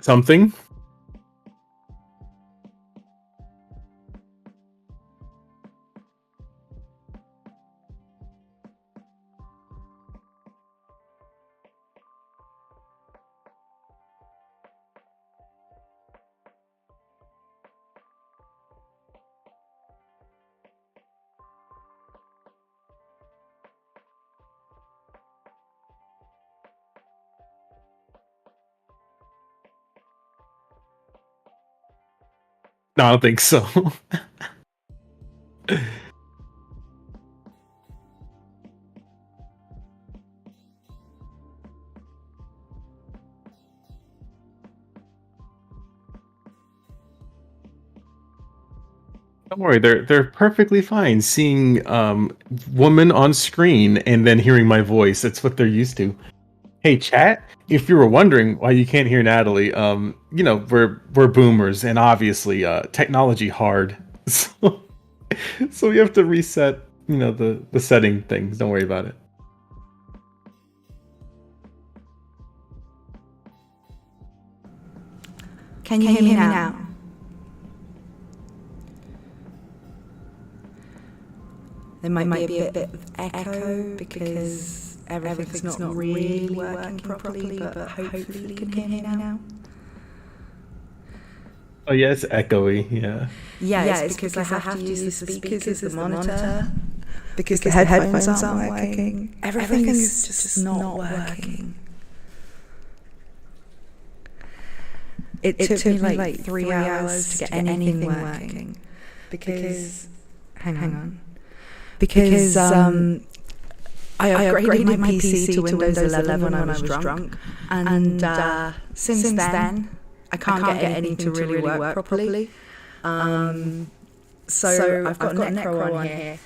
Something. No, I don't think so. Don't worry, they're perfectly fine seeing woman on screen and then hearing my voice. That's what they're used to. Hey chat, if you were wondering why you can't hear Natalie, you know, we're boomers and obviously technology hard. So so we have to reset, you know, the setting things. Don't worry about it. Can you hear me now? There might be a bit of echo because everything's not really working properly, but hopefully you can hear me now. Oh yeah, it's echoey, yeah. Yeah, it's because I have to use the speakers as the monitor, because the headphones aren't working. Everything is just not working. It took me like 3 hours to get anything working, because, hang on. Because I upgraded my PC to Windows 11 when I was drunk, and since then I can't get anything to really work properly. So I've got Necro on here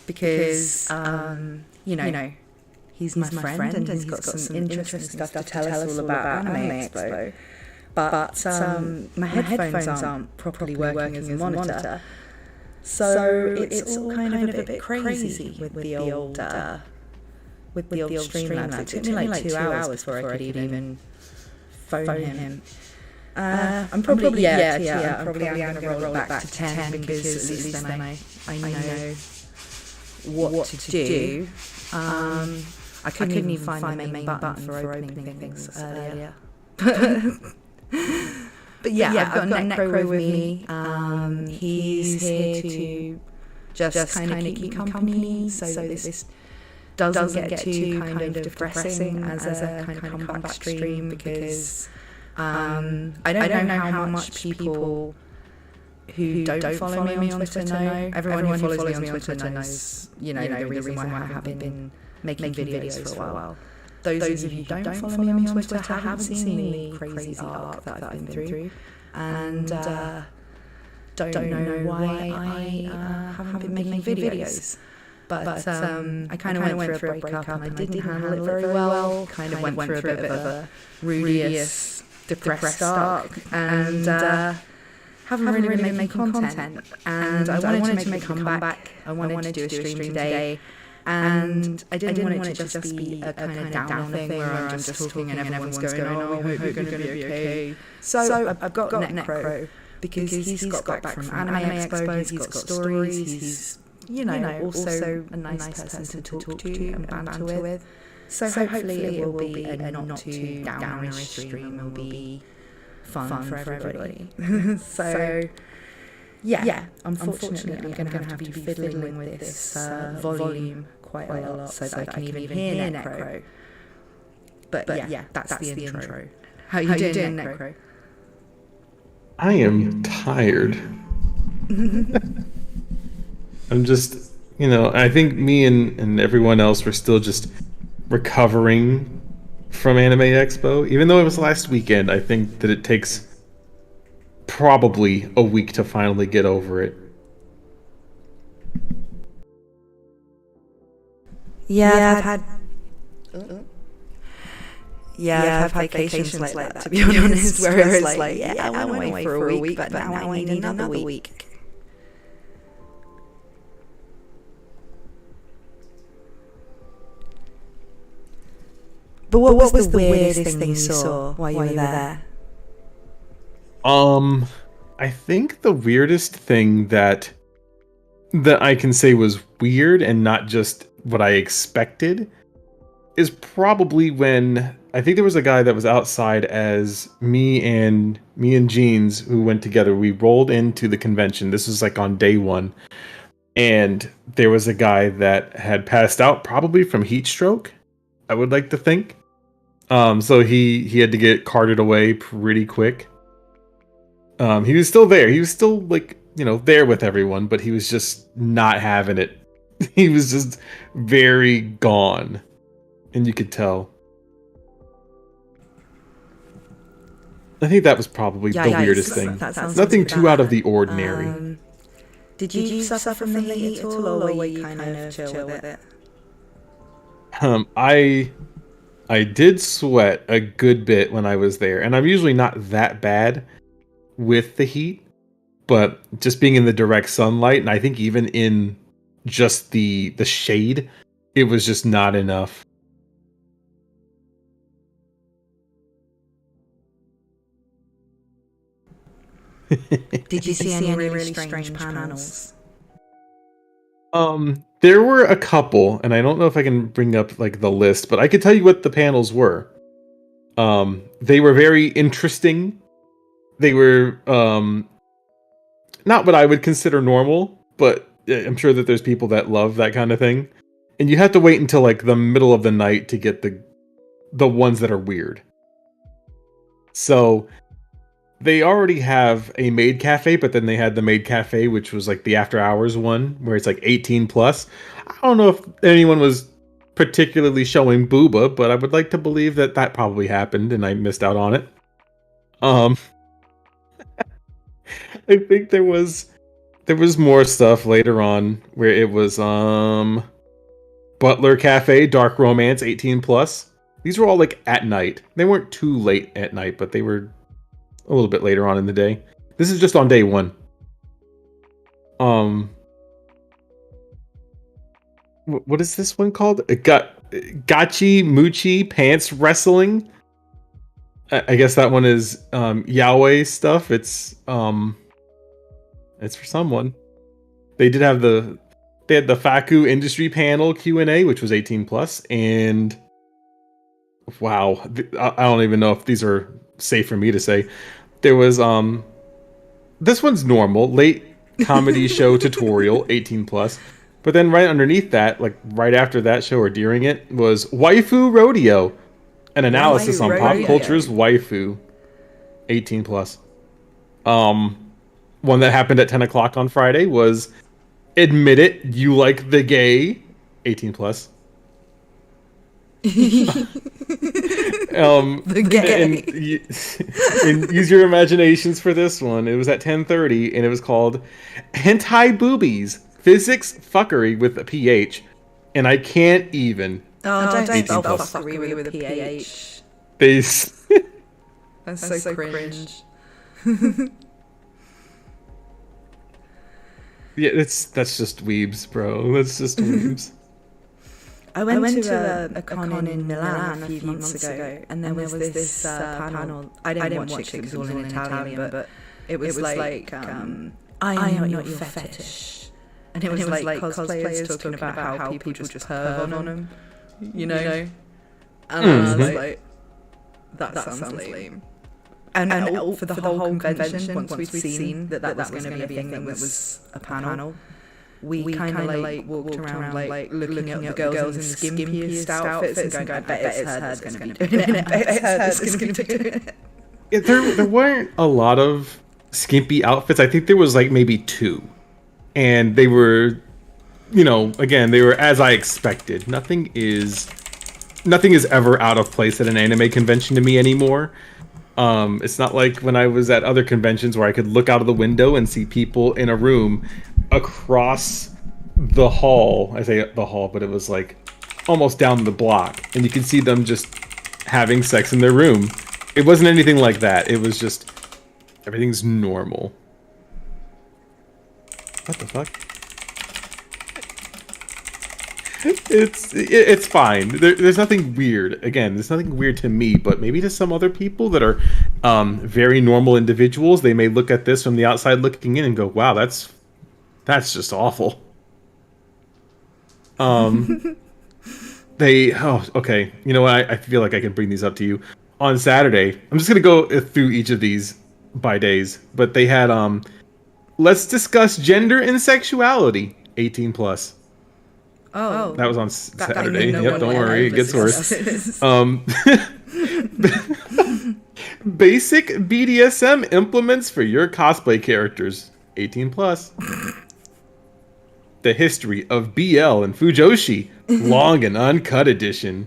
because you know he's my friend and he's got some interesting stuff to tell us all about Anime Expo. But my headphones aren't properly working as a monitor. So it's all kind of a bit crazy with the old Streamlabs. It took me like 2 hours before I could even phone him. I'm probably going to roll it back to 10 because at least then I know what to do. I couldn't even find the main button for opening things earlier. But yeah, I've got Necro with me. He's here to just kind of keep me company, so this doesn't get too kind of depressing as a kind of comeback stream, because I don't know how much people who don't follow me on Twitter know. Everyone who follows me on Twitter knows, you know, the reason why I haven't been making videos for a while. Those of you who don't follow me on Twitter haven't seen the crazy arc that I've been through, and don't know why I haven't been making videos. But I kind of went through a breakup and I didn't handle it very well. Kind of went through a bit of a rudious, depressed arc, and haven't really been making content. And I wanted to make a comeback. I wanted to do a stream today. And I didn't want it to just be a kind of downer thing where I'm just talking and everyone's going, oh, we hope you're going to be okay. So I've got Necro because he's got back from Anime Expo, he's got stories, he's, you know, also a nice person to talk to and banter with. So hopefully it will be a not too downerish stream, it will be fun for everybody. So yeah, unfortunately I'm going to have to be fiddling with this volume quite a lot so that I can even hear Necro. But yeah, that's the intro. How you doing, Necro? I am tired. I'm just, you know, I think me and everyone else were still just recovering from Anime Expo. Even though it was last weekend, I think that it takes probably a week to finally get over it. Yeah, I've had vacations like that, to be honest, where it's like, yeah, I went away for a week, but now I need another week. But what was the weirdest thing you saw while you were there? I think the weirdest thing that I can say was weird and not just what I expected is probably when I think there was a guy that was outside as me and Jeans who went together. We rolled into the convention. This was like on day one, and there was a guy that had passed out probably from heat stroke. I would like to think. So he had to get carted away pretty quick. He was still there. He was still like, there with everyone, but he was just not having it. He was just very gone. And you could tell. I think that was probably the weirdest thing. Nothing too out of the ordinary. Did you suffer from the heat at all, or were you kind of chill with it? I did sweat a good bit when I was there, and I'm usually not that bad with the heat, but just being in the direct sunlight, and I think even in just the shade, it was just not enough. Did you see any really strange panels? There were a couple, and I don't know if I can bring up like the list, but I could tell you what the panels were. They were very interesting. They were not what I would consider normal, but I'm sure that there's people that love that kind of thing. And you have to wait until like the middle of the night to get the ones that are weird. So they already have a maid cafe, but then they had the maid cafe, which was like the after hours one, where it's like 18 plus. I don't know if anyone was particularly showing booba, but I would like to believe that probably happened and I missed out on it. I think there was more stuff later on where it was Butler Cafe, Dark Romance, 18 plus. These were all like at night. They weren't too late at night, but they were a little bit later on in the day. This is just on day one. What is this one called? Gachi Muchi Pants Wrestling. I guess that one is Yahweh stuff. It's for someone. They had the Faku Industry Panel Q&A, which was 18 plus, and wow, I don't even know if these are safe for me to say. There was this one's normal, late comedy show tutorial, 18 plus. But then right underneath that, like right after that show or during it, was Waifu Rodeo, an analysis on pop culture's waifu, 18 plus. One that happened at 10 o'clock on Friday was Admit It, You Like the Gay, 18 plus. The gay. And use your imaginations for this one. It was at 10:30 and it was called Hentai Boobies, Physics Fuckery with a PH. And I can't even. Don't spell fuckery with a PH. That's so cringe. Yeah, that's just weebs, bro. That's just weebs. I went to a con in Milan a few months ago, and there was this panel. I didn't watch it because it was all in Italian, but it was like, I am not your fetish. And it was like cosplayers talking about how people just perv on them, you know? And I was like, that sounds lame. And for the whole convention, once we'd seen that was going to be a thing that was a panel, we kind of like walked around like looking at the girls in the skimpiest outfits and going, I bet it's her that's going to be doing it. I bet it's her that's going to be doing it. Yeah, there weren't a lot of skimpy outfits. I think there was like maybe 2. And they were, again, they were as I expected. Nothing is ever out of place at an anime convention to me anymore. It's not like when I was at other conventions where I could look out of the window and see people in a room across the hall. I say the hall, but it was like almost down the block, and you could see them just having sex in their room. It wasn't anything like that. It was just everything's normal. What the fuck? It's fine. There's nothing weird. Again, there's nothing weird to me, but maybe to some other people that are very normal individuals, they may look at this from the outside looking in and go, wow, that's just awful. Okay. You know what? I feel like I can bring these up to you. On Saturday, I'm just going to go through each of these by days, but they had, let's discuss gender and sexuality, 18 plus. Oh, that was on Saturday. Yep, don't worry, it gets worse. Basic BDSM implements for your cosplay characters, 18 plus. The history of BL and Fujoshi, long and uncut edition.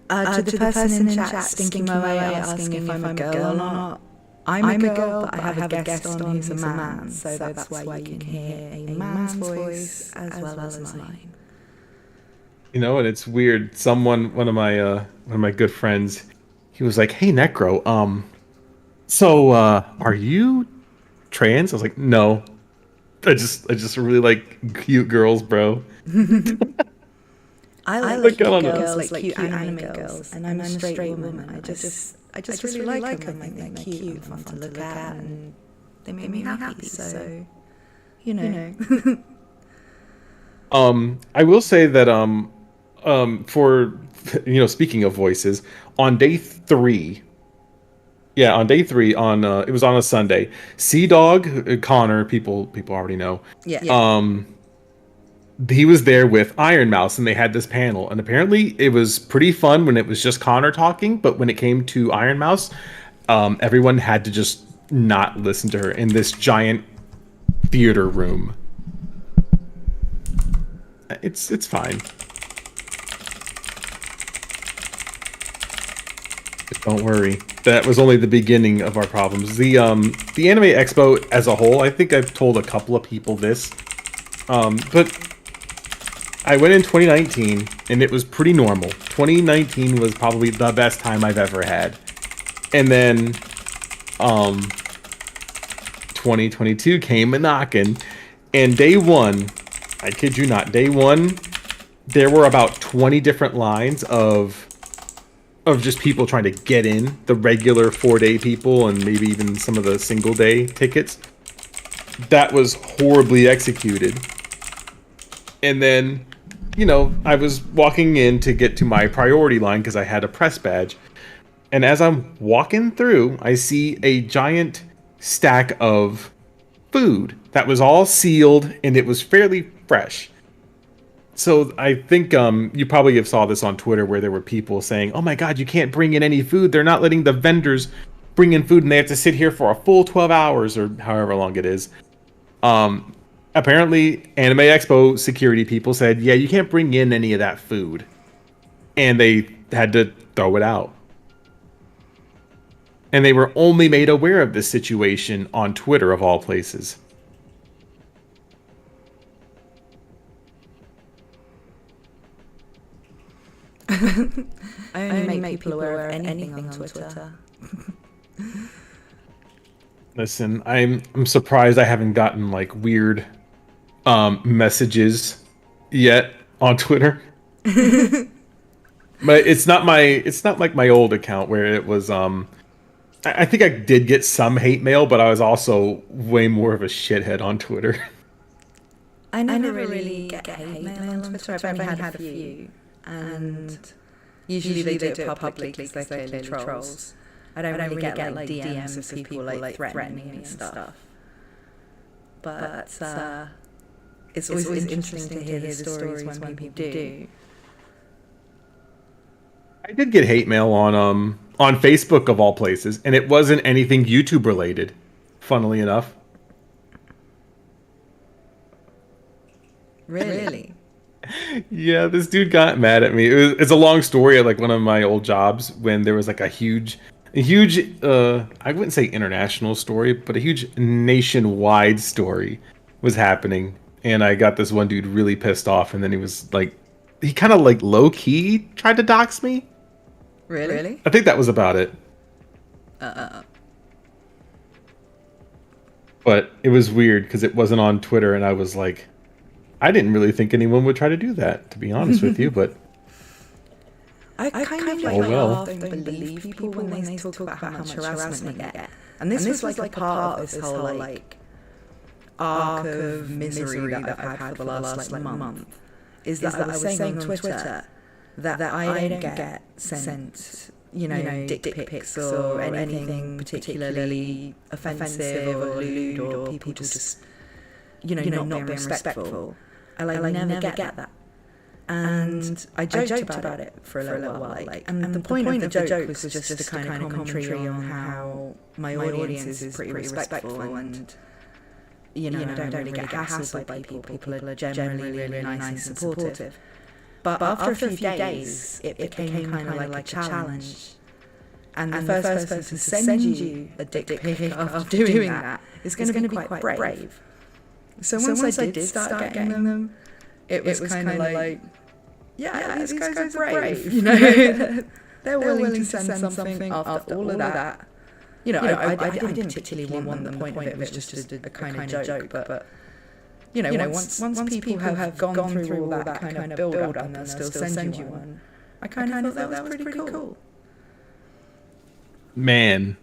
To the person in chat, Stinky Moe, asking if I'm a girl or not. I'm a girl, but I have a guest on who's a man, so that's why you can hear a man's voice as well as mine. You know, and it's weird. One of my good friends, he was like, "Hey, Necro, so are you trans?" I was like, "No, I just really like cute girls, bro." I like girls, like cute anime girls, and I'm a straight woman. I just really like them. I think they're cute and fun to look at, and they make me happy. So, you know. I will say that for speaking of voices, on day 3. Yeah, on day 3, it was on a Sunday. Sea Dog Connor, people already know. Yeah. He was there with Iron Mouse, and they had this panel. And apparently, it was pretty fun when it was just Connor talking. But when it came to Iron Mouse, everyone had to just not listen to her in this giant theater room. It's fine. Don't worry. That was only the beginning of our problems. The Anime Expo as a whole, I think I've told a couple of people this, but I went in 2019 and it was pretty normal. 2019 was probably the best time I've ever had, and then 2022 came a knocking, and day 1, I kid you not, day 1, there were about 20 different lines of just people trying to get in, the regular 4-day people and maybe even some of the single-day tickets. That was horribly executed. And then, I was walking in to get to my priority line because I had a press badge. And as I'm walking through, I see a giant stack of food that was all sealed and it was fairly fresh. So I think you probably have saw this on Twitter where there were people saying, "Oh my God, you can't bring in any food. They're not letting the vendors bring in food, and they have to sit here for a full 12 hours or however long it is." Apparently, Anime Expo security people said, "Yeah, you can't bring in any of that food," and they had to throw it out. And they were only made aware of this situation on Twitter, of all places. I only make people aware of anything on Twitter. Listen, I'm surprised I haven't gotten like weird messages yet on Twitter. But it's not like my old account where it was I think I did get some hate mail, but I was also way more of a shithead on Twitter. I never really get hate mail on Twitter. I've only had a few. And usually they do it publicly because they're clearly trolls. I don't really get like DMs of people like threatening me and stuff. But it's always interesting to hear the stories when people do. I did get hate mail on Facebook of all places, and it wasn't anything YouTube related, funnily enough. Really? Yeah, this dude got mad at me. It's a long story at like one of my old jobs when there was like a huge I wouldn't say international story, but a huge nationwide story was happening, and I got this one dude really pissed off, and then he kind of like low key tried to dox me. Really? I think that was about it. But it was weird because it wasn't on Twitter, and I was like, I didn't really think anyone would try to do that, to be honest with you, but I kind of like half don't believe people when they talk about how much harassment they get. And this was like a part of this whole like arc of misery that I've had for the last like month. Is that I was saying on Twitter that I don't get sent, you know, dick pics or anything particularly offensive or lewd, or people just, you know, not being respectful. I never get that. And I joked about it for a little while, like, and the point of the joke was just a kind of commentary on how my audience is pretty respectful, and you know, I don't really get hassled by people. People are generally really nice and supportive. But after a few days, it became kind of like a challenge. And the first person to send you a dick pic after doing that is going to be quite brave. So once I did start getting them, it was kind of like, yeah, these guys are brave. You know, they're willing to send something after all of that. You know, I didn't particularly want them. The point of it was just a kind of joke. But you know, once people have gone through all that kind of build-up and they'll still send you one, I kind of thought that was pretty cool. Man,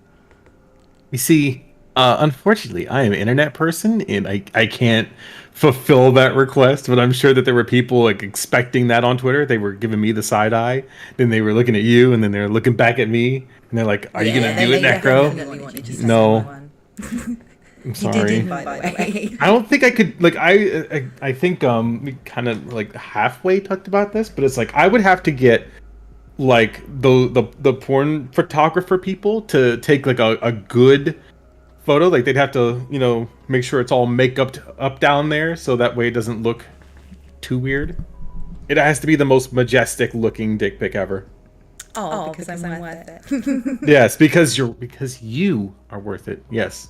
you see, unfortunately, I am an internet person, and I can't fulfill that request, but I'm sure that there were people like expecting that on Twitter. They were giving me the side eye, then they were looking at you, and then they're looking back at me, and they're like, "Are you gonna do it, Necro?" No. I'm sorry. You did, by the way. I don't think I could, like, I think we kind of like halfway talked about this, but it's like I would have to get like the porn photographer people to take like a good photo. Like they'd have to, you know, make sure it's all makeup up down there, so that way it doesn't look too weird. It has to be the most majestic looking dick pic ever. Oh, because I'm worth it. Yes, because you are worth it. Yes.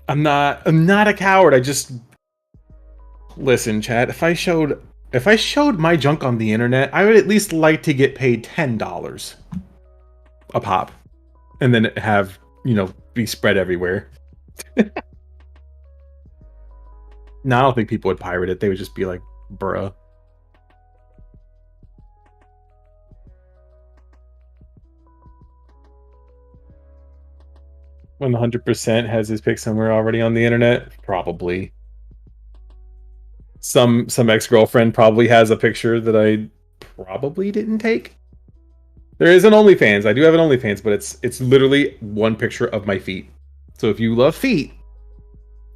I'm not a coward. I just listen, chat. If I showed my junk on the internet, I would at least like to get paid $10 a pop, and then have, you know, be spread everywhere. No, I don't think people would pirate it. They would just be like, bruh. 100% has his pic somewhere already on the internet? Probably. Some ex-girlfriend probably has a picture that I probably didn't take. There is an OnlyFans. I do have an OnlyFans, but it's literally one picture of my feet. So if you love feet,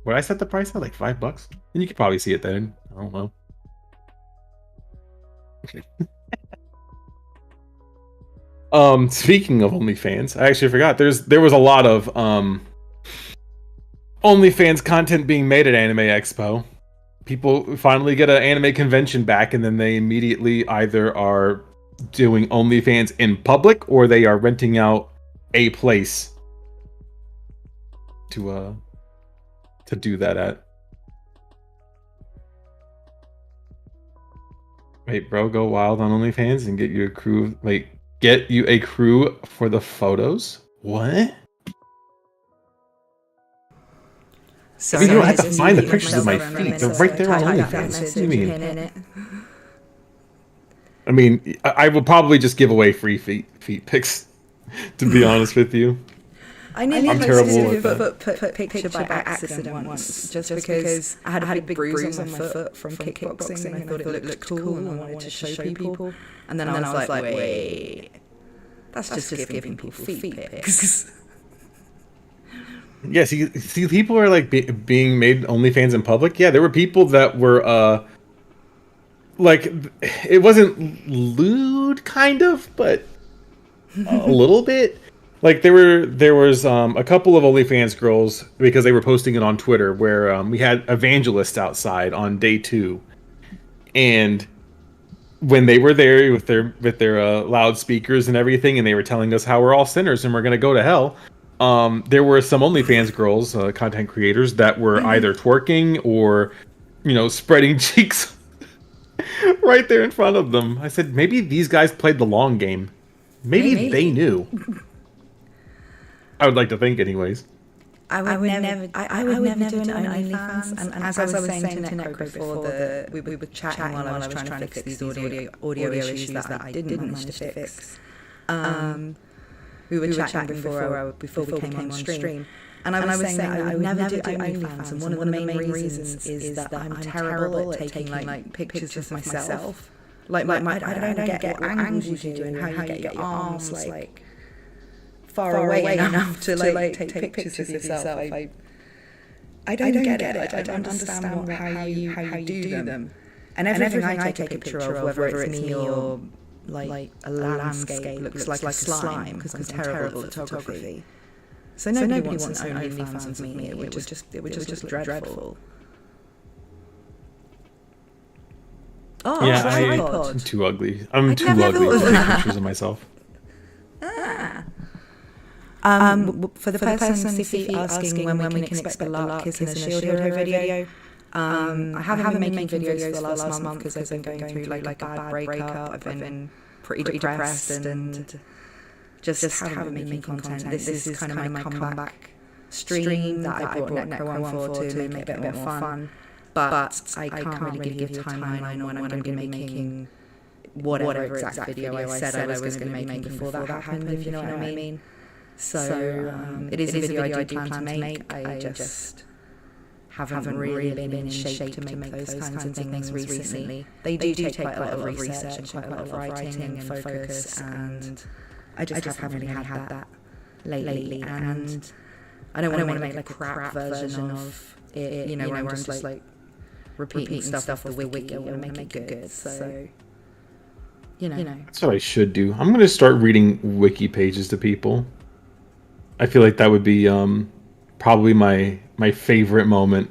would I set the price at like $5? And you could probably see it then. I don't know. Speaking of OnlyFans, I actually forgot there was a lot of OnlyFans content being made at Anime Expo. People finally get an anime convention back, and then they immediately either are doing OnlyFans in public, or they are renting out a place to do that at. Wait, bro, go wild on OnlyFans and get you a crew. Wait, get you a crew for the photos? What? Sorry, you don't have to find the pictures of my feet. They're right there on OnlyFans. What do you mean? I mean, I will probably just give away free feet pics, to be honest with you. I'm terrible with put a picture by accident once, just because I had a big bruise on my foot from kickboxing, and I thought it looked cool and I wanted to show people. And then I was like, wait, that's just giving people feet pics. Yeah, see, people are like being made OnlyFans in public. Yeah, there were people that were like, it wasn't lewd, kind of, but a little bit. Like there was a couple of OnlyFans girls, because they were posting it on Twitter, where we had evangelists outside on day 2, and when they were there with their loudspeakers and everything, and they were telling us how we're all sinners and we're gonna go to hell. There were some OnlyFans girls, content creators, that were either twerking or, you know, spreading cheeks right there in front of them. I said, maybe these guys played the long game. Maybe they knew. I would like to think, anyways. I would never do an OnlyFans. And as I was saying to Necro before, we were chatting while I was trying to fix these audio issues that I didn't manage to fix. We were chatting before we came on stream. And I was saying that I would never do OnlyFans, and one of the main reasons is that I'm terrible at taking like pictures of myself. Like I don't get what angles you do and how you get your arms like far away enough to like take pictures of yourself. I don't get it. I don't understand how you do them. And everything I take a picture of, whether it's me or like a landscape, looks like a slime because I'm terrible at photography. So nobody wants an OnlyFans of me. It would just look dreadful. Oh, yeah, I'm too ugly. I'm too ugly to take pictures of myself. For the person Siffy asking when we can expect the Lark Kiss in a Shield Hero video, I haven't been making videos for the last month because I've been going through like a bad breakup. I've been pretty depressed and just haven't been making content. This is kind of my comeback stream that I brought Necro on for to make it a bit more fun. But I can't really give you a timeline on when I'm going to be making whatever exact video I said I was going to be making before that happened, if you know what I mean. So it is a video I do plan to make. I just haven't really been in shape to make those kinds of things recently. They do take quite a lot of research and quite a lot of writing and focus, and I just haven't really had that lately. And I don't want to make like a crap version of it, you know, where I'm just like repeating stuff off the wiki. I want to make it good. So, you know. That's what I should do. I'm going to start reading wiki pages to people. I feel like that would be probably my favorite moment.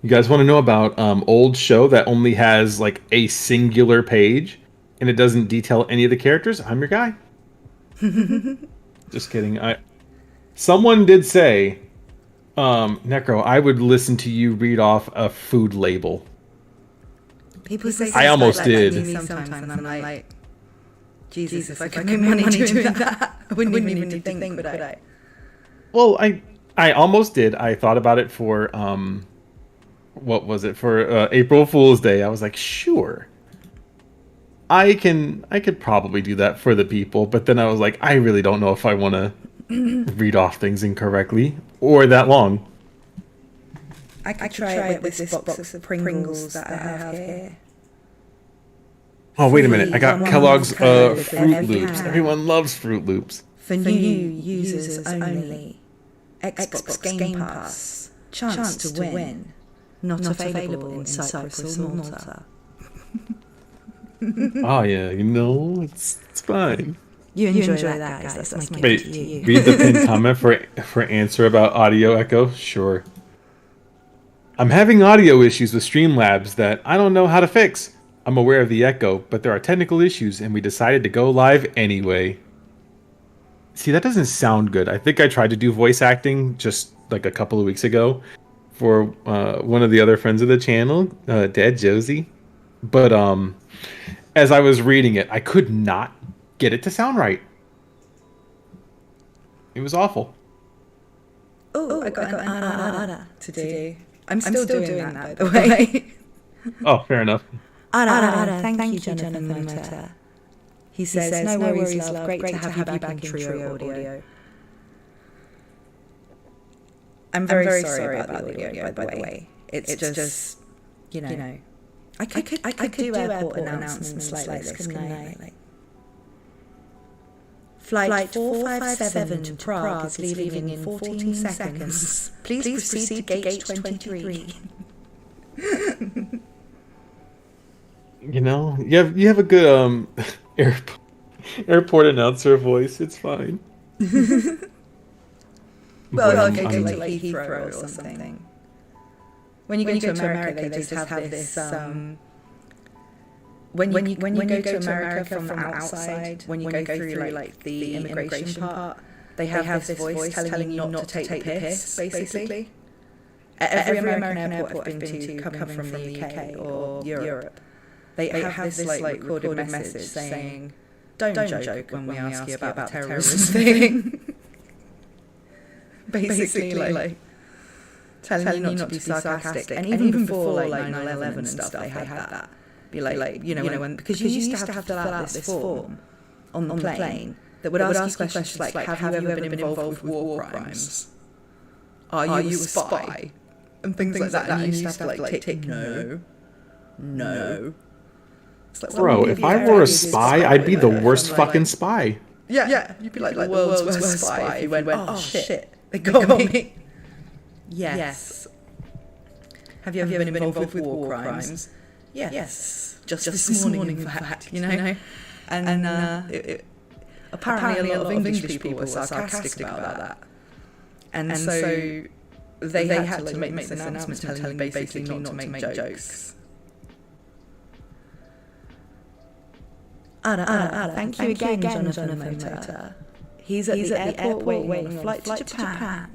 You guys want to know about old show that only has like a singular page and it doesn't detail any of the characters? I'm your guy. Just kidding. Someone did say, Necro, I would listen to you read off a food label. People say I almost did. Sometimes, and I'm like, Jesus, if I could make money doing that, I wouldn't even need to think, would I? Well, I almost did. I thought about it for what was it, for April Fool's Day. I was like, sure, I could probably do that for the people, but then I was like, I really don't know if I want to read off things incorrectly or that long. I could try it with this box of Pringles that I have here. Oh, wait a minute. I got Kellogg's Fruit Loops. Everyone loves Fruit Loops. For new users only. Xbox Game Pass. Chance to win. Not available in Cyprus or Malta. Oh, yeah. It's fine. You enjoy that, guys. That's my gift to you. Read the pinned comment for answer about audio echo. Sure. I'm having audio issues with Streamlabs that I don't know how to fix. I'm aware of the echo, but there are technical issues, and we decided to go live anyway. See, that doesn't sound good. I think I tried to do voice acting just like a couple of weeks ago for one of the other friends of the channel, Dad Josie. But as I was reading it, I could not get it to sound right. It was awful. Oh, I got an ada to do. I'm still doing that, by the way. Oh, fair enough. Ada, thank you, Jonathan Motor. He says, no worries, love. Great to have you back in Trio Audio. I'm very sorry about the audio, by the way. It's just, you know. I could do airport announcements like this, couldn't I? Flight 457 to Prague is leaving in 14 seconds. Please proceed to gate 23. You know, you have a good airport announcer voice. It's fine. Well, I'll go to like Heathrow or something. When you go to America, they just have this. When you go to America from outside, when you go through like the immigration part, they have this voice telling you not to take the piss, basically. At every American airport I've been to, coming from the UK or Europe, they have this like recorded message saying, "Don't joke when we ask you about the terrorism thing." basically like telling you not to be sarcastic. And even before like 9/11 and stuff, they had that. Be like, you know, when, because you used to have to fill out this form on the plane that would ask you questions like, have you ever been involved with war crimes? Are you a spy? And things like that. And you used to have to like tick no. Like, bro, if I were a spy, I'd be the worst fucking spy. Yeah, you'd be like the world's worst spy if you went, oh shit, they got me. Yes. Have you ever been involved with war crimes? Yes. Just this morning, in fact, you know? And apparently a lot of English people were sarcastic about that. And so they had to make this announcement telling you basically not to make jokes. Anna, thank you again, Jonathan Motor. He's at the airport waiting on a flight to Japan.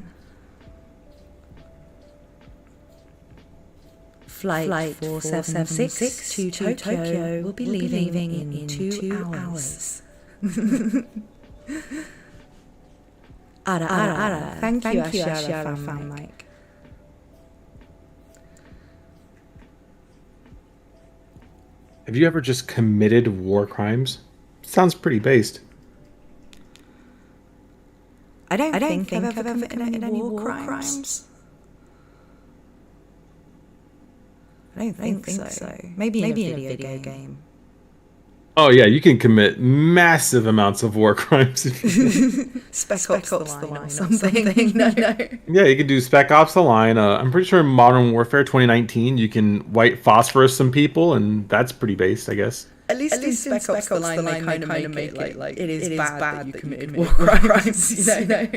Flight 476 to Tokyo will be leaving in 2 hours. Ara, thank you, Ashara fan Mike. Have you ever just committed war crimes? Sounds pretty based. I don't think I've ever committed any war crimes. I don't think so. Maybe in a video game. Oh yeah, you can commit massive amounts of war crimes. Spec Ops the line or something. No. Yeah, you can do Spec Ops the line. I'm pretty sure in Modern Warfare 2019 you can white phosphorus some people, and that's pretty based, I guess. At least in Spec Ops the line they kind of make it like it is bad that you committed war crimes, you know?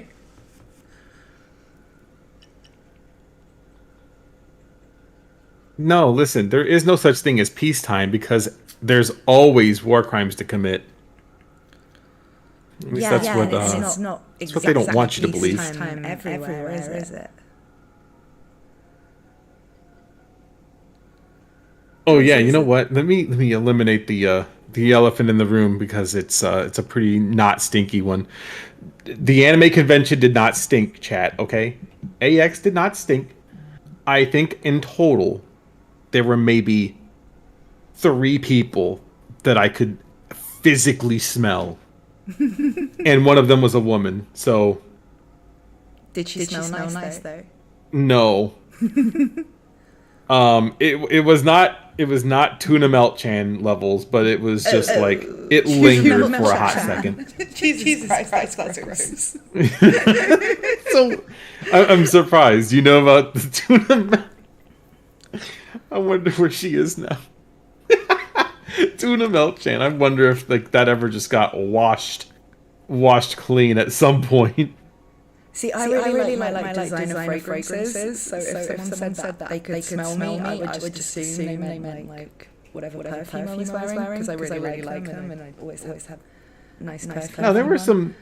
No, listen, there is no such thing as peacetime because there's always war crimes to commit. At least that's what it's not that's what they don't want you to believe. Time everywhere, is it? Oh yeah, you know what? Let me eliminate the elephant in the room because it's a pretty not stinky one. The anime convention did not stink, chat, okay? AX did not stink. I think in total there were maybe 3 people that I could physically smell. And one of them was a woman. So did she smell nice though? No. It was not tuna melt chan levels, but it was just like it lingered for a hot second. Jesus Christ, that's gross. So I'm surprised. You know about the tuna melt? I wonder where she is now. Tuna melt chan. I wonder if like that ever just got washed clean at some point. See, I really like designer fragrances. So if someone said that they could smell me, I would just assume they meant like whatever perfume I was wearing because I really like them and I always have nice perfume. No, there were some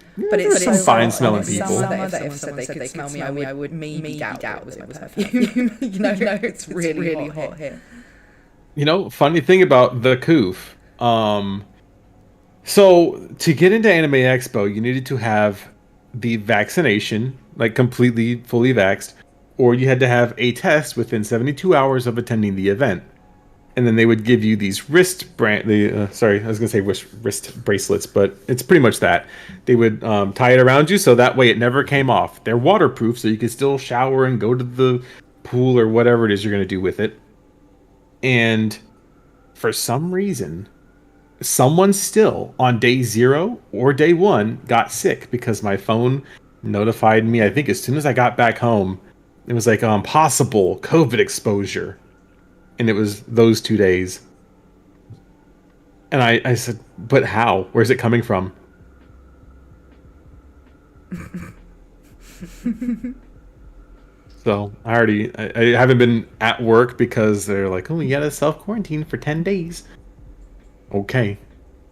fine smelling people. If someone said they could smell me, I would maybe doubt it was my perfume. You know, it's really hot here. You know, funny thing about the coof. So to get into Anime Expo, you needed to have the vaccination, like completely fully vaxxed, or you had to have a test within 72 hours of attending the event. And then they would give you these wrist bracelets, but it's pretty much that. They would tie it around you so that way it never came off. They're waterproof, so you could still shower and go to the pool or whatever it is you're going to do with it. And for some reason, someone still on day 0 or day 1 got sick because my phone notified me, I think as soon as I got back home, it was like possible COVID exposure. And it was those 2 days. And I said, but how? Where's it coming from? So I haven't been at work because they're like, oh, you gotta self-quarantine for 10 days. Okay.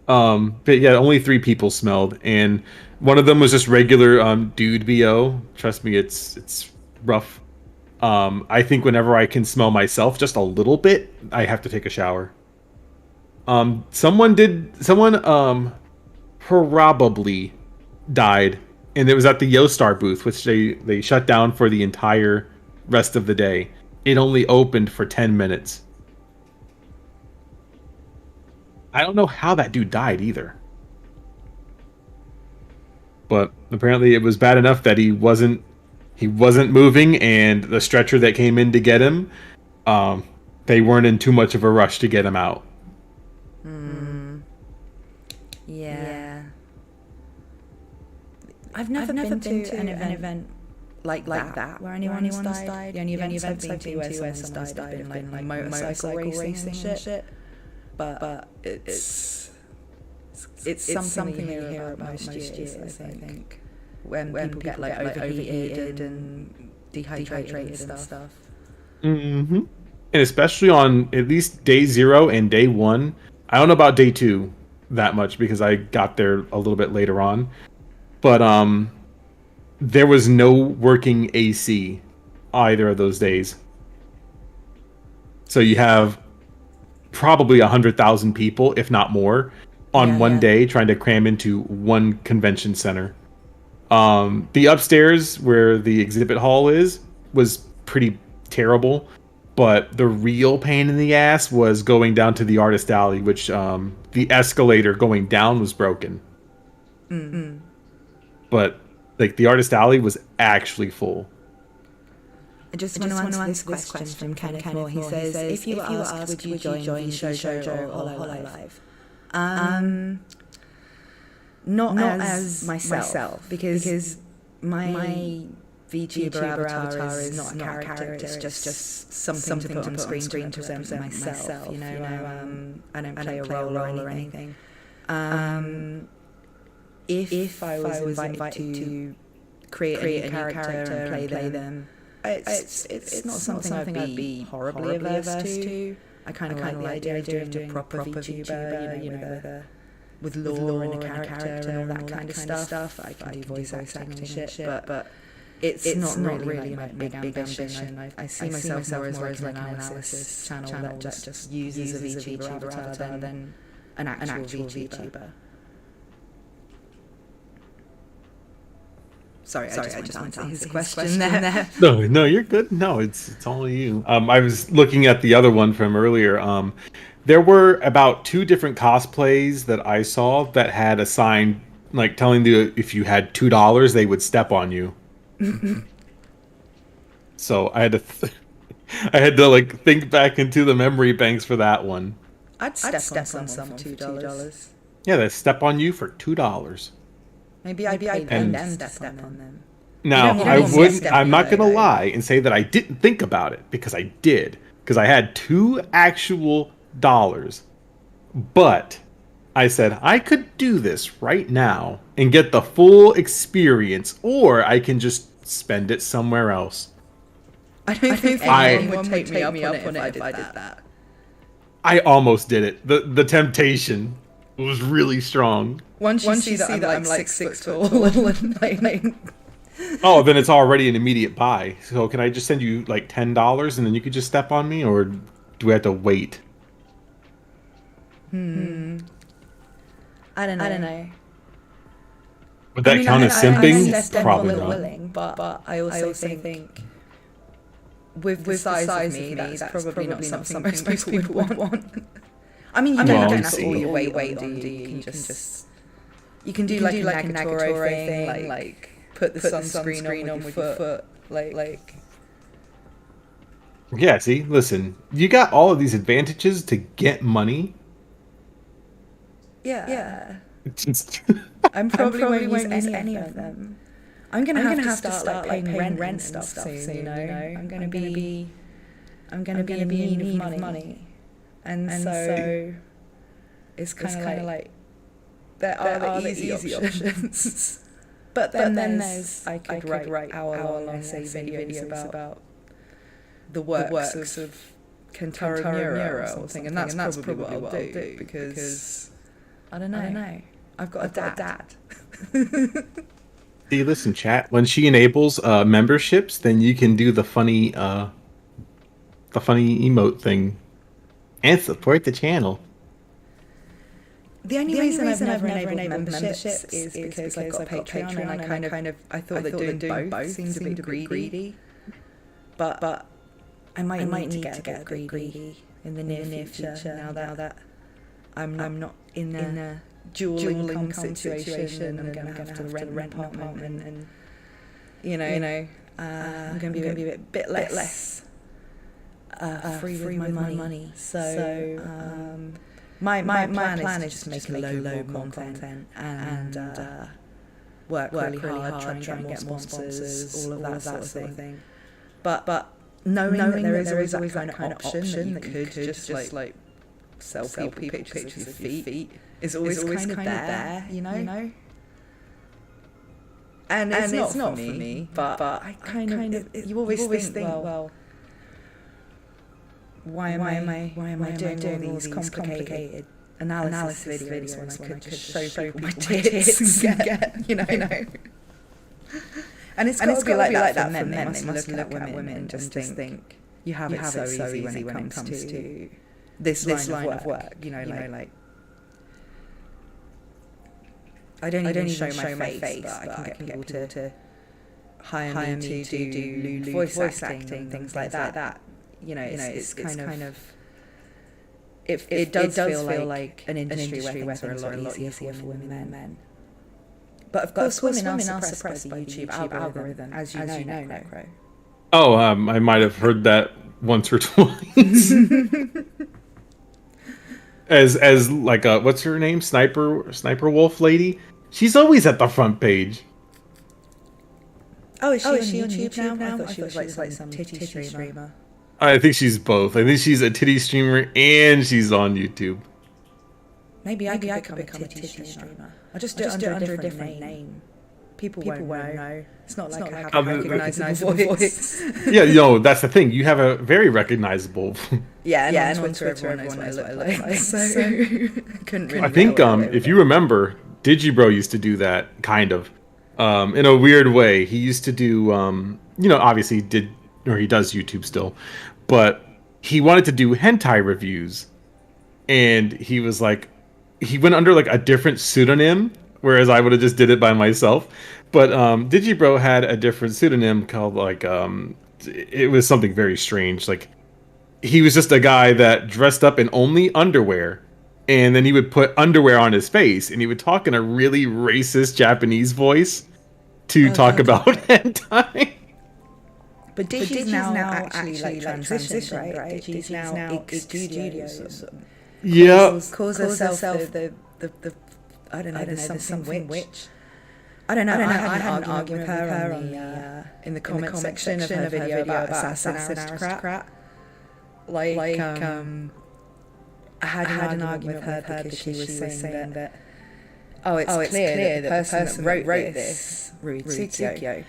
But yeah, only 3 people smelled, and one of them was just regular dude BO. Trust me, it's rough. I think whenever I can smell myself just a little bit, I have to take a shower. Someone probably died and it was at the YoStar booth, which they shut down for the entire rest of the day. It only opened for 10 minutes. I don't know how that dude died either. But apparently it was bad enough that he wasn't moving, and the stretcher that came in to get him, they weren't in too much of a rush to get him out. Yeah. I've never been to an event like that where anyone's died. The only events I've been to where someone's died have been like motorcycle racing and shit. But it's something you hear about most years, I think. When people get like overheated and dehydrated and stuff. Mm-hmm. And especially on at least day 0 and day 1. I don't know about day 2 that much because I got there a little bit later on. But there was no working AC either of those days. So you have probably 100,000 people, if not more, on one day trying to cram into one convention center. The upstairs where the exhibit hall was pretty terrible, but the real pain in the ass was going down to the artist alley, which the escalator going down was broken. Mm-hmm. But like the artist alley was actually full. I just want to answer this question from Kenneth Moore. He says, if you were asked, would you join Shoujo or Hololive? Not as myself, because my VTuber avatar is not a character, it's just something to put on screen to represent myself, you know, I don't play a role or anything. If I was invited to create a new character and play them, it's not something I'd be horribly averse to. I kind of like the idea of doing a proper VTuber, you know, with lore and a character and all that kind of stuff. I can do voice acting and shit, but it's not really my big ambition. I see myself more as like an analysis channel that just uses a VTuber avatar than an actual VTuber. Sorry, I just answered his question there. No, you're good. No, it's only you. I was looking at the other one from earlier. There were about 2 different cosplays that I saw that had a sign like telling you if you had $2, they would step on you. So I had to like think back into the memory banks for that one. I'd step on some for $2. Yeah, they step on you for $2. Maybe I'd pay them to step on them. Now, I'm not going to lie and say that I didn't think about it, because I did. Because I had 2 actual dollars. But I said, I could do this right now and get the full experience, or I can just spend it somewhere else. I don't think anyone would take me up on it if I did that. I almost did it. The temptation was really strong. Once you see that I'm like 6 tall and like... Oh, then it's already an immediate buy. So can I just send you like $10 and then you could just step on me, or do we have to wait? I don't know. Would that count as simping? Probably not. Willing, but I also think with the size of me, that's probably not something most people would want. I mean, you don't have to all your weight on, do you? You can do like a Nagatoro thing, like put the sunscreen on with your foot, like. Yeah, see, listen, you got all of these advantages to get money. Yeah. I'm probably won't use any of them. I'm gonna have to start like paying rent stuff soon. You know, I'm gonna be in need of money, and so it's kind of like there are the easy options. but then there's I could write hour-long essay videos about the works of Kentaro Miura or something, and that's probably what I'll do because I don't know. I've got a dad. See, listen, chat. When she enables memberships, then you can do the funny emote thing and support the channel. The only reason I've never enabled memberships is because I've got Patreon, and I thought that doing both seemed a bit greedy. But I might need to get a bit greedy in the near future now that I'm not in a dual income situation, and I'm going to have to rent an apartment, and I'm going to be a bit less free with my money. So my plan is just to make a load more content and work really hard, try and get more sponsors, all of that sort of thing. But knowing that there is always that kind of option that you could just like sell people pictures of your feet is always kind of there, you know. And it's not for me, but I kind of you always think, well, why am I doing all these complicated analysis videos when I could just show people my tits and get, you know. And it's got to be like that for men. They must look at women and just think you have it so easy when it comes to this line of work. You know, like I don't even show my face, but I can get people to hire me to do voice acting and things like that. You know, it's kind of it does feel like an industry where things are a lot easier for women than men. But of course, women are suppressed by the YouTube algorithm, as you know, Necro. Oh, I might have heard that once or twice. as like what's her name? Sniper Wolf lady. She's always at the front page. Oh, is she on YouTube now? I thought she was like some titty streamer. I think she's both. I think she's a titty streamer and she's on YouTube. Maybe I could become a titty streamer. I'll just do it under a different name. People won't know. It's not like I have a recognizable voice. Yeah, that's the thing. You have a very recognizable. And on Twitter everyone knows what I look like. So I couldn't really. I think if you remember, Digibro used to do that kind of, in a weird way. He used to do, obviously he does YouTube still, but he wanted to do hentai reviews, and he was like, he went under like a different pseudonym, whereas I would have just did it by myself. But Digibro had a different pseudonym called like it was something very strange. Like he was just a guy that dressed up in only underwear, and then he would put underwear on his face, and he would talk in a really racist Japanese voice to talk about hentai. But Digi's now actually like transitioned, right? Digi's now X Studios. Yeah. Calls herself the I don't know, there's something witch. I don't know. I had an argument with her in the comment section of her video about Assassin Aristocrat. I had an argument with her because she was saying that it's clear that the person that wrote this, Ruitsukyo,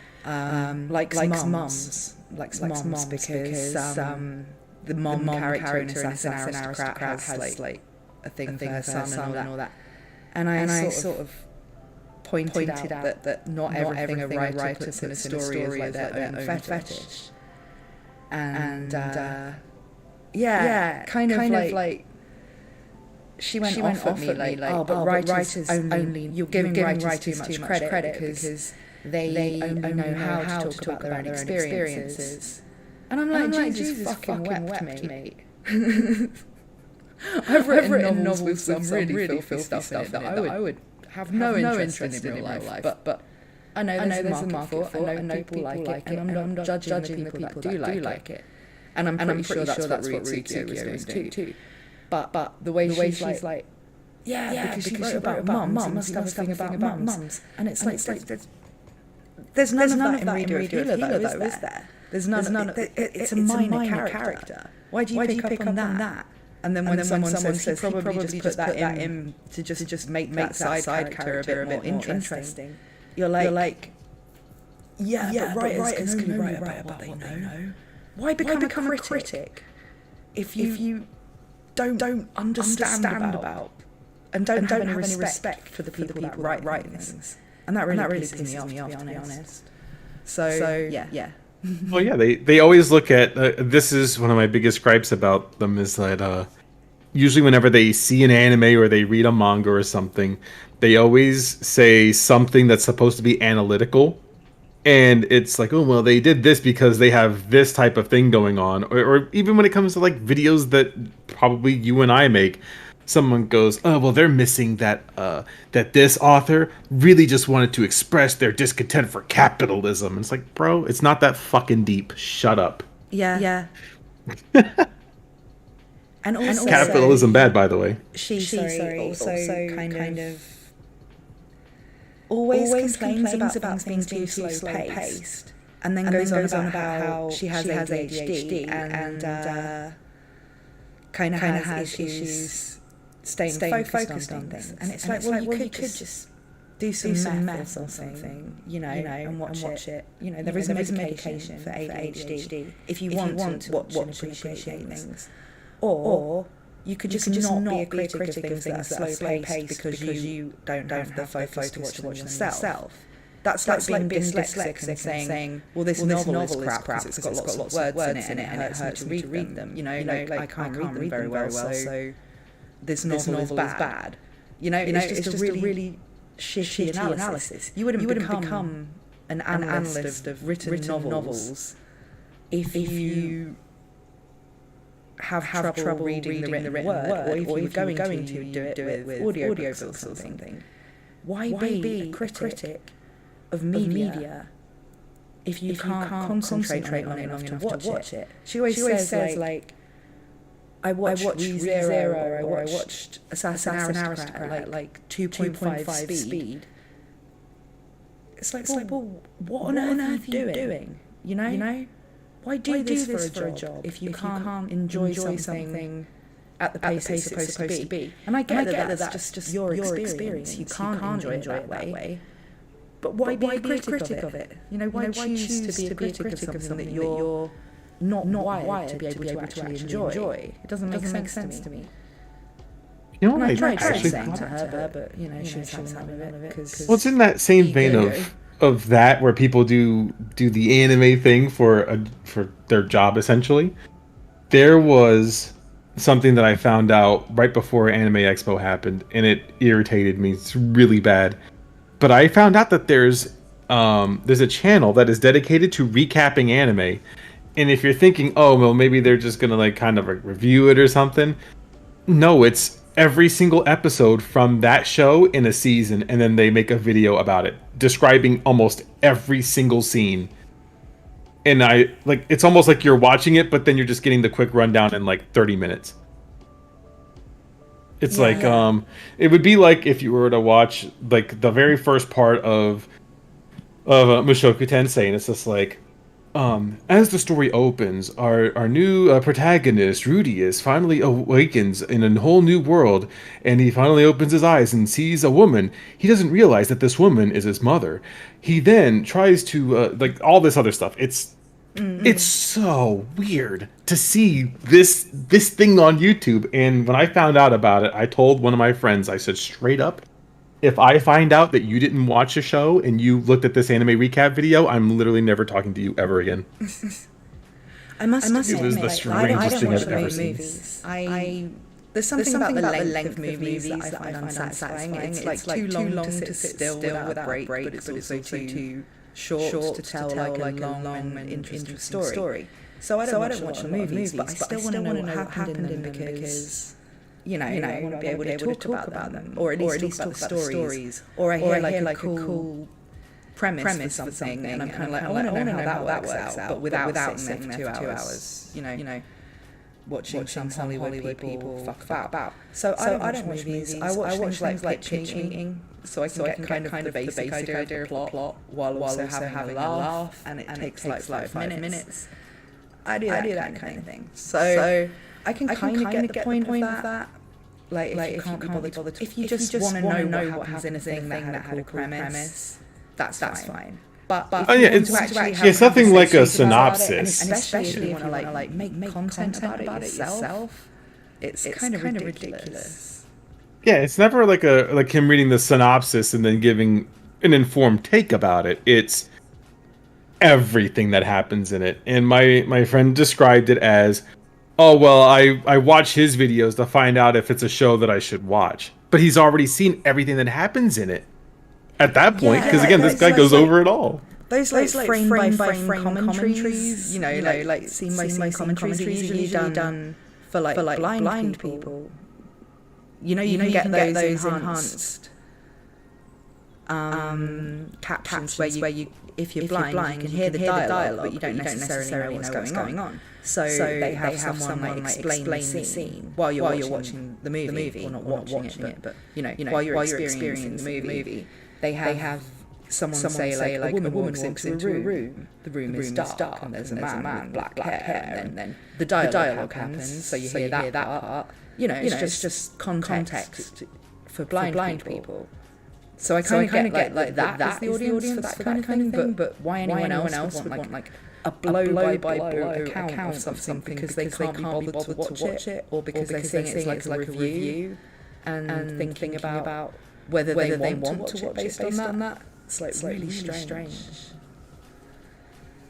likes mums because the mom character in Assassin Aristocrat has like a thing for her son and all that. And I sort of pointed out that not everything a writer puts in a story is like their own fetish. And kind of like she went off at me like, but writers only you're giving writers too much credit because they only know how to talk about their own experiences. And I'm like, Jesus fucking wept, mate. I've written novels with some really filthy stuff that I would have no interest in real life. But I know there's a market for it. I know people like it, and I'm not judging the people that do like it. And I'm pretty sure that's what Ruitsukyo is doing too. But the way she's like, because she wrote about mums, it must have a thing about mums. And it's like there's none of that in Reader though, is there? There's none of it. It's a minor character. Why do you pick up on that? And then when someone says he probably just put that in to just make that side character a bit more interesting, you're like, but writers can only write about what they know. Why become a critic if you don't understand about and don't have any respect for the people that write things? And that really pisses me off, to be honest. So yeah. Well, yeah, they always look at this is one of my biggest gripes about them is that usually whenever they see an anime or they read a manga or something, they always say something that's supposed to be analytical. And it's like, oh, well, they did this because they have this type of thing going on. Or even when it comes to like videos that probably you and I make, someone goes, oh, well, they're missing that that this author really just wanted to express their discontent for capitalism. And it's like, bro, it's not that fucking deep. Shut up. Yeah. And also, capitalism bad, by the way. She also kind of always complains about things being too slow paced, and then goes on about how she has ADHD and kind of has issues staying focused on things. And it's like, well, you could just do some math or something, you know, and watch it. You know, there is a medication for ADHD if you want to watch and appreciate things. Or you could just not be a critic of things that are slow paced because you don't have the focus to watch them yourself. That's like being dyslexic and saying, well, this novel is crap because it's got lots of words in it and it hurts me to read them. You know, like I can't read them very well, so this novel is bad. You know, it's just a really shitty analysis. You wouldn't become an analyst of written novels if you have trouble reading the written word, or if you're going to do it with audiobooks or something. Why be a critic of media if you can't concentrate on it long enough to watch it? She always says like, I watched ReZero, or I watched Assassin Aristocrat at like 2.5 speed. It's like, well, what on earth are you doing? You know? Why do this for a job if you can't enjoy something at the pace it's supposed to be? And I get that that's just your experience. You can't enjoy it that way. But why be a critic of it? You know, why choose to be a critic of something that you're not wired to be able to actually enjoy? It doesn't make sense to me. You know, I tried saying to her, but you know, she was having none of it. Well, it's in that same vein of that where people do the anime thing for their job essentially. There was something that I found out right before Anime Expo happened, and it irritated me. It's really bad. But I found out that there's a channel that is dedicated to recapping anime. And if you're thinking, oh well, maybe they're just gonna like kind of like review it or something. No, it's every single episode from that show in a season, and then they make a video about it describing almost every single scene. And it's almost like you're watching it, but then you're just getting the quick rundown in like 30 minutes. It's it would be like if you were to watch like the very first part of Mushoku Tensei, and it's just like, as the story opens, our new protagonist, Rudius, finally awakens in a whole new world, and he finally opens his eyes and sees a woman. He doesn't realize that this woman is his mother. He then tries to, like, all this other stuff. It's so weird to see this thing on YouTube, and when I found out about it, I told one of my friends, I said straight up, if I find out that you didn't watch a show and you looked at this anime recap video, I'm literally never talking to you ever again. I must admit, it was the strangest thing I've ever seen. There's something about the length of movies that I find unsatisfying. It's like too long to sit still without a break, but it's also too short to tell like a long and interesting story. So I don't watch the movies, but I still want to know what happened in them because you know, I want to be able to talk about them, or at least talk about stories, or I hear like a cool premise for something, and I'm kind of like, I want to know how that works out, but without sitting there for 2 hours, you know, watching some Hollywood people fuck about. So I don't watch movies. I watch things like pitch meeting, so I can get kind of the basic idea of the plot while also having a laugh, and it takes like 5 minutes. I do that kind of thing. So I can kind of get the point of that. Like if you can't be bothered to, if you just want to know what happens in a thing that had a cool premise, that's fine. But it's something like a synopsis, and especially if you want to like make content about it yourself, it's kind of ridiculous. Yeah, it's never like him reading the synopsis and then giving an informed take about it. It's everything that happens in it. And my friend described it as oh well, I watch his videos to find out if it's a show that I should watch. But he's already seen everything that happens in it at that point, because again, this guy goes over it all. Those like frame by frame commentaries, you know, like scene by scene commentaries are usually done for like blind people. You know, you can get those enhanced captions where you if you're blind, you can hear the dialogue, but you don't necessarily know what's going on. So they have someone like explain the scene while you're watching the movie, or not watching it, but you know, while you're experiencing the movie, they have someone say like a woman walks into a room, the room is dark, and there's a man with black hair, and then the dialogue happens, so you hear that part. You know, it's just context for blind people. So I kind of get like that as the audience for that kind of thing, but why anyone else would want like a blow-by-blow account of something because they can't be bothered to watch it, or because they're seeing it as like a review and thinking about whether they want to watch it based on that. It's like really strange.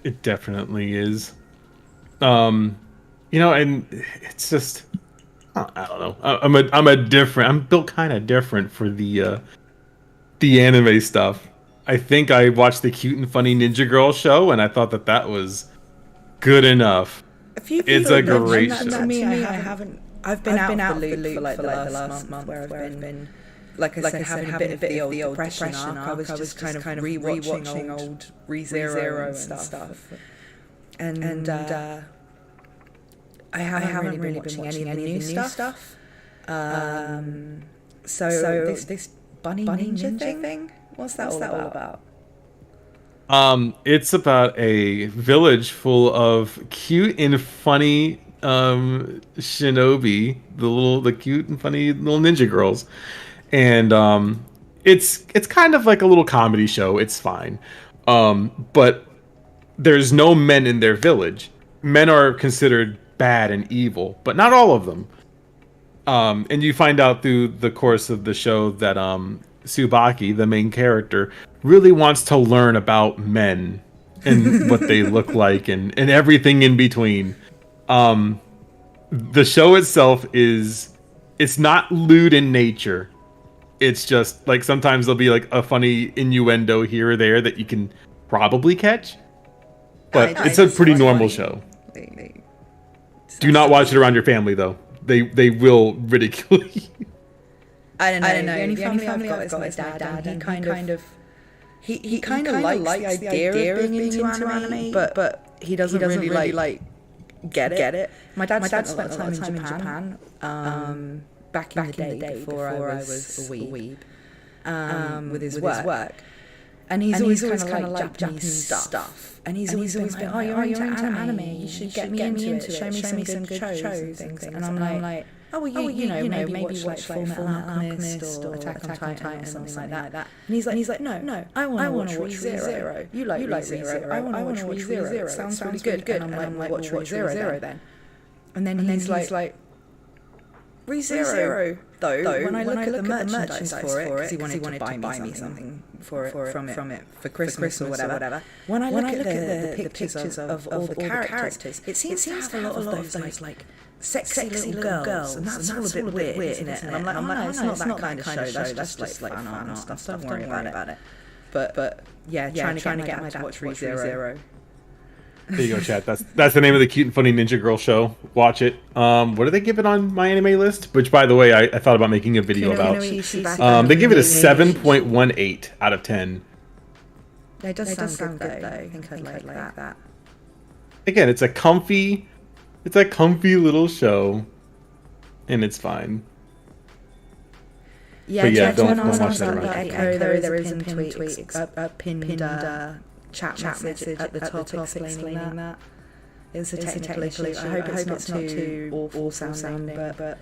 It definitely is. You know, and it's just, I don't know. I'm built kind of different for the anime stuff. I think I watched the Cute and Funny Ninja Girl show, and I thought that was good enough. It's a great show. To me, I've been out of the loop for like the last month where I've been like I said, having a bit of the old depression arc. I was just kind of rewatching old ReZero and stuff. And I haven't really been watching any new stuff. So this bunny ninja thing, what's that all about? It's about a village full of cute and funny shinobi, the cute and funny little ninja girls. And it's kind of like a little comedy show. It's fine. But there's no men in their village. Men are considered bad and evil, but not all of them. And you find out through the course of the show that Tsubaki, the main character, really wants to learn about men and what they look like and everything in between. The show itself it's not lewd in nature. It's just like sometimes there'll be like a funny innuendo here or there that you can probably catch. But it's a pretty normal show. Do not watch it around your family though. They will ridicule you. I don't know. The only family I've got is my dad, and he kind of likes the idea of being into anime, but he doesn't really like get it. My dad spent a lot of time in Japan back in the day before I was a weeb with his work. And he's always kind of like Japanese stuff. And he's always been like, oh, you're into anime. You should get me into it. Show me some good shows and things. And I'm like, oh, well, you know, maybe watch like Full Metal Alchemist or Attack on Titan or something like that. And he's like, no, I want to watch ReZero. You like ReZero. I want to watch ReZero. It sounds really good. And I'm like, watch ReZero then. And then he's like, ReZero, though, when I look at the merchandise for it, because he wanted to buy me something from it for Christmas or whatever. When I look at the pictures of all the characters, it seems to have a lot of those like sexy little girls, and that's all a bit weird, isn't it? And I'm like, no, it's not that kind of show. That's just like fan art and stuff. Don't worry about it. But yeah, trying to get my dad to watch ReZero. There you go, chat. That's the name of the Cute and Funny Ninja Girl show. Watch it. What do they give it on my anime list? Which, by the way, I thought about making a video about. They give it a 7.18 out of 10. It does sound good though. I think I'd like that. Again, it's a comfy little show, and it's fine. Yeah, but yeah, don't watch watch that about around. Echo. There is a pinned chat message at the top explaining that. It's a technical issue. I hope it's not too awful sounding, but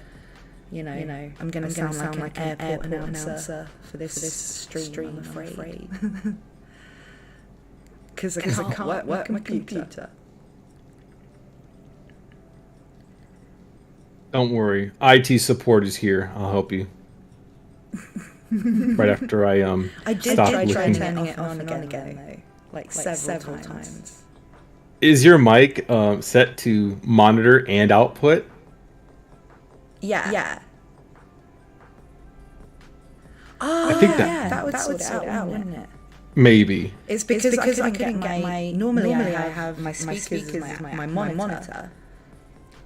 you know, I'm going to sound like an airport announcer for this stream, I'm afraid. Because I can't work my computer. Don't worry, IT support is here. I'll help you. Right after I did stop try looking. turning it on and on again though. Like several times. Is your mic set to monitor and output? Yeah. I think That would sort it out, wouldn't it? maybe. It's because I couldn't get my... Normally I have my speakers as my monitor.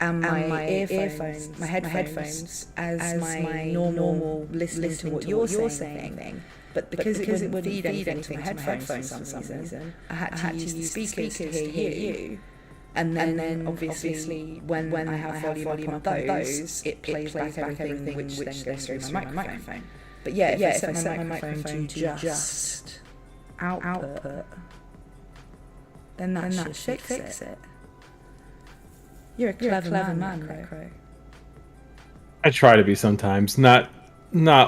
And my earphones, my headphones, as my normal listening to what you're saying thing. But because it wouldn't feed anything to my headphones for some reason, I had to use the speakers to hear you. And then obviously, when I have volume up those, it plays back everything which then goes through my microphone. But yeah, if I set my microphone to just output, then that should fix it. You're a clever man, Necro. I try to be sometimes. Not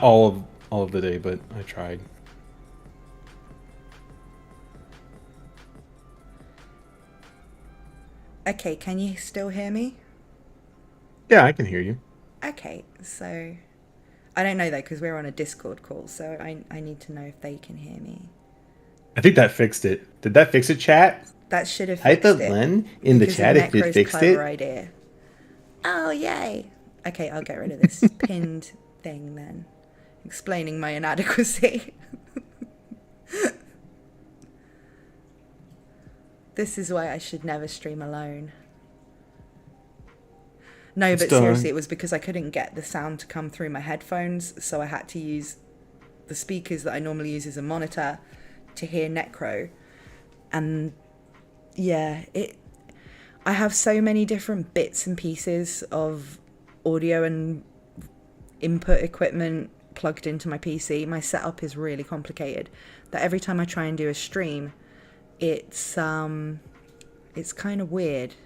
all of the day, but I tried. Okay, can you still hear me? Yeah, I can hear you. Okay, so I don't know though because we're on a Discord call, so I need to know if they can hear me. I think that fixed it. Did that fix it, chat? That should have fixed Type it. of Len in the chat if it fixed it. Idea. Oh yay! Okay, I'll get rid of this pinned thing then, explaining my inadequacy. This is why I should never stream alone. No, but seriously, it was because I couldn't get the sound to come through my headphones, so I had to use the speakers that I normally use as a monitor to hear Necro. And yeah, I have so many different bits and pieces of audio and input equipment plugged into my PC. My setup is really complicated, that every time I try and do a stream, it's kind of weird.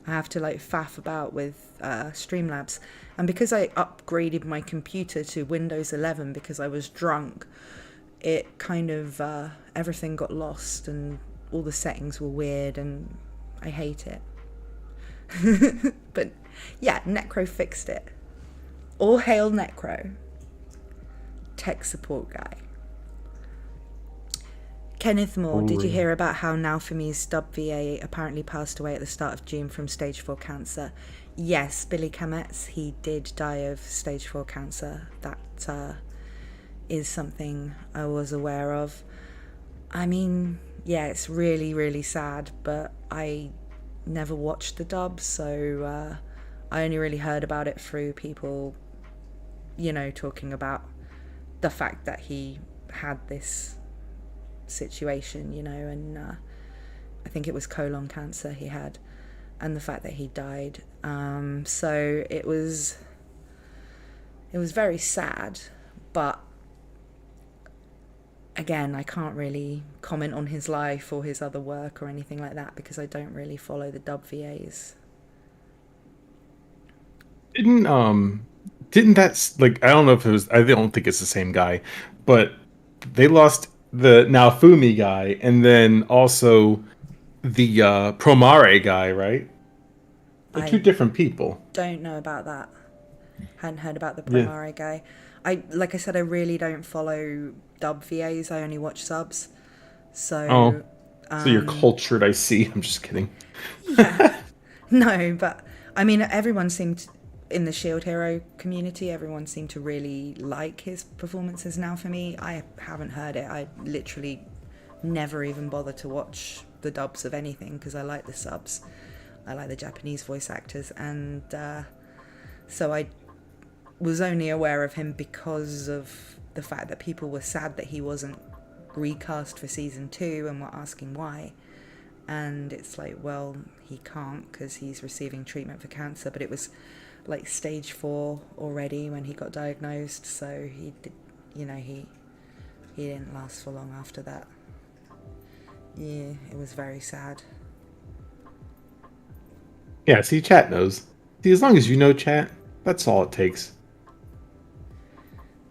I have to like faff about with Streamlabs, and because I upgraded my computer to Windows 11 because I was drunk, it kind of everything got lost and all the settings were weird and I hate it. But yeah, Necro fixed it. All hail Necro, tech support guy. Kenneth Moore, did you hear about how Now For Me's dub VA apparently passed away at the start of June from stage 4 cancer? Yes, Billy Kametz, he did die of stage 4 cancer. That is something I was aware of. I mean, yeah, it's really, really sad, but I never watched the dub, so I only really heard about it through people, you know, talking about the fact that he had this situation, you know, and I think it was colon cancer he had, and the fact that he died. So it was very sad, but again, I can't really comment on his life or his other work or anything like that because I don't really follow the dub VAs. Didn't that, like, I don't know if it was, I don't think it's the same guy, but they lost the Naofumi guy and then also the Promare guy, right? They're two different people. Don't know about that. Hadn't heard about the Promare guy. Like I said, I really don't follow dub VAs. I only watch subs. So so you're cultured, I see. I'm just kidding. Yeah. No, but I mean, everyone seemed, in the Shield Hero community, everyone seemed to really like his performances. Now For Me, I haven't heard it. I literally never even bother to watch the dubs of anything because I like the subs. I like the Japanese voice actors, and so I was only aware of him because of the fact that people were sad that he wasn't recast for season 2 and were asking why. And it's like, well, he can't because he's receiving treatment for cancer, but it was like stage 4 already when he got diagnosed, so he did, you know, he didn't last for long after that. Yeah, it was very sad. Yeah, see, chat knows. See, as long as you know chat, that's all it takes.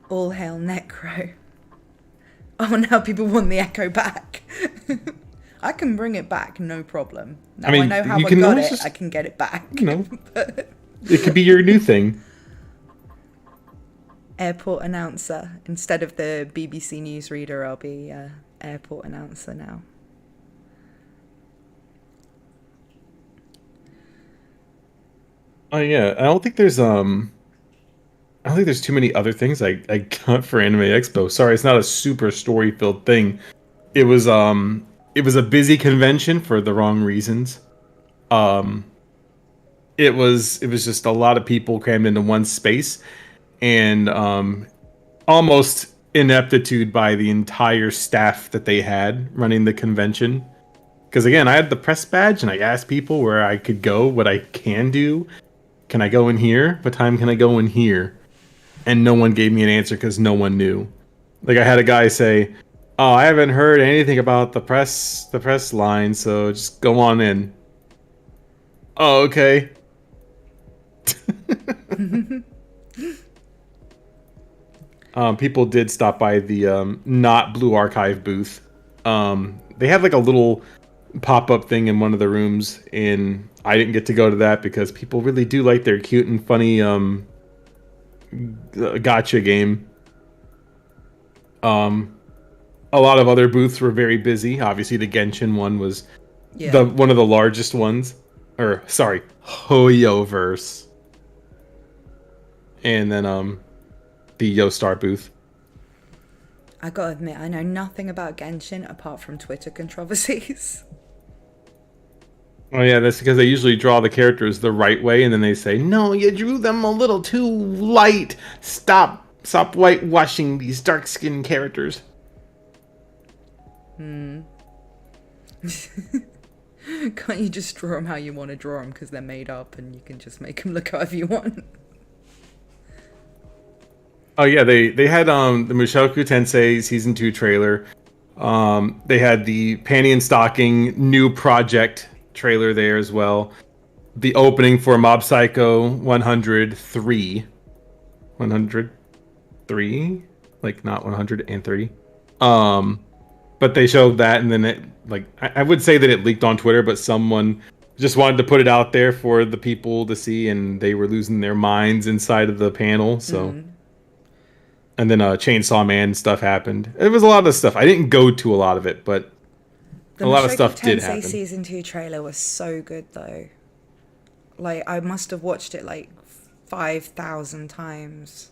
All hail Necro. Oh, now people want the echo back. I can bring it back, no problem. Now I know how I got it, I can get it back. You know, it could be your new thing. Airport announcer. Instead of the BBC newsreader, I'll be airport announcer now. Oh yeah, I don't think there's too many other things I got for Anime Expo. Sorry, it's not a super story filled thing. It was it was a busy convention for the wrong reasons. Um it was just a lot of people crammed into one space, and almost ineptitude by the entire staff that they had running the convention. Because again, I had the press badge and I asked people where I could go, what I can do. Can I go in here? What time can I go in here? And no one gave me an answer because no one knew. Like I had a guy say, "Oh, I haven't heard anything about the press line, so just go on in." Oh, okay. People did stop by the not Blue Archive booth. They had like a little pop-up thing in one of the rooms, and I didn't get to go to that because people really do like their cute and funny gotcha game. Um, a lot of other booths were very busy. Obviously, the Genshin one was the Yeah. one of the largest ones. Or sorry, Hoyoverse, and then the Yostar booth. I gotta admit, I know nothing about Genshin apart from Twitter controversies. Oh yeah, that's because they usually draw the characters the right way, and then they say, "No, you drew them a little too light. Stop whitewashing these dark-skinned characters." Can't you just draw them how you want to draw them because they're made up and you can just make them look however you want? Oh yeah, they had the Mushoku Tensei season 2 trailer. They had the Panty and Stocking new project trailer there as well. The opening for Mob Psycho 103. 103? Like not 130. Um but they showed that, and then it like I would say that it leaked on Twitter, but someone just wanted to put it out there for the people to see, and they were losing their minds inside of the panel. So, and then Chainsaw Man stuff happened. It was a lot of stuff. I didn't go to a lot of it, but The a lot of Mushoku stuff did Tensei happen. season 2 trailer was so good though. Like I must have watched it like 5,000 times.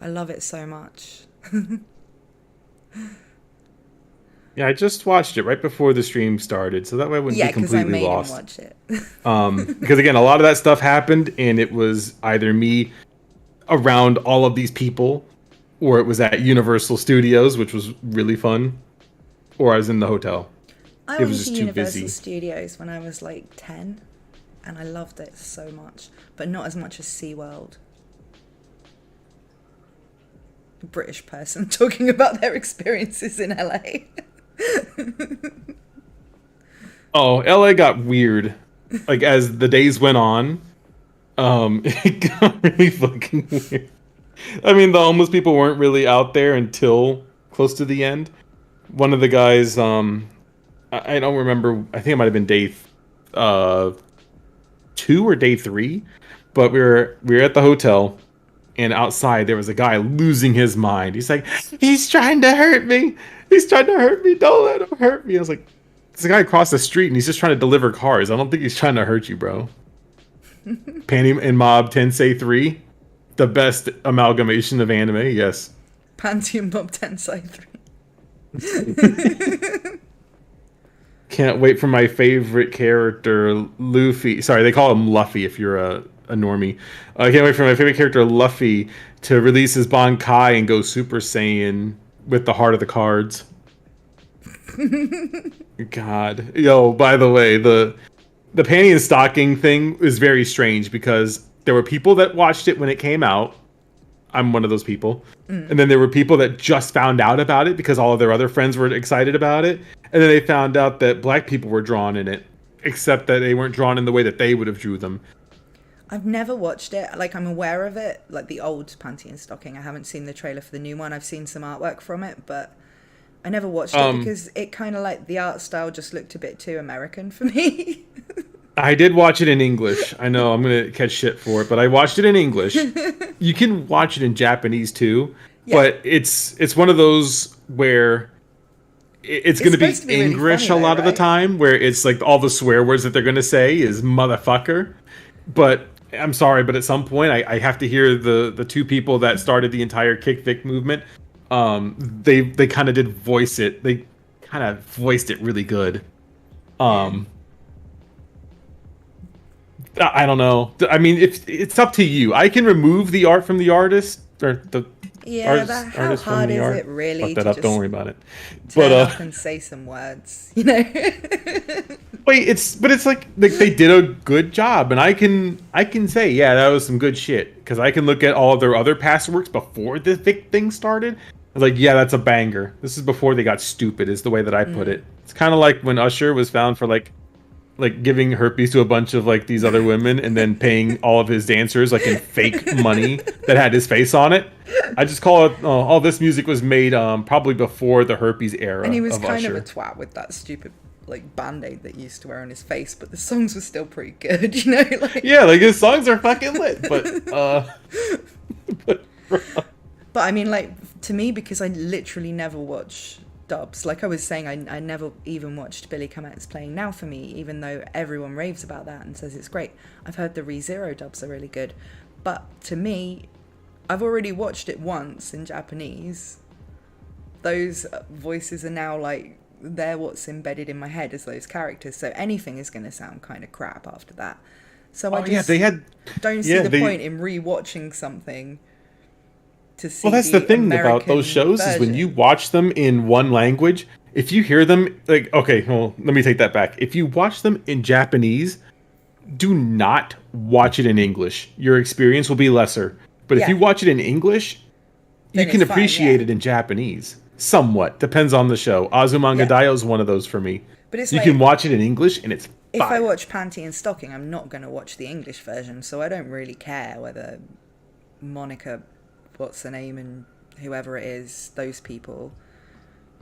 I love it so much. Yeah, I just watched it right before the stream started, so that way I wouldn't Yeah, be because I completely made him lost. watch it. Because again, a lot of that stuff happened, and it was either me around all of these people, or it was at Universal Studios, which was really fun, or I was in the hotel. I It went was to just too Universal busy. Studios when I was like 10 and I loved it so much, but not as much as SeaWorld. A British person talking about their experiences in LA. Oh, LA got weird. Like as the days went on, it got really fucking weird. I mean, the homeless people weren't really out there until close to the end. One of the guys, I don't remember. I think it might have been day, uh, 2 or day 3, but we were at the hotel, and outside there was a guy losing his mind. He's like, "He's trying to hurt me. He's trying to hurt me. Don't let him hurt me." I was like, "There's a guy across the street, and he's just trying to deliver cars. I don't think he's trying to hurt you, bro." Panty and Mob Tensei 3, the best amalgamation of anime. Yes. Panty and Bob Tensei 3. Can't wait for my favorite character, Luffy. Sorry, they call him Luffy if you're a normie. I can't wait for my favorite character, Luffy, to release his Bankai and go Super Saiyan with the heart of the cards. God. Yo, by the way, the panty and stocking thing is very strange because there were people that watched it when it came out. I'm one of those people. And then there were people that just found out about it because all of their other friends were excited about it. And then they found out that black people were drawn in it, except that they weren't drawn in the way that they would have drew them. I've never watched it. Like, I'm aware of it, like the old Panty and Stocking. I haven't seen the trailer for the new one. I've seen some artwork from it, but I never watched it because it kind of like the art style just looked a bit too American for me. I did watch it in English. I know I'm going to catch shit for it, but I watched it in English. You can watch it in Japanese too, Yeah. but it's one of those where it's going to be supposed to be really English funny a though, lot of the right? time, where it's like all the swear words that they're going to say is motherfucker. But I'm sorry, but at some point, I have to hear the two people that started the entire kick Vic movement. They kind of did voice it. They kind of voiced it really good. Yeah. I don't know. I mean, if it's up to you, I can remove the art from the artist or the Yeah, that, how artist from hard the is art. it really Fuck that to up. Don't just worry about it. turn But up and say some words, you know? wait, it's like they did a good job, and I can say, yeah, that was some good shit, because I can look at all of their other past works before the Vic thing started. I was like, yeah, that's a banger. This is before they got stupid, is the way that I put it. It's kind of like when Usher was found for like giving herpes to a bunch of like these other women and then paying all of his dancers like in fake money that had his face on it. I just call it all this music was made probably before the herpes era. And he was of kind Usher. of a twat with that stupid like band-aid that he used to wear on his face, but the songs were still pretty good, you know? Like, yeah, like his songs are fucking lit, but but I mean, like, to me, because I literally never watch dubs, like I was saying, I never even watched Billy Come Out's Playing Now for Me, even though everyone raves about that and says it's great. I've heard the ReZero dubs are really good, but to me, I've already watched it once in Japanese. Those voices are now like, they're what's embedded in my head as those characters, so anything is going to sound kind of crap after that. So I just don't see the point in rewatching something to see. Well, that's the thing about those shows is when you watch them in one language, if you hear them like, okay, well, let me take that back. If you watch them in Japanese, do not watch it in English. Your experience will be lesser. But if you watch it in English, you can appreciate it in Japanese. Somewhat. Depends on the show. Azumanga Daioh is one of those for me. But it's you like, can watch it in English and it's if I watch Panty and Stocking, I'm not going to watch the English version, so I don't really care whether Monica, what's her name, and whoever it is, those people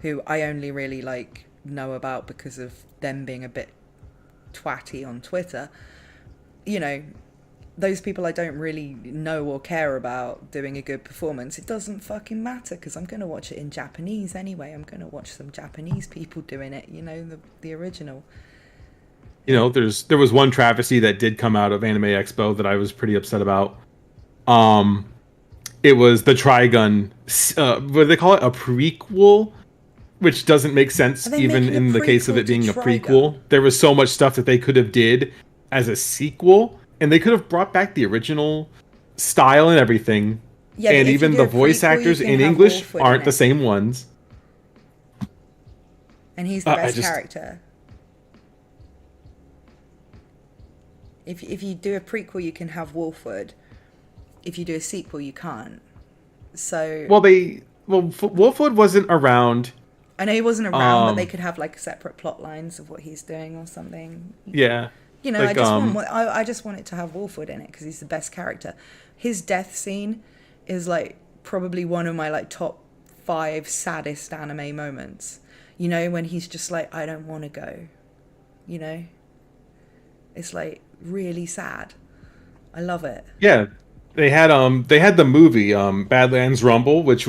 who I only really like know about because of them being a bit twatty on Twitter, you know, those people I don't really know or care about doing a good performance. It doesn't fucking matter because I'm going to watch it in Japanese anyway. I'm going to watch some Japanese people doing it, you know, the original. You know, there was one travesty that did come out of Anime Expo that I was pretty upset about. It was the Trigun, what do they call it? A prequel? Which doesn't make sense even in the case of it being a prequel. There was so much stuff that they could have did as a sequel, and they could have brought back the original style and everything. Yeah, and even the voice actors in English aren't the same ones. And he's the best character. If you do a prequel, you can have Wolfwood. If you do a sequel, you can't. So Wolfwood wasn't around. I know he wasn't around, but they could have like separate plot lines of what he's doing or something. Yeah. You know, like, I just want it to have Wolfwood in it because he's the best character. His death scene is like probably one of my like top 5 saddest anime moments. You know, when he's just like, I don't want to go. You know, it's like really sad. I love it. Yeah, they had the movie Badlands Rumble, which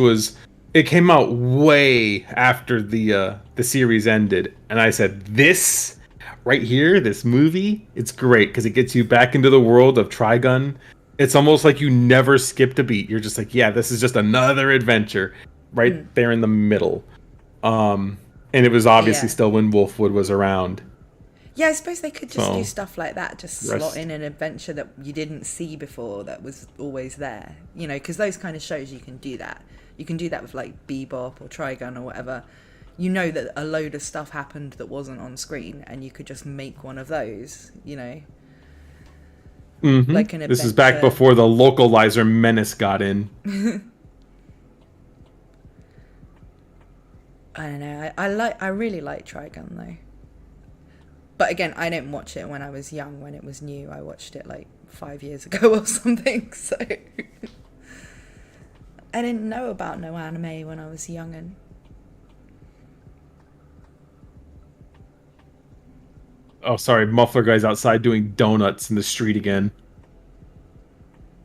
it came out way after the series ended, and I said, this right here, this movie, it's great because it gets you back into the world of Trigun. It's almost like you never skipped a beat. You're just like, yeah, this is just another adventure right there in the middle. And it was obviously still when Wolfwood was around. Yeah, I suppose they could just do stuff like that, just slot in an adventure that you didn't see before that was always there. You know, because those kind of shows, you can do that. You can do that with like Bebop or Trigun or whatever. You know that a load of stuff happened that wasn't on screen, and you could just make one of those, you know. Mm-hmm. Like an adventure. This is back before the localizer menace got in. I don't know. I really like Trigun though. But again, I didn't watch it when I was young, when it was new. I watched it like 5 years ago or something. So I didn't know about no anime when I was young. And oh, sorry, muffler guy's outside doing donuts in the street again.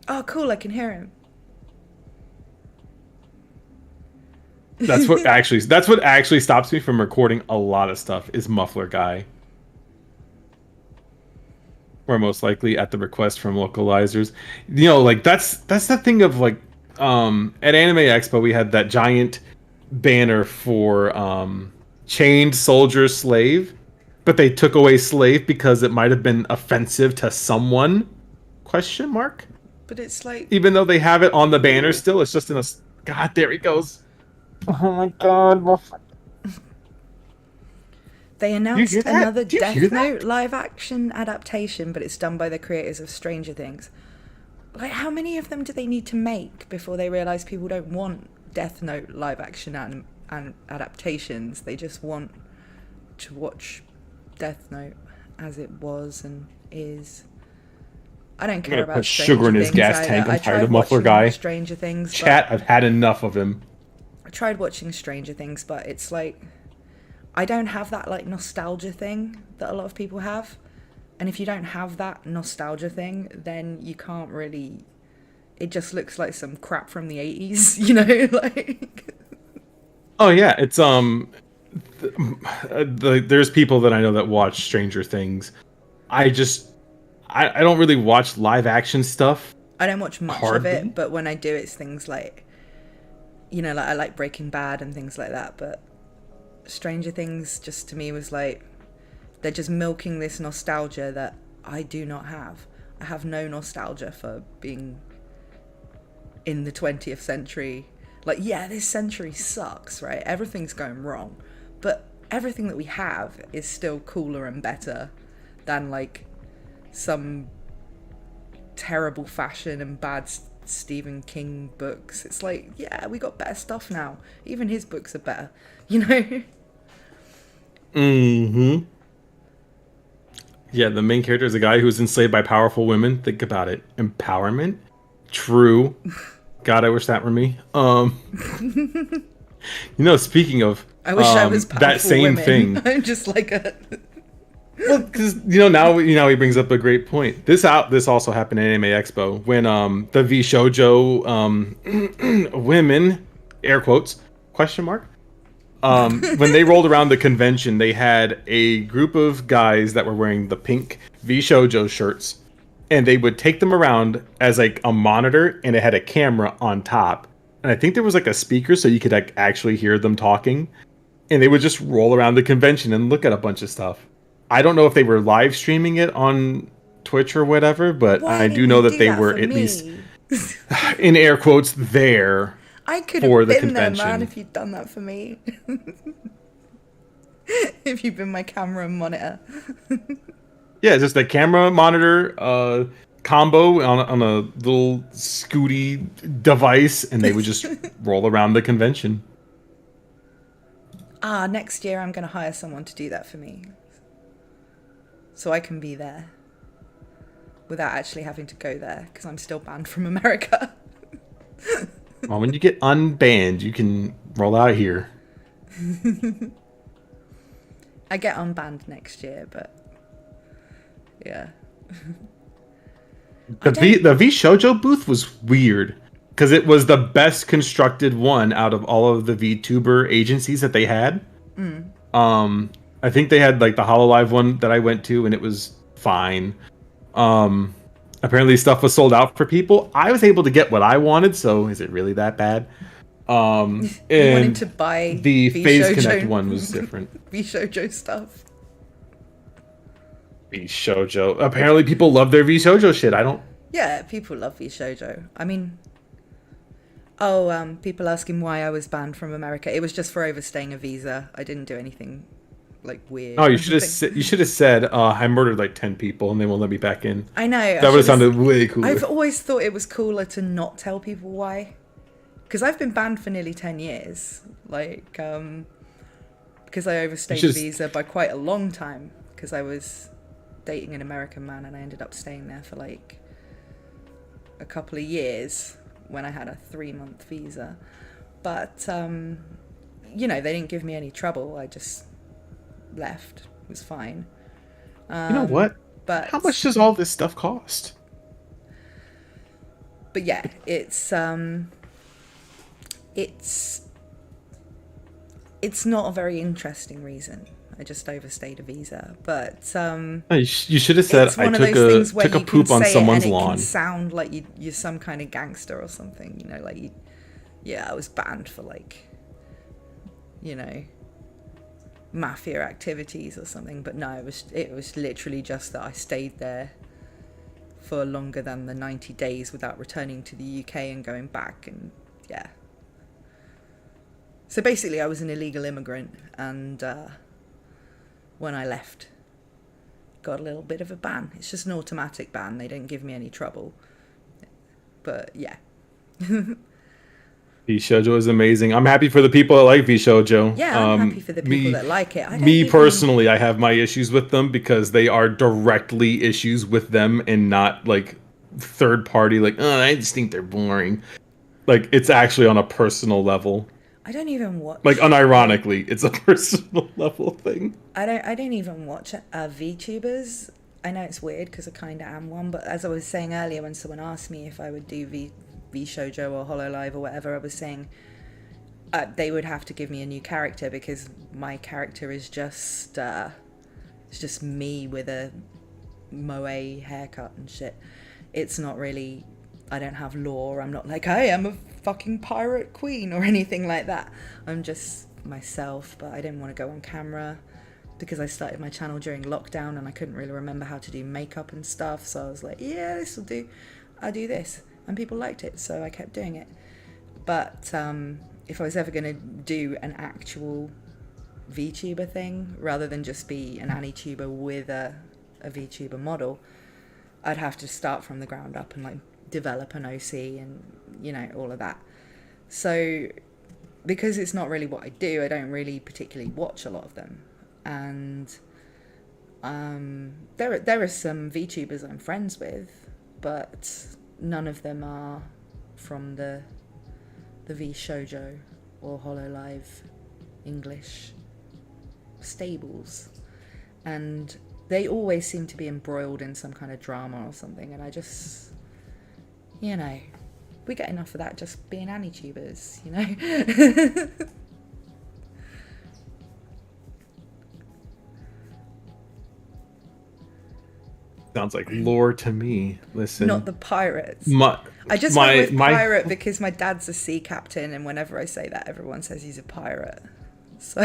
Oh, cool! I can hear him. That's what actually stops me from recording a lot of stuff is muffler guy. Or most likely at the request from localizers. Like that's the thing of like at Anime Expo we had that giant banner for chained soldier slave, but they took away slave because it might have been offensive to someone? Question mark? But it's like, Even though they have it on the banner still, it's just in a God, there he goes. Oh my god. they announced another Death Note live action adaptation, but it's done by the creators of Stranger Things. Like, how many of them do they need to make before they realize people don't want Death Note live action and adaptations? They just want to watch Death Note as it was and is. I don't care about put sugar in his gas tank. I'm tired of muffler guy. Stranger Things. Chat, I've had enough of him. I tried watching Stranger Things, but it's like, I don't have that like nostalgia thing that a lot of people have. And if you don't have that nostalgia thing, then you can't really... It just looks like some crap from the 80s, you know? Like... Oh, yeah. It's, there's people that I know that watch Stranger Things. I don't really watch live action stuff. I don't watch much of it, but when I do, it's things like... like I like Breaking Bad and things like that, but Stranger Things just to me was like, they're just milking this nostalgia that I do not have. I have no nostalgia for being in the 20th century. Like, yeah, this century sucks, right? Everything's going wrong. But everything that we have is still cooler and better than, like, some terrible fashion and bad Stephen King books. It's like, yeah, we got better stuff now. Even his books are better, you know? Mm-hmm. Yeah, the main character is a guy who was enslaved by powerful women. Think about it. Empowerment? True. God, I wish that were me. Speaking of... I wish I was powerful that same women. Thing. I'm just like a... Well, because, now he brings up a great point. This also happened at Anime Expo when the V Shoujo women, air quotes, question mark, when they rolled around the convention, they had a group of guys that were wearing the pink V Shoujo shirts, and they would take them around as like a monitor, and it had a camera on top, and I think there was like a speaker so you could like actually hear them talking, and they would just roll around the convention and look at a bunch of stuff. I don't know if they were live streaming it on Twitch or whatever, but I do know that they were at least in air quotes there. I could have been there, man, if you'd done that for me. If you'd been my camera and monitor. Yeah, just a camera monitor combo on a little scooty device, and they would just roll around the convention. Next year I'm going to hire someone to do that for me. So I can be there. Without actually having to go there, because I'm still banned from America. Well, when you get unbanned, you can roll out here. I get unbanned next year, but yeah. The V Shoujo booth was weird because it was the best constructed one out of all of the VTuber agencies that they had. I think they had like the HoloLive one that I went to, and it was fine. Apparently stuff was sold out for people. I was able to get what I wanted, so is it really that bad? And you wanted to buy the Phase Connect one was different. V-Shoujo stuff. V-Shoujo. Apparently people love their V-Shoujo shit. I don't... Yeah, people love V-Shoujo. I mean... people asking why I was banned from America. It was just for overstaying a visa. I didn't do anything... like weird. Oh, you should have said I murdered like 10 people and they won't let me back in. I know. That would have sounded way cooler. I've always thought it was cooler to not tell people why, because I've been banned for nearly 10 years. Like, because I overstayed the visa by quite a long time. Because I was dating an American man and I ended up staying there for like a couple of years when I had a 3-month visa. But they didn't give me any trouble. I just left. It was fine. You know what? But how much does all this stuff cost? But yeah, it's It's not a very interesting reason. I just overstayed a visa, but You should have said I took a poop on someone's lawn. It can sound like you're some kind of gangster or something, you know, like I was banned for like, you know, mafia activities or something. But no, it was literally just that I stayed there for longer than the 90 days without returning to the UK and going back, and yeah. So basically I was an illegal immigrant, and when I left, got a little bit of a ban. It's just an automatic ban. They didn't give me any trouble. But yeah. VShojo is amazing. I'm happy for the people that like VShojo. Yeah, I'm happy for the people that like it. Personally, I have my issues with them because they are directly issues with them and not like third party, like, oh, I just think they're boring. Like, it's actually on a personal level. I don't even watch. Like, unironically, it's a personal level thing. I don't even watch VTubers. I know it's weird because I kind of am one, but as I was saying earlier, when someone asked me if I would do VShojo or HoloLive or whatever, I was saying they would have to give me a new character because my character is just it's just me with a moe haircut and shit. It's not really. I don't have lore. I'm not like, I am a fucking pirate queen or anything like that. I'm just myself, but I didn't want to go on camera because I started my channel during lockdown and I couldn't really remember how to do makeup and stuff. So I was like, yeah, this will do. I'll do this. And people liked it, so I kept doing it. But if I was ever going to do an actual VTuber thing, rather than just be an AniTuber with a VTuber model, I'd have to start from the ground up and like develop an OC and, you know, all of that. So because it's not really what I do, I don't really particularly watch a lot of them. And there are some VTubers I'm friends with, but none of them are from the VShojo or HoloLive English stables. And they always seem to be embroiled in some kind of drama or something, and I just, you know, we get enough of that just being AniTubers, you know? Sounds like lore to me. Listen. Not the pirates. I just went with pirate because my dad's a sea captain, and whenever I say that, everyone says he's a pirate. So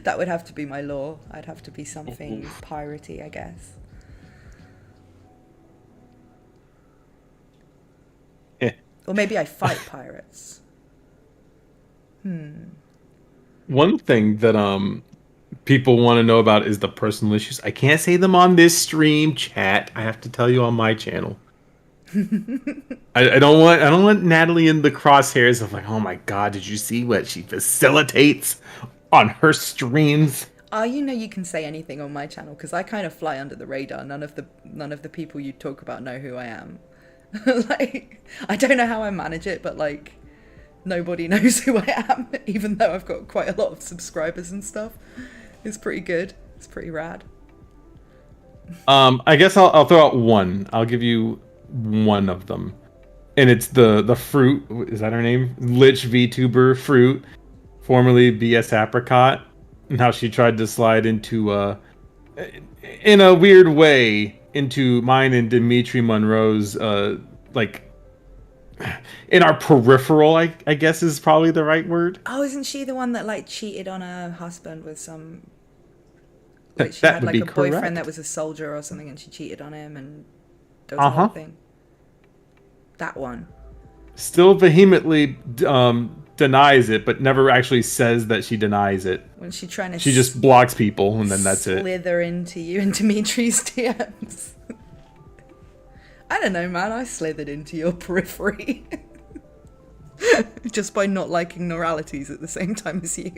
that would have to be my lore. I'd have to be something piratey, I guess. Or maybe I fight pirates. One thing that people want to know about is the personal issues. I can't say them on this stream, chat. I have to tell you on my channel. I don't want Natalie in the crosshairs of like, oh my god, did you see what she facilitates on her streams? You know, you can say anything on my channel because I kind of fly under the radar. None of the people you talk about know who I am. Like, I don't know how I manage it, but like, nobody knows who I am, even though I've got quite a lot of subscribers and stuff. It's pretty good. It's pretty rad. I guess I'll throw out one. I'll give you one of them, and it's the Fruit. Is that her name? Lich VTuber Fruit, formerly BS Apricot, and how she tried to slide into in a weird way into mine and Dimitri Monroe's like in our peripheral, I guess is probably the right word. Oh, isn't she the one that like cheated on her husband with some? Like, she had like a boyfriend that was a soldier or something, and she cheated on him, and there was a whole thing. That one. Still vehemently denies it, but never actually says that she denies it. When she just blocks people, and then that's it. Slither into you and Dimitri's DMs. I don't know, man. I slithered into your periphery. Just by not liking Neuralities at the same time as you.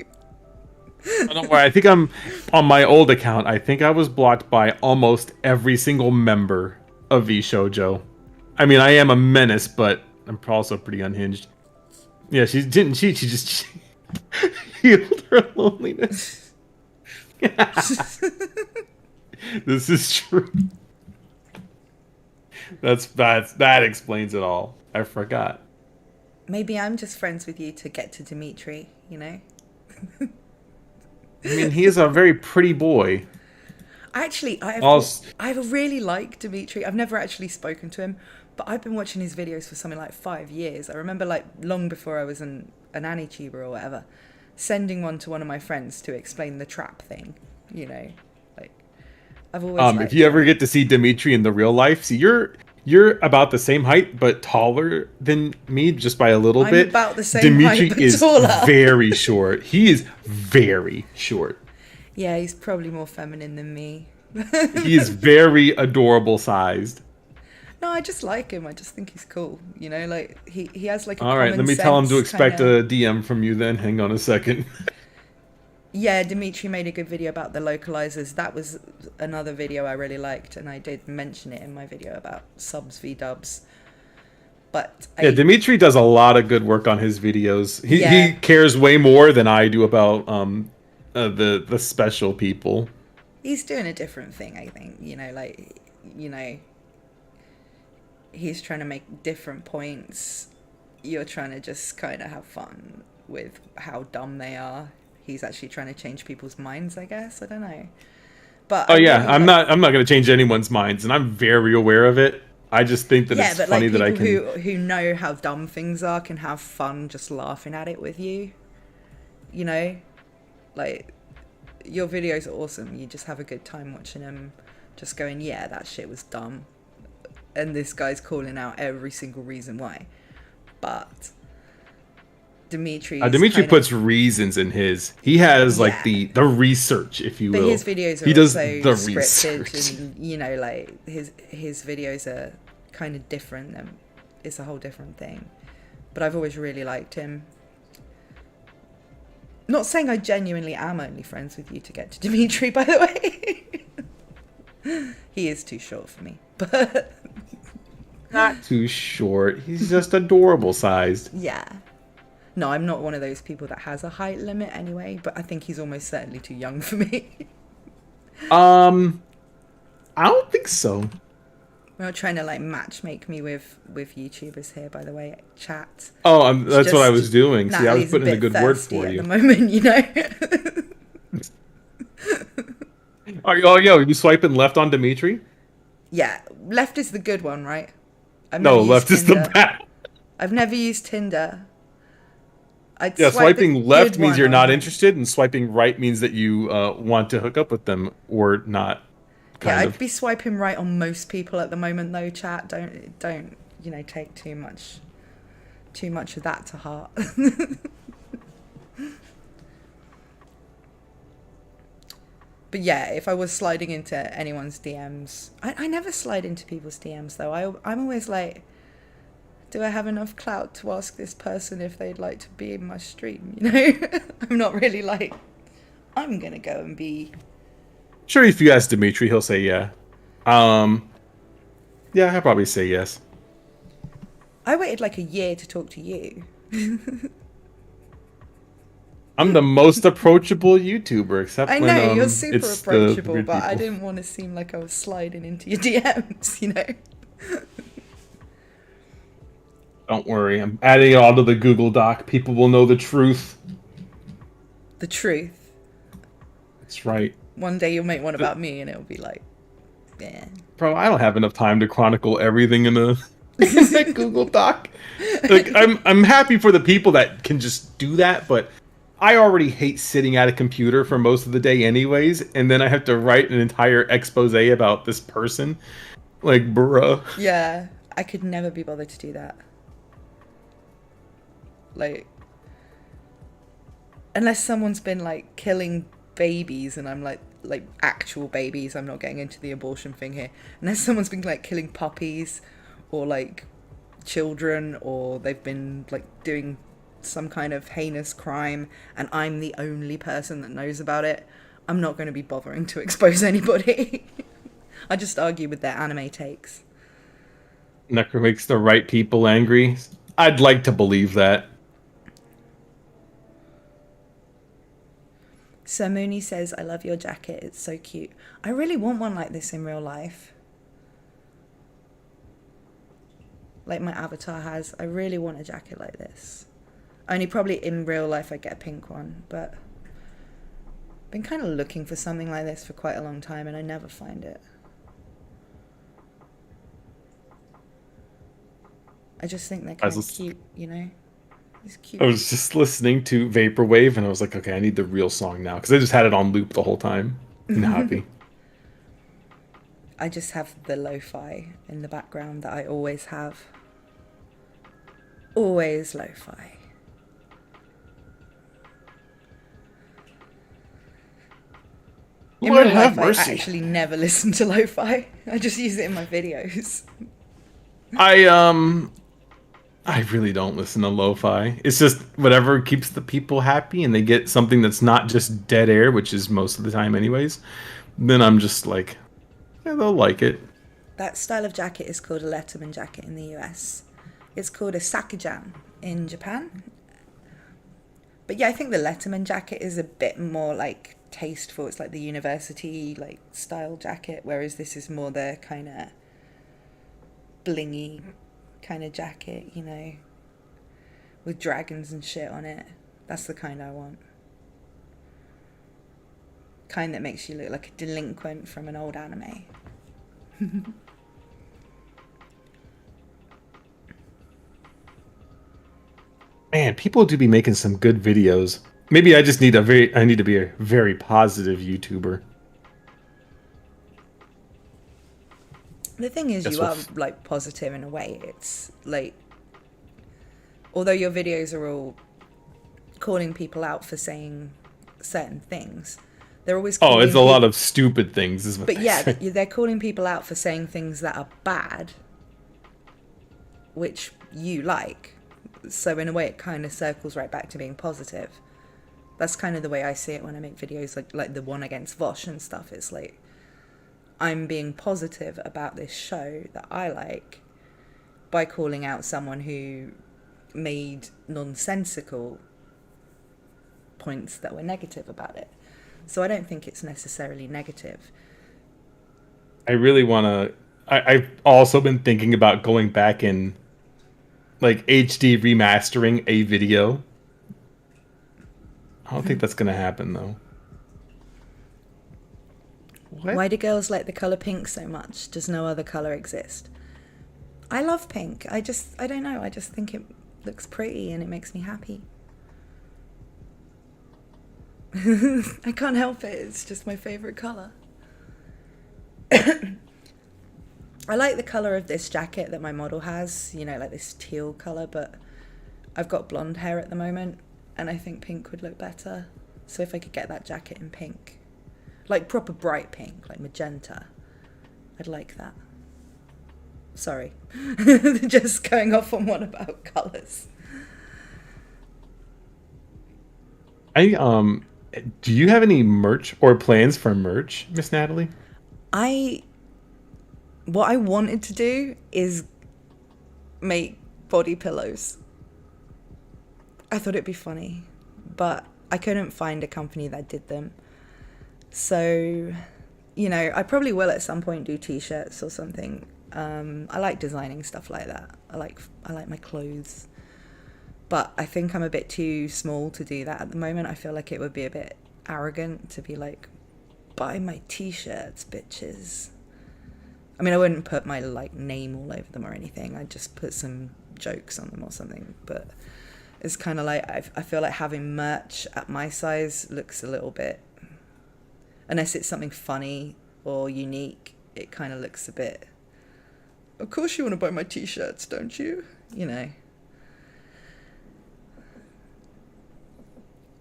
Don't worry. I think I'm on my old account. I think I was blocked by almost every single member of VShojo. I mean, I am a menace, but I'm also pretty unhinged. Yeah, she didn't cheat. She just healed her loneliness. This is true. That explains it all. I forgot. Maybe I'm just friends with you to get to Dimitri, you know? I mean, he is a very pretty boy. Actually, Also, I really like Dimitri. I've never actually spoken to him, but I've been watching his videos for something like 5 years. I remember, like, long before I was an AniTuber or whatever, sending one to one of my friends to explain the trap thing, you know? Like, I've always if you ever get to see Dimitri in the real life, see, you're about the same height but taller than me just by a little bit. I'm about the same Dimitri height but is taller. very short. He is very short. Yeah, he's probably more feminine than me. He is very adorable sized. No, I just like him. I just think he's cool. You know, like he has like a All right, let me tell him to expect a DM from you then. Hang on a second. Yeah, Dimitri made a good video about the localizers. That was another video I really liked, and I did mention it in my video about subs v dubs. But yeah, Dimitri does a lot of good work on his videos. He cares way more than I do about the special people. He's doing a different thing, I think. You know, like, you know, he's trying to make different points. You're trying to just kind of have fun with how dumb they are. He's actually trying to change people's minds, I guess. I don't know. But I'm not going to change anyone's minds, and I'm very aware of it. I just think that it's funny that I can. Who know how dumb things are can have fun just laughing at it with you. You know, like, your videos are awesome. You just have a good time watching them, just going, yeah, that shit was dumb, and this guy's calling out every single reason why. But Dimitri puts reasons in his. He has like the research, if you will. But his videos are also scripted, and you know, like his videos are kind of different. It's a whole different thing. But I've always really liked him. Not saying I genuinely am only friends with you to get to Dimitri, by the way. He is too short for me, but not too short. He's just adorable sized. Yeah. No, I'm not one of those people that has a height limit anyway, but I think he's almost certainly too young for me. I don't think so. We're not trying to like matchmake me with YouTubers here, by the way. Chat. Oh, that's what I was doing. See, I was putting in a good word for you. At the moment, you know. Are you swiping left on Dimitri? Yeah, left is the good one, right? No, left is the bad. I've never used Tinder. Swiping left means you're not interested, and swiping right means that you want to hook up with them or not. I'd be swiping right on most people at the moment, though. Chat, don't take too much of that to heart. But yeah, if I was sliding into anyone's DMs, I never slide into people's DMs though. I'm always like, do I have enough clout to ask this person if they'd like to be in my stream? You know, I'm not really like, I'm gonna go and be. Sure, if you ask Dimitri, he'll say yeah. Yeah, I'll probably say yes. I waited like a year to talk to you. I'm the most approachable YouTuber, except I know when, you're super approachable, but I didn't want to seem like I was sliding into your DMs, you know. Don't worry, I'm adding it all to the Google Doc. People will know the truth. The truth. That's right. One day you'll make one about me, and it'll be like, yeah. Bro, I don't have enough time to chronicle everything in a Google Doc. Like, I'm happy for the people that can just do that, but I already hate sitting at a computer for most of the day anyways, and then I have to write an entire expose about this person. Like, bruh. Yeah, I could never be bothered to do that. Like, unless someone's been, like, killing babies, and I'm like actual babies, I'm not getting into the abortion thing here. Unless someone's been, like, killing puppies, or, like, children, or they've been, like, doing some kind of heinous crime, and I'm the only person that knows about it, I'm not going to be bothering to expose anybody. I just argue with their anime takes. Necro makes the right people angry. I'd like to believe that. Sir Mooney says, I love your jacket, it's so cute. I really want one like this in real life. like my avatar has. I really want a jacket like this. Only probably in real life I'd get a pink one, but I've been kind of looking for something like this for quite a long time and I never find it. I just think they're kind of cute, you know? I was just listening to Vaporwave and I was like, okay, I need the real song now because I just had it on loop the whole time. I'm happy. I just have the lo-fi in the background that I always have. Always lo-fi. In real life, I actually never listen to lo-fi. I just use it in my videos. I really don't listen to lo-fi. It's just whatever keeps the people happy and they get something that's not just dead air, which is most of the time anyways. Then I'm just like, yeah, they'll like it. That style of jacket is called a Letterman jacket in the US. It's called a sakujan in Japan. But yeah, I think the Letterman jacket is a bit more like tasteful. It's like the university like style jacket, whereas this is more the kind of blingy kind of jacket, you know, with dragons and shit on it. That's the kind I want. Kind that makes you look like a delinquent from an old anime. Man, people do be making some good videos. Maybe I just need I need to be a very positive YouTuber. The thing is, you are like positive in a way. It's like, although your videos are all calling people out for saying certain things, they're always calling it's a lot of stupid things, is what but yeah, say. They're calling people out for saying things that are bad, which you like. So in a way, it kind of circles right back to being positive. That's kind of the way I see it when I make videos like the one against Vosh and stuff. It's like, I'm being positive about this show that I like by calling out someone who made nonsensical points that were negative about it. So I don't think it's necessarily negative. I really want to... I've also been thinking about going back and like HD remastering a video. I don't think that's going to happen though. What? Why do girls like the colour pink so much? Does no other colour exist? I love pink. I don't know. I just think it looks pretty and it makes me happy. I can't help it. It's just my favourite colour. I like the colour of this jacket that my model has, you know, like this teal colour, but I've got blonde hair at the moment and I think pink would look better. So if I could get that jacket in pink, like proper bright pink, like magenta, I'd like that. Sorry. Just going off on one about colours. Do you have any merch or plans for merch, Miss Natalie? What I wanted to do is make body pillows. I thought it'd be funny, but I couldn't find a company that did them. So, you know, I probably will at some point do t-shirts or something. I like designing stuff like that. I like my clothes. But I think I'm a bit too small to do that at the moment. I feel like it would be a bit arrogant to be like, buy my t-shirts, bitches. I mean, I wouldn't put my like name all over them or anything. I'd just put some jokes on them or something. But it's kind of like, I feel like having merch at my size looks a little bit, unless it's something funny or unique, it kind of looks a bit, of course you want to buy my t-shirts, don't you? You know.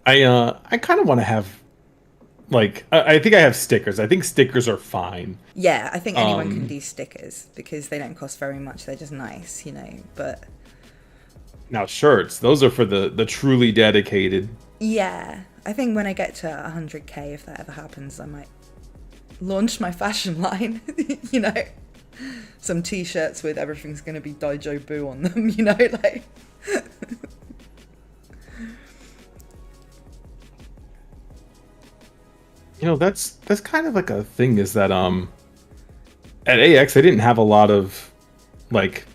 I kind of want to have, like, I think I have stickers. I think stickers are fine. Yeah, I think anyone can do stickers because they don't cost very much. They're just nice, you know, but... Now shirts, those are for the truly dedicated. Yeah, I think when I get to 100k, if that ever happens, I might launch my fashion line, you know. Some t-shirts with everything's going to be Daijo Boo on them, you know, like... You know, that's kind of like a thing, is that at AX I didn't have a lot of like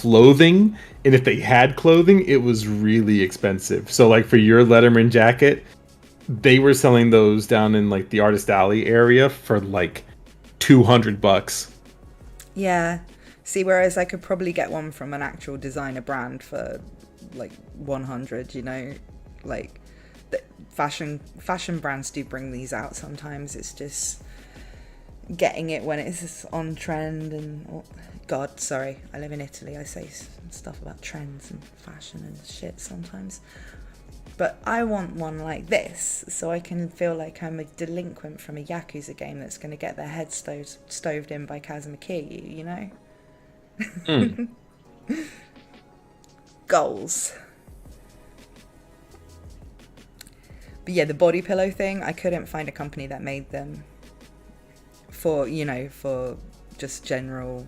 clothing, and if they had clothing, it was really expensive. So like for your Letterman jacket, they were selling those down in like the Artist Alley area for like $200. Yeah. See, whereas I could probably get one from an actual designer brand for like 100, you know, like fashion brands do bring these out sometimes. It's just getting it when it's on trend. And God, sorry, I live in Italy, I say stuff about trends and fashion and shit sometimes, but I want one like this so I can feel like I'm a delinquent from a Yakuza game that's going to get their head stoved in by Kazuma Kiryu, you know. Goals. But yeah, the body pillow thing, I couldn't find a company that made them for, you know, for just general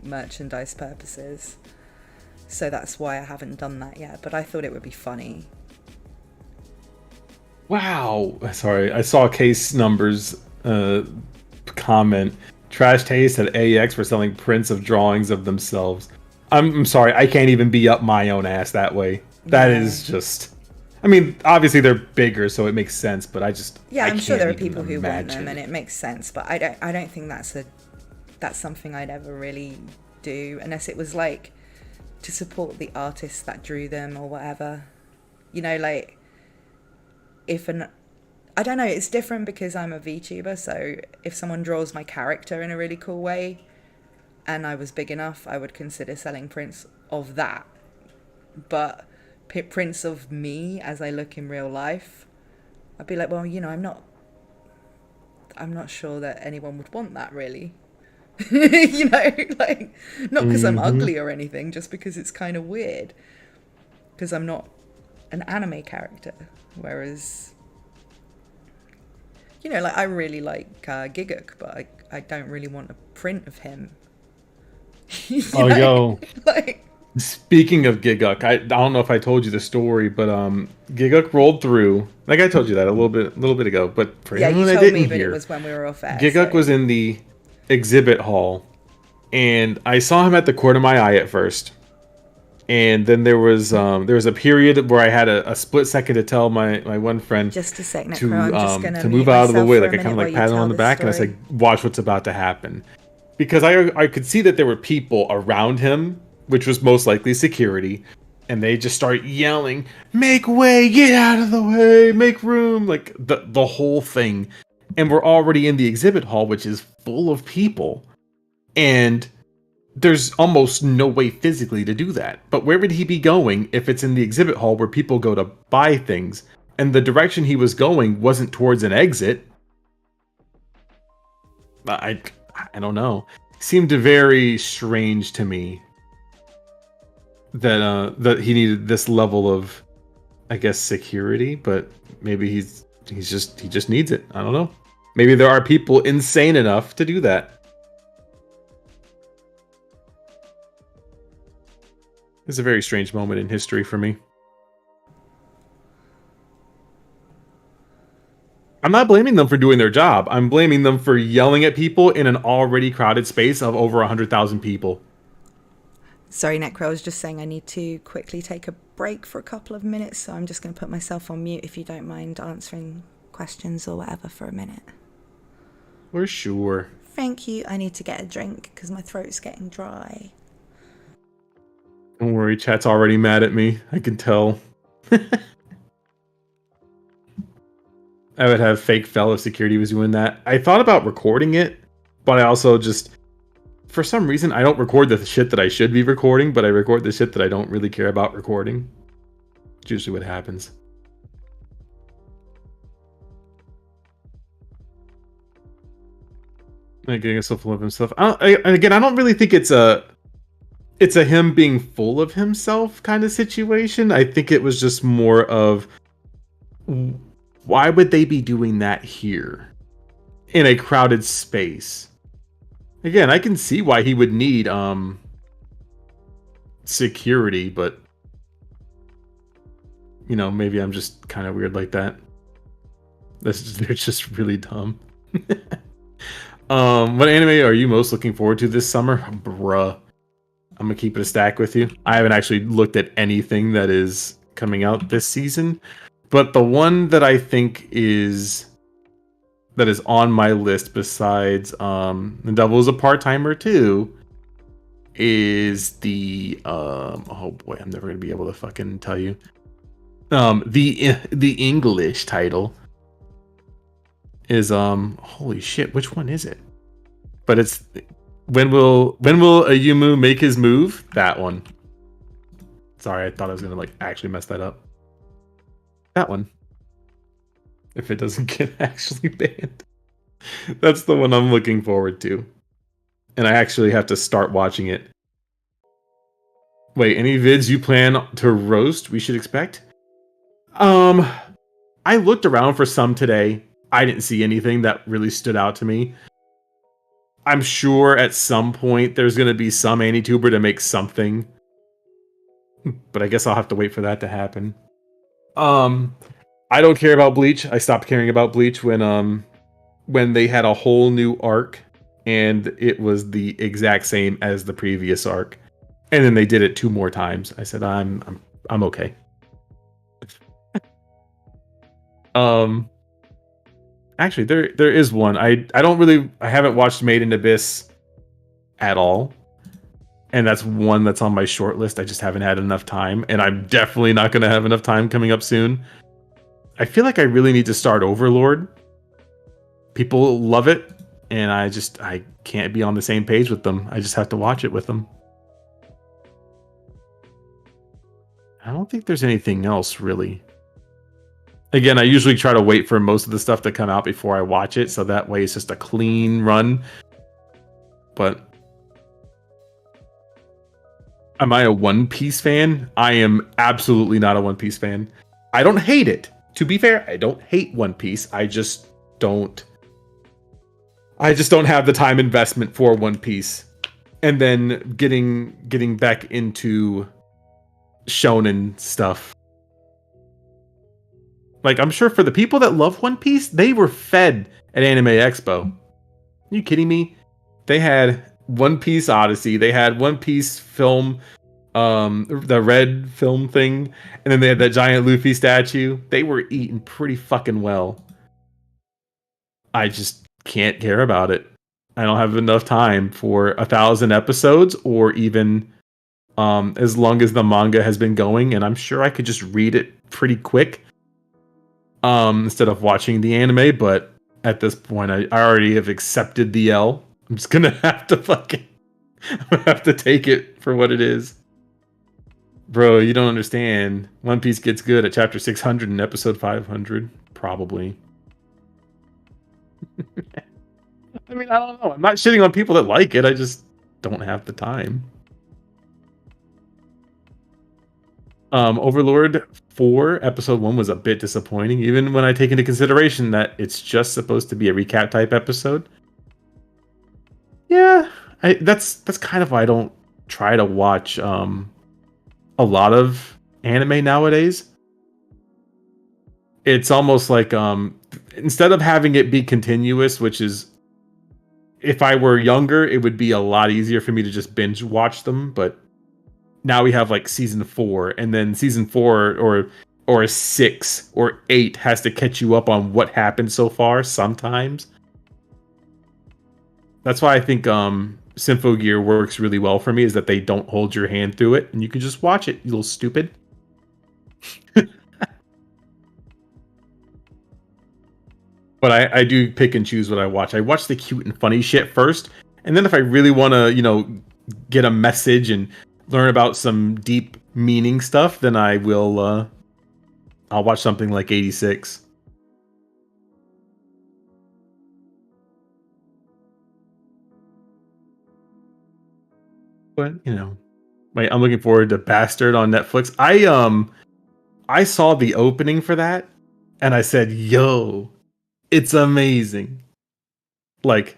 merchandise purposes. So that's why I haven't done that yet, but I thought it would be funny. Wow. Sorry, I saw case numbers comment. Trash Taste at AX for selling prints of drawings of themselves. I'm sorry, I can't even be up my own ass that way. That is just... I mean, obviously they're bigger, so it makes sense, but I'm sure there are people who want them, and it makes sense, but I don't think that's something I'd ever really do, unless it was like to support the artists that drew them or whatever. You know, like I don't know, it's different because I'm a VTuber, so if someone draws my character in a really cool way and I was big enough, I would consider selling prints of that. But prints of me as I look in real life, I'd be like, well, you know, I'm not sure that anyone would want that, really. You know, like, not because I'm ugly or anything, just because it's kind of weird, because I'm not an anime character. Whereas, you know, like, I really like Giguk, but I don't really want a print of him. Oh, know? yo. Like, speaking of Giguk, I don't know if I told you the story, but Giguk rolled through. Like I told you that a little bit ago, but for yeah, anyone you that told didn't me, but hear, it was when we were off air. Giguk was in the exhibit hall, and I saw him at the corner of my eye at first, and then there was a period where I had a split second to tell my one friend just a sec, Necro, I'm just gonna to move out of the way, like I kind of like pat him on the back, story. and I said, "Watch what's about to happen," because I could see that there were people around him, which was most likely security, and they just start yelling, "Make way! Get out of the way! Make room!" Like the whole thing. And we're already in the exhibit hall, which is full of people, and there's almost no way physically to do that. But where would he be going if it's in the exhibit hall where people go to buy things? And the direction he was going wasn't towards an exit. I don't know. Seemed very strange to me that he needed this level of, I guess, security, but maybe he just needs it. I don't know. Maybe there are people insane enough to do that. It's a very strange moment in history for me. I'm not blaming them for doing their job. I'm blaming them for yelling at people in an already crowded space of over 100,000 people. Sorry, Necro, I was just saying I need to quickly take a break for a couple of minutes, so I'm just going to put myself on mute if you don't mind answering questions or whatever for a minute. For sure. Thank you. I need to get a drink because my throat's getting dry. Don't worry, chat's already mad at me. I can tell. I would have fake fell if security was doing that. I thought about recording it, but I also just... For some reason, I don't record the shit that I should be recording, but I record the shit that I don't really care about recording. It's usually what happens. Like getting so full of himself. Again, I don't really think it's a him being full of himself kind of situation. I think it was just more of, why would they be doing that here in a crowded space? Again, I can see why he would need security, but you know, maybe I'm just kind of weird like that. They're just really dumb. What anime are you most looking forward to this summer? Bruh. I'm gonna keep it a stack with you. I haven't actually looked at anything that is coming out this season, but the one that I think is on my list besides The Devil is a Part-Timer too is the oh boy, I'm never gonna be able to fucking tell you. The English title is holy shit, which one is it? But it's when will Ayumu make his move? That one. Sorry, I thought I was gonna like actually mess that up. That one. If it doesn't get actually banned. That's the one I'm looking forward to. And I actually have to start watching it. Wait, any vids you plan to roast we should expect? I looked around for some today. I didn't see anything that really stood out to me. I'm sure at some point there's going to be some AniTuber to make something. But I guess I'll have to wait for that to happen. I don't care about Bleach. I stopped caring about Bleach when they had a whole new arc and it was the exact same as the previous arc. And then they did it 2 more times. I said I'm okay. Actually there is one. I haven't watched Made in Abyss at all. And that's one that's on my short list. I just haven't had enough time, and I'm definitely not going to have enough time coming up soon. I feel like I really need to start Overlord. People love it, and I can't be on the same page with them. I just have to watch it with them. I don't think there's anything else really. Again, I usually try to wait for most of the stuff to come out before I watch it, so that way it's just a clean run. But am I a One Piece fan? I am absolutely not a One Piece fan. I don't hate it. To be fair, I don't hate One Piece. I just don't have the time investment for One Piece. And then getting back into shonen stuff. Like, I'm sure for the people that love One Piece, they were fed at Anime Expo. Are you kidding me? They had One Piece Odyssey. They had One Piece film, the red film thing, and then they had that giant Luffy statue. They were eating pretty fucking well. I just can't care about it. I don't have enough time for 1,000 episodes, or even as long as the manga has been going, and I'm sure I could just read it pretty quick instead of watching the anime, but at this point I already have accepted the L. I'm just gonna have to take it for what it is. Bro, you don't understand. One Piece gets good at chapter 600 and episode 500. Probably. I mean, I don't know. I'm not shitting on people that like it. I just don't have the time. Overlord 4 episode 1 was a bit disappointing, even when I take into consideration that it's just supposed to be a recap type episode. Yeah, that's kind of why I don't try to watch a lot of anime nowadays. It's almost like instead of having it be continuous, which is, if I were younger, it would be a lot easier for me to just binge watch them, but now we have like season 4, and then season 4 or 6 or 8 has to catch you up on what happened so far sometimes. That's why I think Symphogear works really well for me, is that they don't hold your hand through it and you can just watch it, you little stupid. But I do pick and choose what I watch. I watch the cute and funny shit first, and then if I really want to, get a message and learn about some deep meaning stuff, then I will I'll watch something like 86. But wait, I'm looking forward to Bastard on Netflix. I saw the opening for that and I said, yo, it's amazing. Like,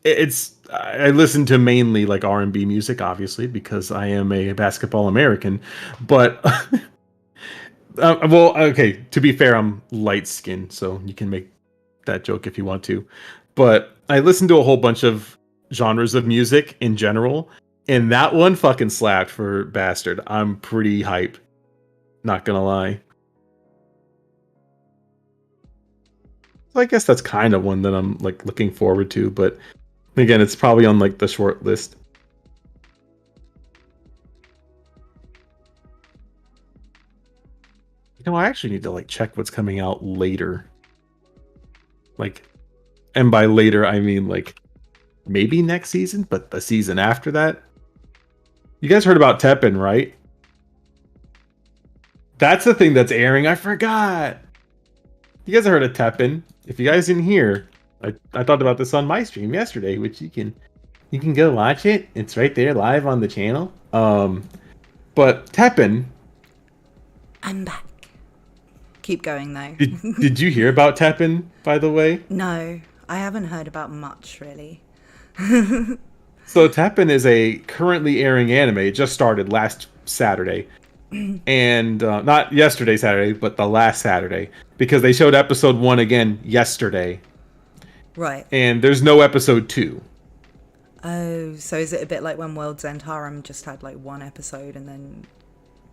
I listen to mainly like R&B music, obviously, because I am a basketball American. But well, okay, to be fair, I'm light skinned, so you can make that joke if you want to. But I listen to a whole bunch of genres of music in general, And that one fucking slapped for Bastard. I'm pretty hype. Not gonna lie. So I guess that's kind of one that I'm like looking forward to, but again, it's probably on like the short list. I actually need to like check what's coming out later. Like, and by later I mean like maybe next season, but the season after that. You guys heard about Teppen, right? That's the thing that's airing. I forgot. You guys heard of Teppen? If you guys didn't hear, I talked about this on my stream yesterday, which you can go watch it. It's right there live on the channel. But Teppen. I'm back. Keep going though. Did you hear about Teppen, by the way? No, I haven't heard about much really. So Teppen is a currently airing anime. It just started last Saturday. And not yesterday Saturday, but the last Saturday. Because they showed episode 1 again yesterday. Right. And there's no episode 2. Oh, so is it a bit like when World's End Harem just had like one episode and then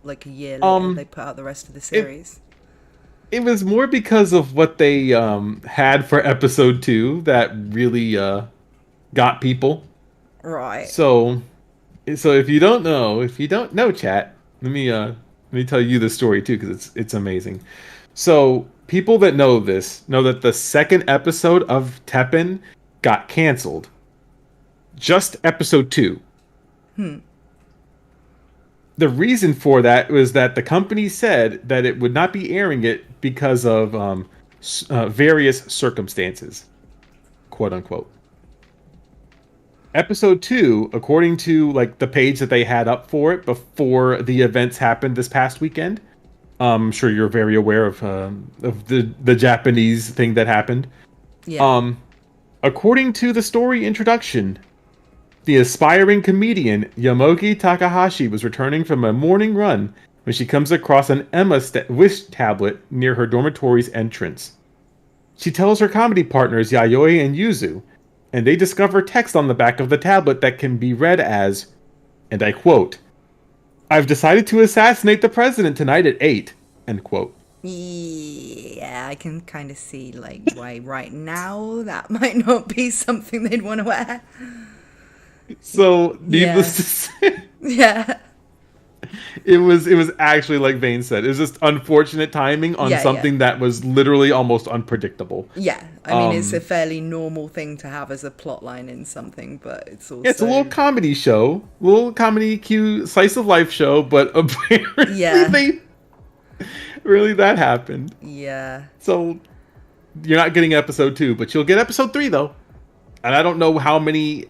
like a year later they put out the rest of the series? It was more because of what they had for episode 2 that really got people. Right. So if you don't know, chat, let me tell you the story too, because it's amazing. So people that know this know that the second episode of Teppen got canceled. Just episode 2. The reason for that was that the company said that it would not be airing it because of various circumstances, quote unquote. Episode 2, according to like the page that they had up for it before the events happened this past weekend. I'm sure you're very aware of the Japanese thing that happened. Yeah. According to the story introduction, the aspiring comedian Yamoki Takahashi was returning from a morning run when she comes across an Emma wish tablet near her dormitory's entrance. She tells her comedy partners Yayoi and Yuzu, and they discover text on the back of the tablet that can be read as, and I quote, "I've decided to assassinate the president tonight at 8, end quote. Yeah, I can kind of see like why right now that might not be something they'd want to wear. So, needless to say, yeah, it was actually like Vane said. It was just unfortunate timing on something that was literally almost unpredictable. Yeah, I mean it's a fairly normal thing to have as a plot line in something, but it's also it's a little comedy show, little comedy cute slice of life show, but apparently really that happened. Yeah. So you're not getting episode 2, but you'll get episode 3 though. And I don't know how many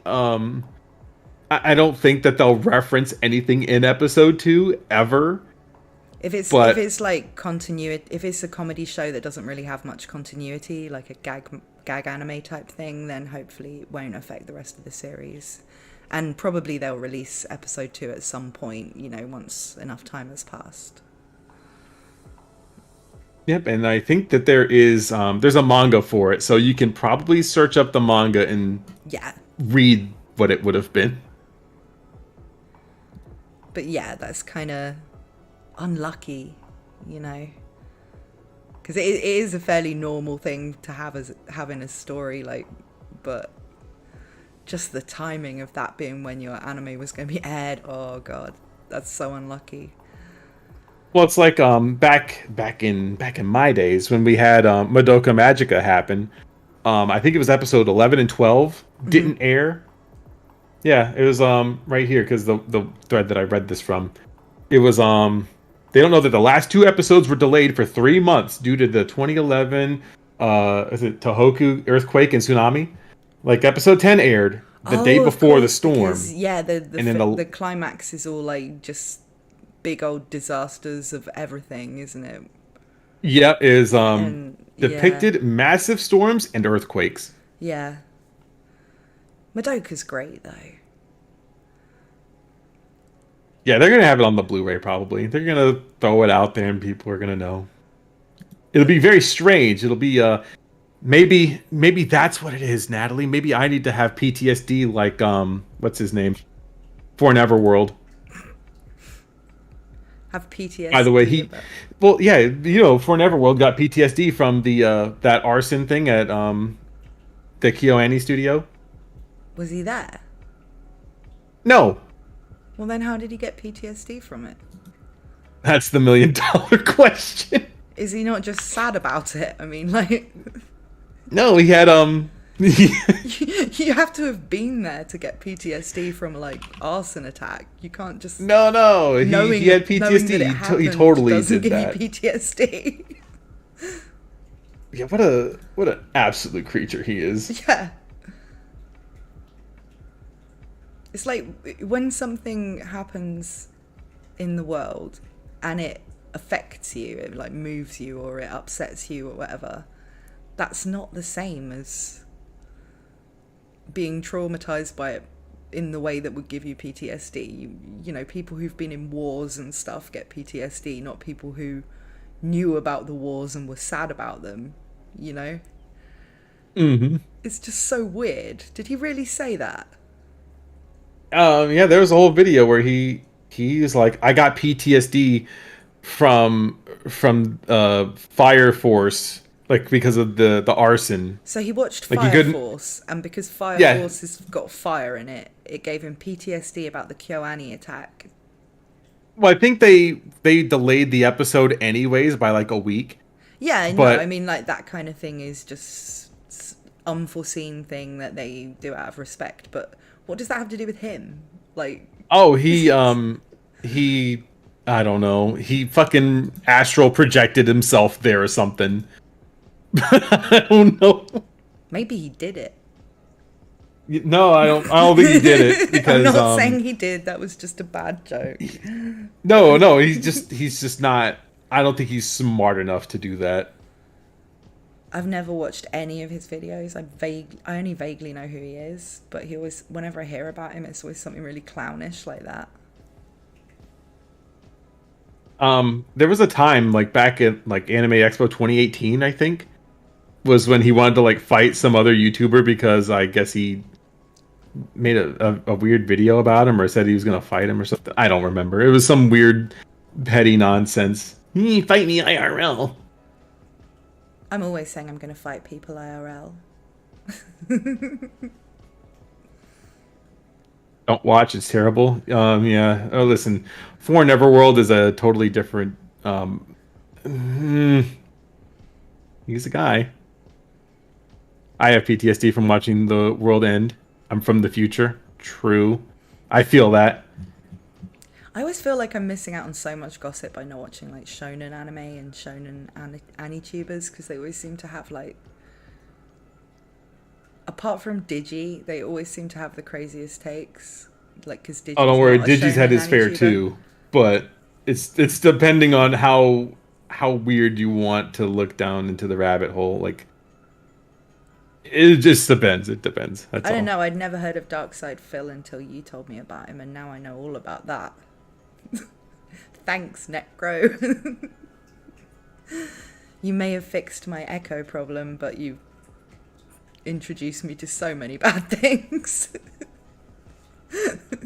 I don't think that they'll reference anything in episode 2 ever. If it's like continuity, if it's a comedy show that doesn't really have much continuity, like a gag anime type thing, then hopefully it won't affect the rest of the series. And probably they'll release episode 2 at some point, once enough time has passed. Yep, and I think that there's a manga for it, so you can probably search up the manga and read what it would have been. But yeah, that's kind of unlucky, because it is a fairly normal thing to have as having a story, but just the timing of that being when your anime was going to be aired, oh god, that's so unlucky. Well, it's like back in my days when we had Madoka Magica happen. I think it was episode 11 and 12 didn't air. Yeah, it was right here because the thread that I read this from, it was they don't know that the last 2 episodes were delayed for 3 months due to the 2011 is it Tohoku earthquake and tsunami. Like episode 10 aired the day before the storm. Because, the climax is all like just big old disasters of everything, isn't it? Yeah, is depicted massive storms and earthquakes. Yeah. Madoka's great though. Yeah, they're gonna have it on the Blu-ray probably. They're gonna throw it out there and people are gonna know. It'll be very strange. It'll be maybe that's what it is, Natalie. Maybe I need to have PTSD like what's his name? for an Everworld. Have PTSD. By the way, well, yeah, you know, for an Everworld got PTSD from the that arson thing at the KyoAni studio. Was he there? No. Well, then how did he get PTSD from it? That's the $1 million question. Is he not just sad about it? I mean, like... No, he had, You have to have been there to get PTSD from, like, arson attack. You can't just... No, he had PTSD. He totally did that. Give you PTSD. Yeah, what an absolute creature he is. Yeah. It's like when something happens in the world and it affects you, it like moves you or it upsets you or whatever, that's not the same as being traumatized by it in the way that would give you PTSD. You know, people who've been in wars and stuff get PTSD, not people who knew about the wars and were sad about them, you know? Mm-hmm. It's just so weird. Did he really say that? Yeah, there was a whole video where he was like, I got PTSD from Fire Force, like because of the arson. So he watched like Fire Force, and because Fire Force has got fire in it, it gave him PTSD about the KyoAni attack. Well, I think they delayed the episode anyways by like a week. Yeah, no, I mean, like, that kind of thing is just unforeseen thing that they do out of respect, but what does that have to do with him? Like, oh, he I don't know. He fucking astral projected himself there or something. I don't know. Maybe he did it. No, I don't think he did it because I'm not saying he did. That was just a bad joke. No, he's just not. I don't think he's smart enough to do that. I've never watched any of his videos. I only vaguely know who he is, but he always, whenever I hear about him, it's always something really clownish like that. There was a time like back in like Anime Expo 2018, I think, was when he wanted to like fight some other YouTuber because I guess he made a weird video about him or said he was gonna fight him or something. I don't remember. It was some weird petty nonsense. Fight me IRL. I'm always saying I'm going to fight people IRL. Don't watch, it's terrible. Yeah. Oh, listen, For Neverworld is a totally different. He's a guy. I have PTSD from watching the world end. I'm from the future. True. I feel that. I always feel like I'm missing out on so much gossip by not watching like shonen anime and shonen anitubers, because they always seem to have like, apart from Digi, they always seem to have the craziest takes. Like, because Digi's don't worry, Digi's had his fair too, but it's depending on how weird you want to look down into the rabbit hole. Like, it just depends. It depends. That's I don't know. I'd never heard of Darkside Phil until you told me about him, and now I know all about that. Thanks, Necro. You may have fixed my echo problem, but you introduced me to so many bad things.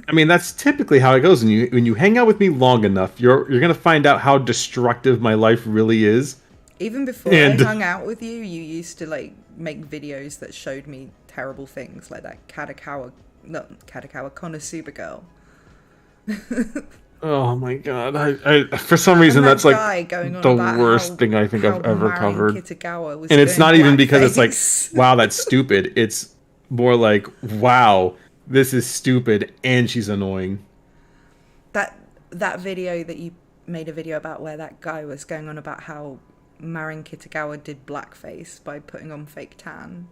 I mean, that's typically how it goes. When you hang out with me long enough, you're gonna find out how destructive my life really is. Even before I hung out with you, you used to like make videos that showed me terrible things, like that Konosuba girl. Oh my god! I for some reason that's like the worst thing I think I've ever covered. And it's not even because it's like, wow, that's stupid. It's more like, wow, this is stupid, and she's annoying. That video that you made a video about where that guy was going on about how Marin Kitagawa did blackface by putting on fake tan.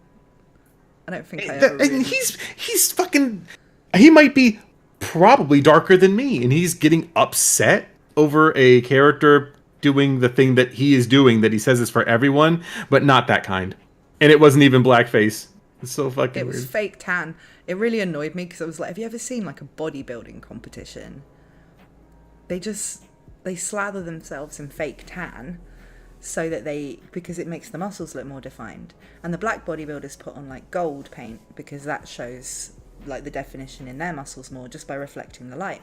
I don't think I ever really... And he's fucking... He might be probably darker than me, and he's getting upset over a character doing the thing that he is doing that he says is for everyone, but not that kind. And it wasn't even blackface. It's so fucking weird. It was fake tan. It really annoyed me because I was like, have you ever seen like a bodybuilding competition? They slather themselves in fake tan so that because it makes the muscles look more defined. And the black bodybuilders put on like gold paint because that shows like the definition in their muscles more just by reflecting the light.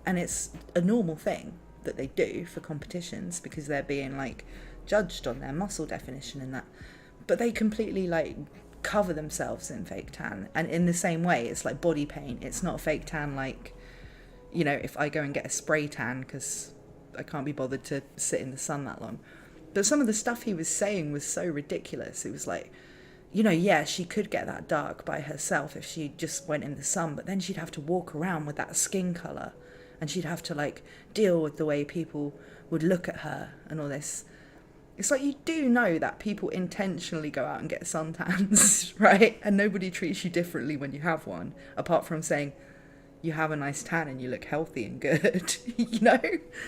And it's a normal thing that they do for competitions because they're being like judged on their muscle definition and that. But they completely like cover themselves in fake tan. And in the same way, it's like body paint. It's not fake tan like, you know, if I go and get a spray tan because I can't be bothered to sit in the sun that long. But some of the stuff he was saying was so ridiculous. It was like, you know, yeah, she could get that dark by herself if she just went in the sun, but then she'd have to walk around with that skin colour and she'd have to like deal with the way people would look at her and all this. It's like, you do know that people intentionally go out and get suntans, right? And nobody treats you differently when you have one, apart from saying you have a nice tan and you look healthy and good, you know?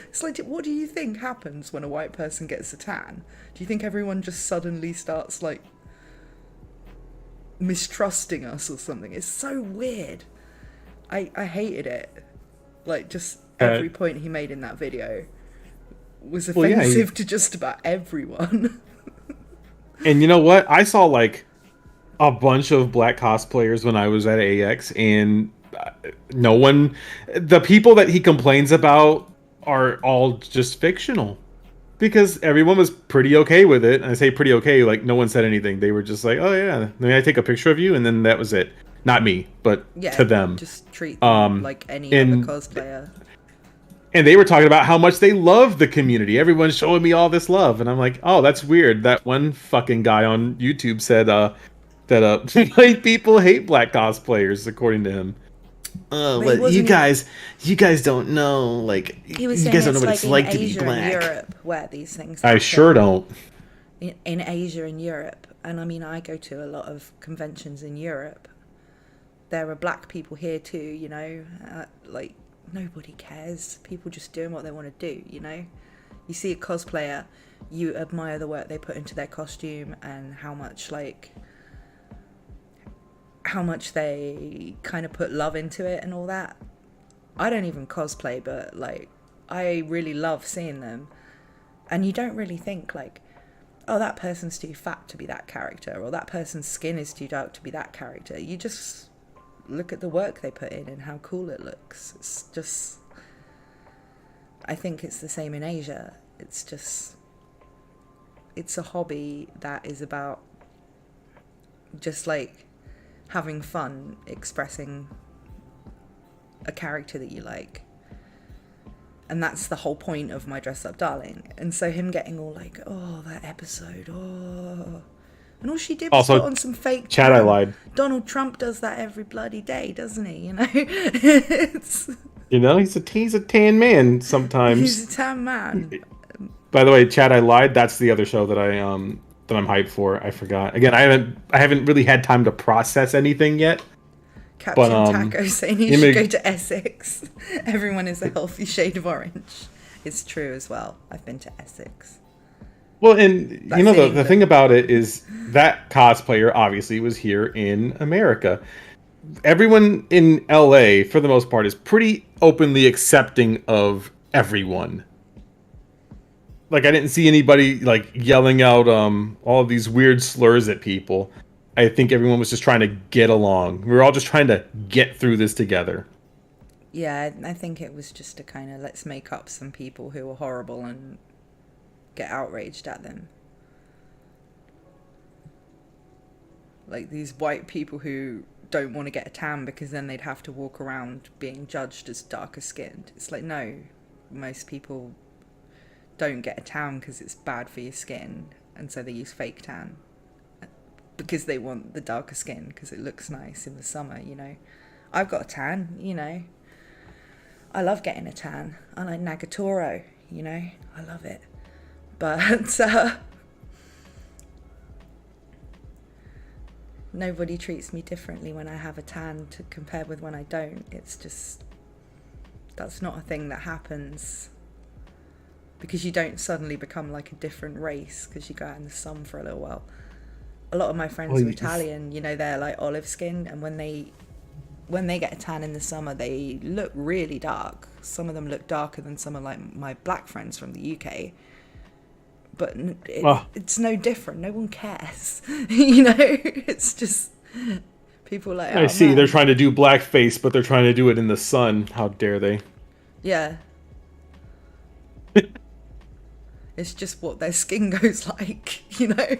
It's like, what do you think happens when a white person gets a tan? Do you think everyone just suddenly starts like mistrusting us or something? It's so weird. I hated it. Like, just every point he made in that video was offensive to just about everyone. And you know what? I saw like a bunch of black cosplayers when I was at AX, and no one, the people that he complains about are all just fictional. Because everyone was pretty okay with it. And I say pretty okay, like no one said anything. They were just like, oh yeah, may I take a picture of you? And then that was it. Not me, but to them. Just treat them like any other cosplayer. And they were talking about how much they love the community. Everyone's showing me all this love. And I'm like, oh, that's weird. That one fucking guy on YouTube said that white people hate black cosplayers, according to him. But you guys don't know, like, you guys don't know what it's like to be black. In Europe, where these things happen. I sure don't. In Asia and Europe, and I mean, I go to a lot of conventions in Europe. There are black people here too, you know, like, nobody cares. People just doing what they want to do, you know. You see a cosplayer, you admire the work they put into their costume and how much they kind of put love into it and all that. I don't even cosplay, but like, I really love seeing them. And you don't really think like, oh, that person's too fat to be that character, or that person's skin is too dark to be that character. You just look at the work they put in and how cool it looks. It's just, I think it's the same in Asia. It's just, it's a hobby that is about just like having fun, expressing a character that you like. And that's the whole point of My Dress Up Darling. And so him getting all like, oh, that episode, oh. And all she did was put on some fake chat. I lied. Donald Trump does that every bloody day, doesn't he? You know? It's, you know, he's a tan man sometimes. He's a tan man. By the way, Chad, I lied. That's the other show that I'm hyped for. I forgot. Again, I haven't really had time to process anything yet. Captain Taco saying you should go to Essex. Everyone is a healthy shade of orange. It's true as well. I've been to Essex. Well, and you know, the thing about it is that cosplayer obviously was here in America. Everyone in LA, for the most part, is pretty openly accepting of everyone. Like, I didn't see anybody like yelling out all of these weird slurs at people. I think everyone was just trying to get along. We were all just trying to get through this together. Yeah, I think it was just a kind of, let's make up some people who were horrible and get outraged at them. Like these white people who don't want to get a tan because then they'd have to walk around being judged as darker skinned. It's like, no, most people don't get a tan because it's bad for your skin, and so they use fake tan because they want the darker skin because it looks nice in the summer, you know. I've got a tan, you know. I love getting a tan. I like Nagatoro, you know. I love it. But nobody treats me differently when I have a tan to compare with when I don't. It's just, that's not a thing that happens, because you don't suddenly become like a different race because you go out in the sun for a little while. A lot of my friends are Italian, you know, they're like olive skin, and when they get a tan in the summer, they look really dark. Some of them look darker than some of like my black friends from the UK. But it's no different. No one cares. You know, it's just People are like, I oh, see. man. They're trying to do blackface, but they're trying to do it in the sun. How dare they? Yeah. It's just what their skin goes like, you know?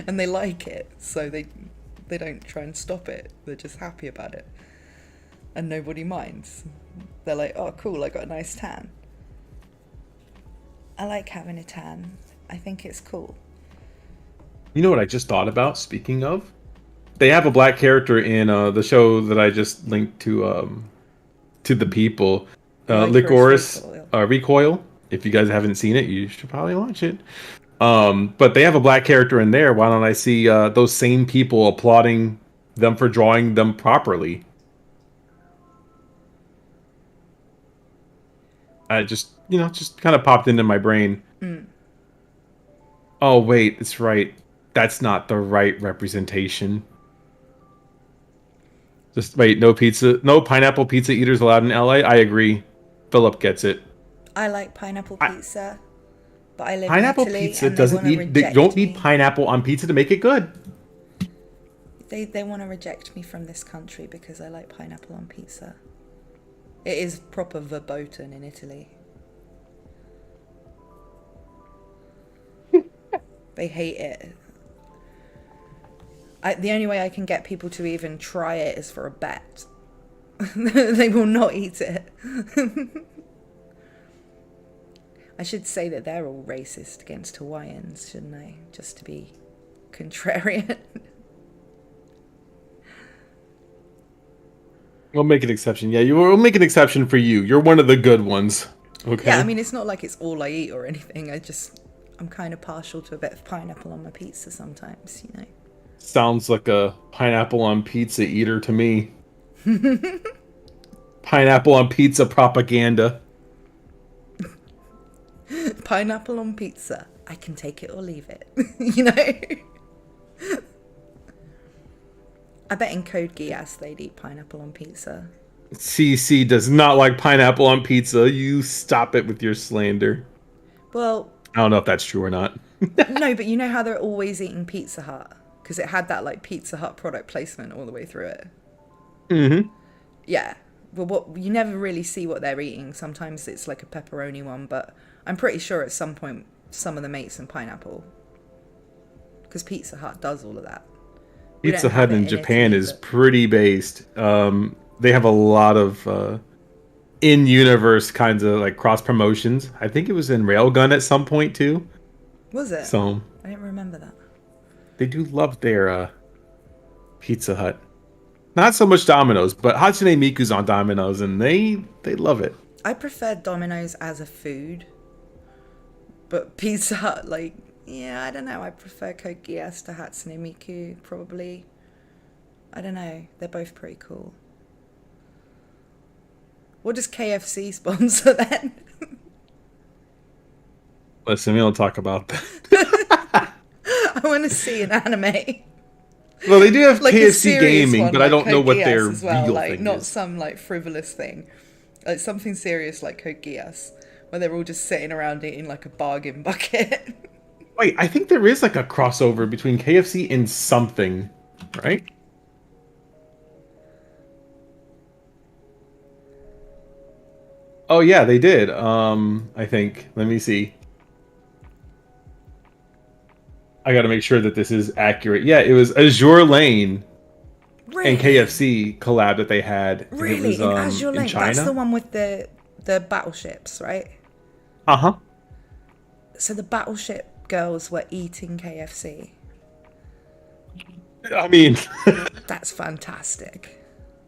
And they like it, so they don't try and stop it. They're just happy about it. And nobody minds. They're like, oh, cool, I got a nice tan. I like having a tan. I think it's cool. You know what I just thought about, speaking of? They have a black character in the show that I just linked to the people. Licorice Recoil. If you guys haven't seen it, you should probably watch it. But they have a black character in there. Why don't I see those same people applauding them for drawing them properly? I just kind of popped into my brain. Oh, wait, it's right. That's not the right representation. Just wait, no pineapple pizza eaters allowed in LA? I agree. Philip gets it. I like pineapple pizza, but I live pineapple in Italy pizza and they don't need pineapple on pizza to make it good. They want to reject me from this country because I like pineapple on pizza. It is proper verboten in Italy. They hate it. The only way I can get people to even try it is for a bet. They will not eat it. I should say that they're all racist against Hawaiians, shouldn't I? Just to be contrarian. We'll make an exception. Yeah, we'll make an exception for you. You're one of the good ones. Okay. Yeah, I mean, it's not like it's all I eat or anything. I'm kind of partial to a bit of pineapple on my pizza sometimes, you know. Sounds like a pineapple on pizza eater to me. Pineapple on pizza propaganda. Pineapple on pizza. I can take it or leave it. You know? I bet in Code Geass they'd eat pineapple on pizza. CC does not like pineapple on pizza. You stop it with your slander. Well, I don't know if that's true or not. No, but you know how they're always eating Pizza Hut? Because it had that like Pizza Hut product placement all the way through it. Mm-hmm. Yeah. Well, you never really see what they're eating. Sometimes it's like a pepperoni one, but I'm pretty sure at some point some of them ate some pineapple. Because Pizza Hut does all of that. Pizza Hut in Japan is pretty based. They have a lot of in-universe kinds of like cross promotions. I think it was in Railgun at some point too. Was it? So I didn't remember that. They do love their Pizza Hut. Not so much Domino's, but Hatsune Miku's on Domino's, and they love it. I prefer Domino's as a food, but Pizza Hut, like, yeah, I don't know. I prefer Code Geass to Hatsune Miku, probably. I don't know. They're both pretty cool. What does KFC sponsor then? Listen, we don't talk about that. I want to see an anime. Well, they do have like KFC gaming, one, but like I don't know what their as well. real like, thing not is. Some like frivolous thing. Like something serious like Code Geass, where they're all just sitting around eating like a bargain bucket. Wait, I think there is like a crossover between KFC and something, right? Oh yeah, they did. I think. Let me see. I got to make sure that this is accurate. Yeah, it was Azure Lane and KFC collab that they had. Really? It was, in Azure Lane? in China? That's the one with the battleships, right? Uh-huh. So the battleship girls were eating KFC. I mean... That's fantastic.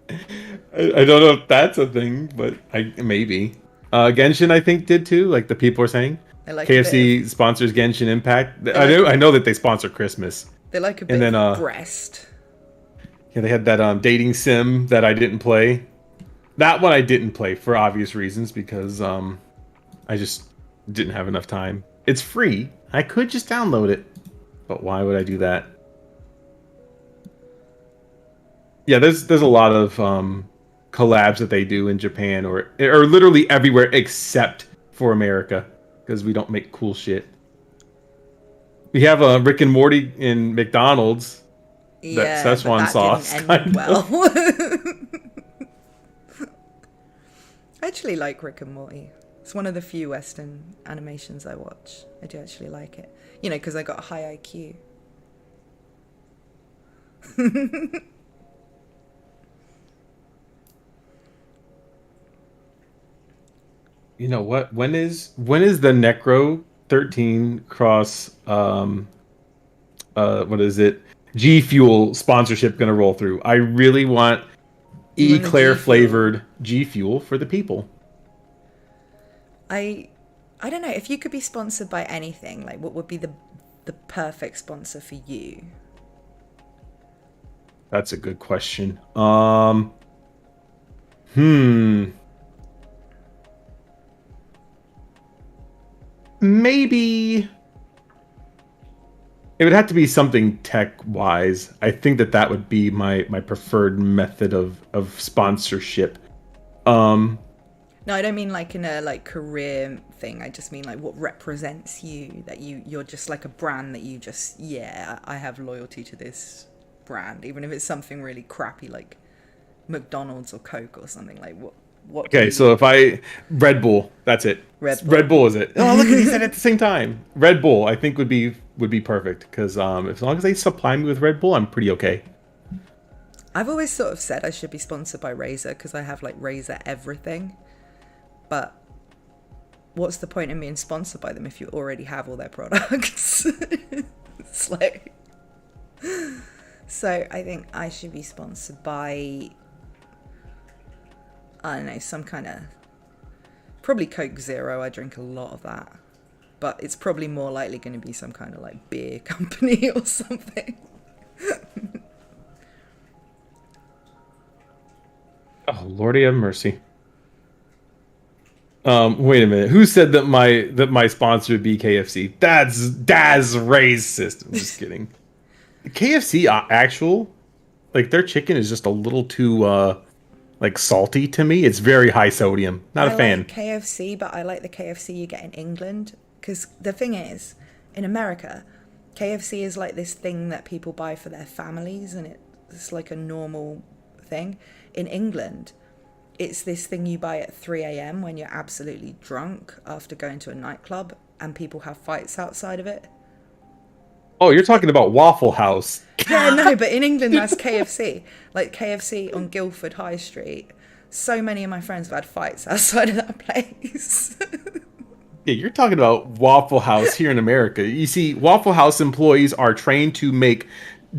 I don't know if that's a thing, but maybe. Genshin, I think, did too, like the people are saying. Like KFC sponsors Genshin Impact. I know that they sponsor Christmas. They like a bit of breast. Yeah, they had that dating sim that I didn't play. That one I didn't play for obvious reasons because I just didn't have enough time. It's free. I could just download it, but why would I do that? Yeah, there's a lot of collabs that they do in Japan or literally everywhere except for America. Because we don't make cool shit. We have Rick and Morty in McDonald's. that Yeah, but Szechuan that sauce didn't kind end well. of. I actually like Rick and Morty. It's one of the few Western animations I watch. I do actually like it. You know, because I got a high IQ. You know what? When is the Necro 13 cross what is it? G Fuel sponsorship gonna roll through? I really want You want the G Eclair Fuel? flavored G Fuel for the people. I don't know, if you could be sponsored by anything, like what would be the perfect sponsor for you? That's a good question. Hmm. Maybe it would have to be something tech wise. I think that would be my preferred method of sponsorship. Um, No, I don't mean like in a like career thing. I just mean like what represents you, that you're just like a brand that you just, yeah, I have loyalty to this brand, even if it's something really crappy like McDonald's or Coke or something. Like what do okay, so you? if I Red Bull, that's it. Red Red Bull. Bull is it? Oh, look, he said it at the same time. Red Bull, I think would be perfect because as long as they supply me with Red Bull, I'm pretty okay. I've always sort of said I should be sponsored by Razer because I have like Razer everything. But what's the point in being sponsored by them if you already have all their products? It's like, so I think I should be sponsored by, I don't know, some kind of, probably Coke Zero. I drink a lot of that, but it's probably more likely going to be some kind of like beer company or something. Oh, Lordy have mercy. Wait a minute. Who said that my sponsor would be KFC? That's racist. I'm just kidding. KFC actual, like their chicken is just a little too like salty to me. It's very high sodium. Not a I fan. like KFC, but I like the KFC you get in England. Because the thing is, in America, KFC is like this thing that people buy for their families, and it's like a normal thing. In England, it's this thing you buy at 3 a.m. when you're absolutely drunk after going to a nightclub, and people have fights outside of it. Oh, you're talking about Waffle House. Yeah, no, but in England, that's KFC. Like KFC on Guildford High Street. So many of my friends have had fights outside of that place. Yeah, you're talking about Waffle House here in America. You see, Waffle House employees are trained to make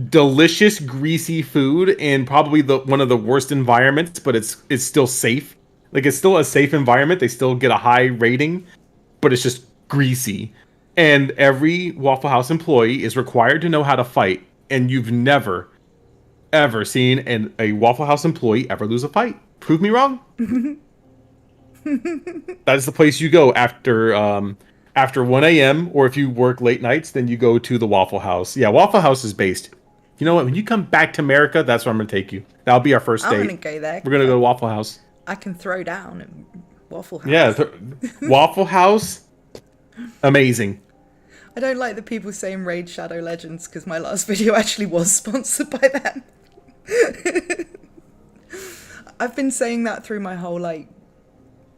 delicious, greasy food in probably the one of the worst environments, but it's still safe. Like it's still a safe environment. They still get a high rating, but it's just greasy. And every Waffle House employee is required to know how to fight. And you've never, ever seen a Waffle House employee ever lose a fight. Prove me wrong. That is the place you go after 1 a.m. or if you work late nights, then you go to the Waffle House. Yeah, Waffle House is based. You know what? When you come back to America, that's where I'm gonna take you. That'll be our first I'm date. going to go there. We're gonna go to Waffle House. I can throw down at Waffle House. Yeah, Waffle House, amazing. I don't like the people saying Raid Shadow Legends because my last video actually was sponsored by them. I've been saying that through my whole like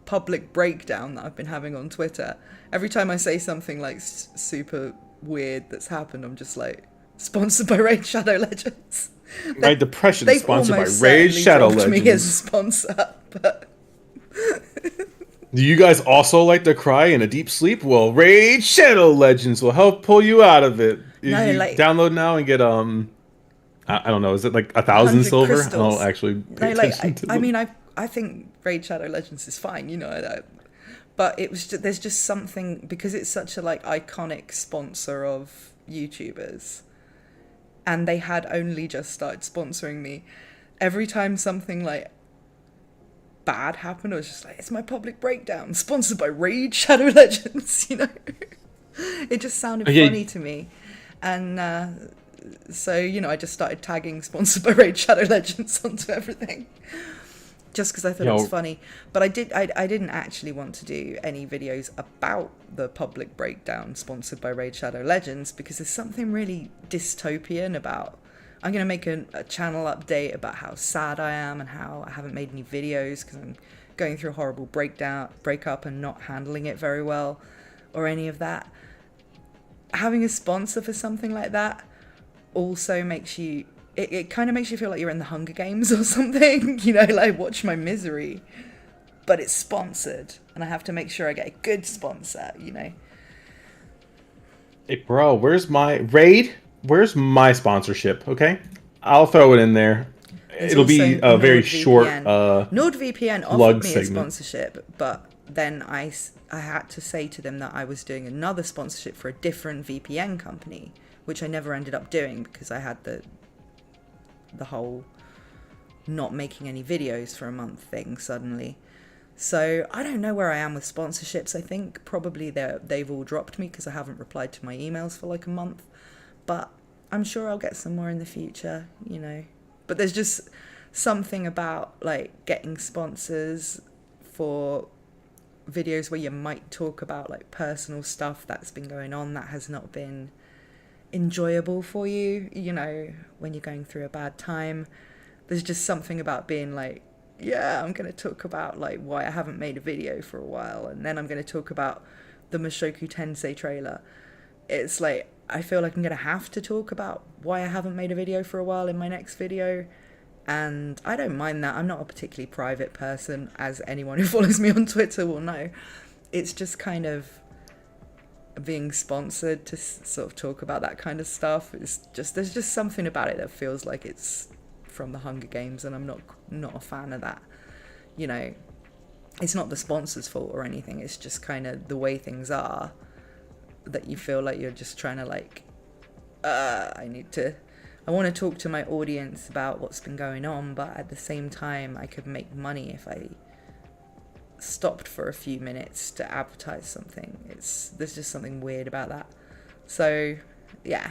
public breakdown that I've been having on Twitter. Every time I say something like super weird that's happened, I'm just like, sponsored by Raid Shadow Legends. My depression is sponsored by almost Raid certainly Shadow dropped Legends. me as a sponsor, but Do you guys also like to cry in a deep sleep? Well, Raid Shadow Legends will help pull you out of it. If No, you like- download now and get I don't know, is it like 1,000 100 silver? crystals. I don't actually pay no, like attention to I them. mean, I think Raid Shadow Legends is fine, you know. But it was there's just something, because it's such a like iconic sponsor of YouTubers, and they had only just started sponsoring me. Every time something like bad happened, I was just like, it's my public breakdown sponsored by Raid Shadow Legends, you know. It just sounded funny to me, and so, you know, I just started tagging sponsored by Raid Shadow Legends onto everything, just because I thought it was funny. But I didn't actually want to do any videos about the public breakdown sponsored by Raid Shadow Legends, because there's something really dystopian about, I'm going to make a channel update about how sad I am and how I haven't made any videos because I'm going through a horrible breakup and not handling it very well or any of that. Having a sponsor for something like that also makes you, it kind of makes you feel like you're in the Hunger Games or something, you know, like watch my misery, but it's sponsored and I have to make sure I get a good sponsor, you know. Hey, bro, where's my raid? Where's my sponsorship? Okay, I'll throw it in there. It'll be a very short NordVPN offered me a sponsorship, but then I had to say to them that I was doing another sponsorship for a different VPN company, which I never ended up doing because I had the whole not making any videos for a month thing suddenly. So I don't know where I am with sponsorships. I think probably they've all dropped me because I haven't replied to my emails for like a month. But I'm sure I'll get some more in the future, you know. But there's just something about like getting sponsors for videos where you might talk about like personal stuff that's been going on that has not been enjoyable for you, you know, when you're going through a bad time. There's just something about being like, yeah, I'm going to talk about like why I haven't made a video for a while, and then I'm going to talk about the Mushoku Tensei trailer. It's like I feel like I'm going to have to talk about why I haven't made a video for a while in my next video, and I don't mind that. I'm not a particularly private person, as anyone who follows me on Twitter will know. It's just kind of being sponsored to sort of talk about that kind of stuff. It's just, there's just something about it that feels like it's from the Hunger Games, and I'm not a fan of that. You know, it's not the sponsor's fault or anything. It's just kind of the way things are that you feel like you're just trying to like, I want to talk to my audience about what's been going on, but at the same time, I could make money if I stopped for a few minutes to advertise something. There's just something weird about that. So, yeah.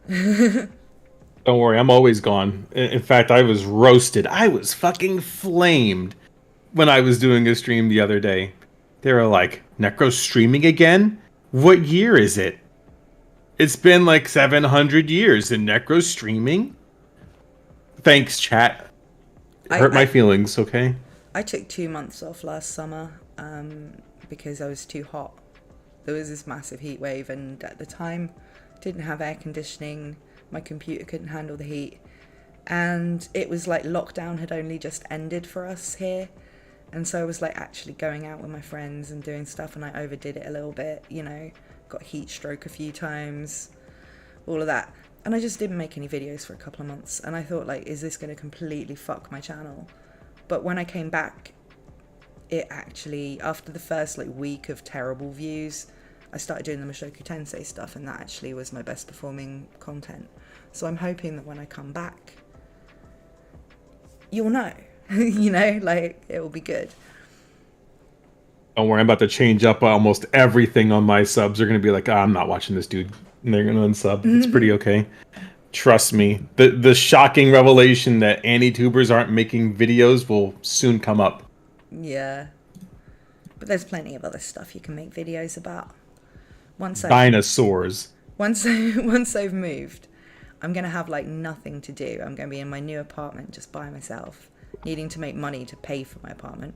Don't worry, I'm always gone. In fact, I was roasted. I was fucking flamed when I was doing a stream the other day. They were like, Necro streaming again? What year is it? It's been like 700 years and Necro streaming? Thanks, chat. It hurt my feelings, okay? I took 2 months off last summer because I was too hot. There was this massive heat wave, and at the time, didn't have air conditioning. My computer couldn't handle the heat, and it was like lockdown had only just ended for us here, and so I was like actually going out with my friends and doing stuff, and I overdid it a little bit, you know, got heat stroke a few times, all of that, and I just didn't make any videos for a couple of months, and I thought like, is this going to completely fuck my channel? But when I came back, it actually, after the first like week of terrible views, I started doing the Mushoku Tensei stuff, and that actually was my best performing content. So I'm hoping that when I come back, you'll know, you know, like it will be good. Don't worry, I'm about to change up almost everything on my subs. They're going to be like, I'm not watching this dude. And they're going to unsub. It's pretty okay. Trust me. The shocking revelation that anti-tubers aren't making videos will soon come up. Yeah. But there's plenty of other stuff you can make videos about. Dinosaurs. Once I've moved, I'm going to have like nothing to do. I'm going to be in my new apartment just by myself, needing to make money to pay for my apartment.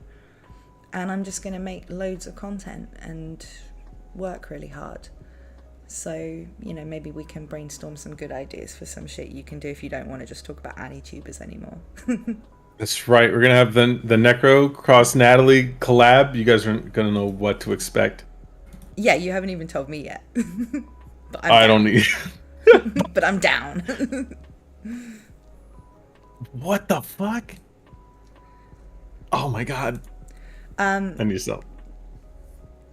And I'm just going to make loads of content and work really hard. So, you know, maybe we can brainstorm some good ideas for some shit you can do if you don't want to just talk about anti-tubers anymore. That's right. We're going to have the Necro cross Natalie collab. You guys aren't going to know what to expect. Yeah, you haven't even told me yet. But I don't need... But I'm down. What the fuck? Oh my god. I need to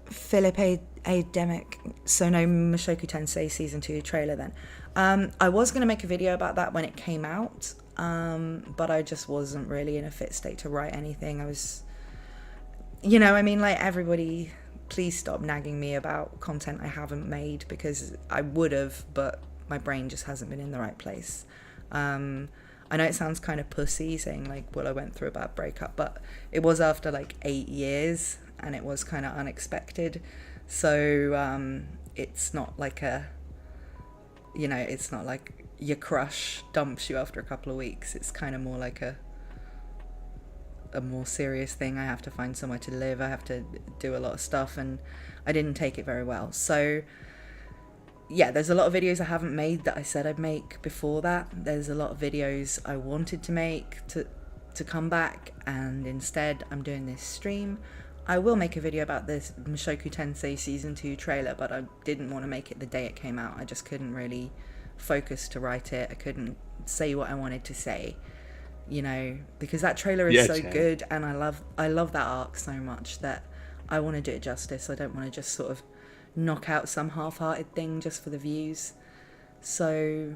Philip Ademic. So no Mushoku Tensei Season 2 trailer then. I was going to make a video about that when it came out, but I just wasn't really in a fit state to write anything. I was, you know, I mean, like everybody, please stop nagging me about content I haven't made, because I would have, but my brain just hasn't been in the right place. I know it sounds kind of pussy saying like, well, I went through a bad breakup, but it was after like 8 years and it was kind of unexpected. So it's not like it's not like your crush dumps you after a couple of weeks. It's kind of more like a more serious thing. I have to find somewhere to live, I have to do a lot of stuff, and I didn't take it very well. So yeah, there's a lot of videos I haven't made that I said I'd make before that. There's a lot of videos I wanted to make to come back, and instead I'm doing this stream. I will make a video about this Mushoku Tensei Season 2 trailer, but I didn't want to make it the day it came out. I just couldn't really focus to write it. I couldn't say what I wanted to say, you know, because that trailer is good, and I love that arc so much that I want to do it justice. I don't want to just sort of knock out some half-hearted thing just for the views. So,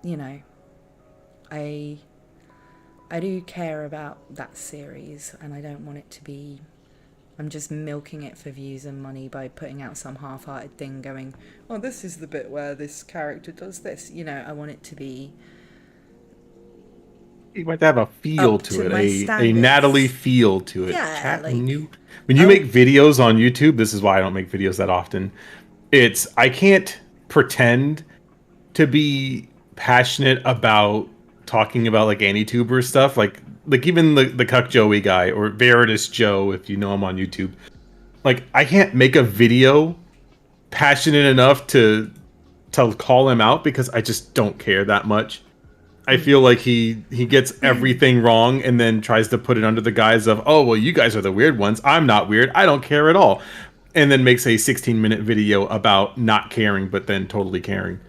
you know, I do care about that series, and I don't want it to be, I'm just milking it for views and money by putting out some half-hearted thing going, oh, this is the bit where this character does this. You know, I want it to be... You want to have a feel to it, a Natalie feel to it. Yeah, Chat, like, when you make videos on YouTube, this is why I don't make videos that often. I can't pretend to be passionate about talking about like anti-tuber stuff, like even the Cuck Joey guy or Veritas Joe, if you know him on YouTube. Like, I can't make a video passionate enough to call him out because I just don't care that much. I feel like he gets everything wrong and then tries to put it under the guise of, oh, well, you guys are the weird ones. I'm not weird. I don't care at all. And then makes a 16-minute video about not caring, but then totally caring.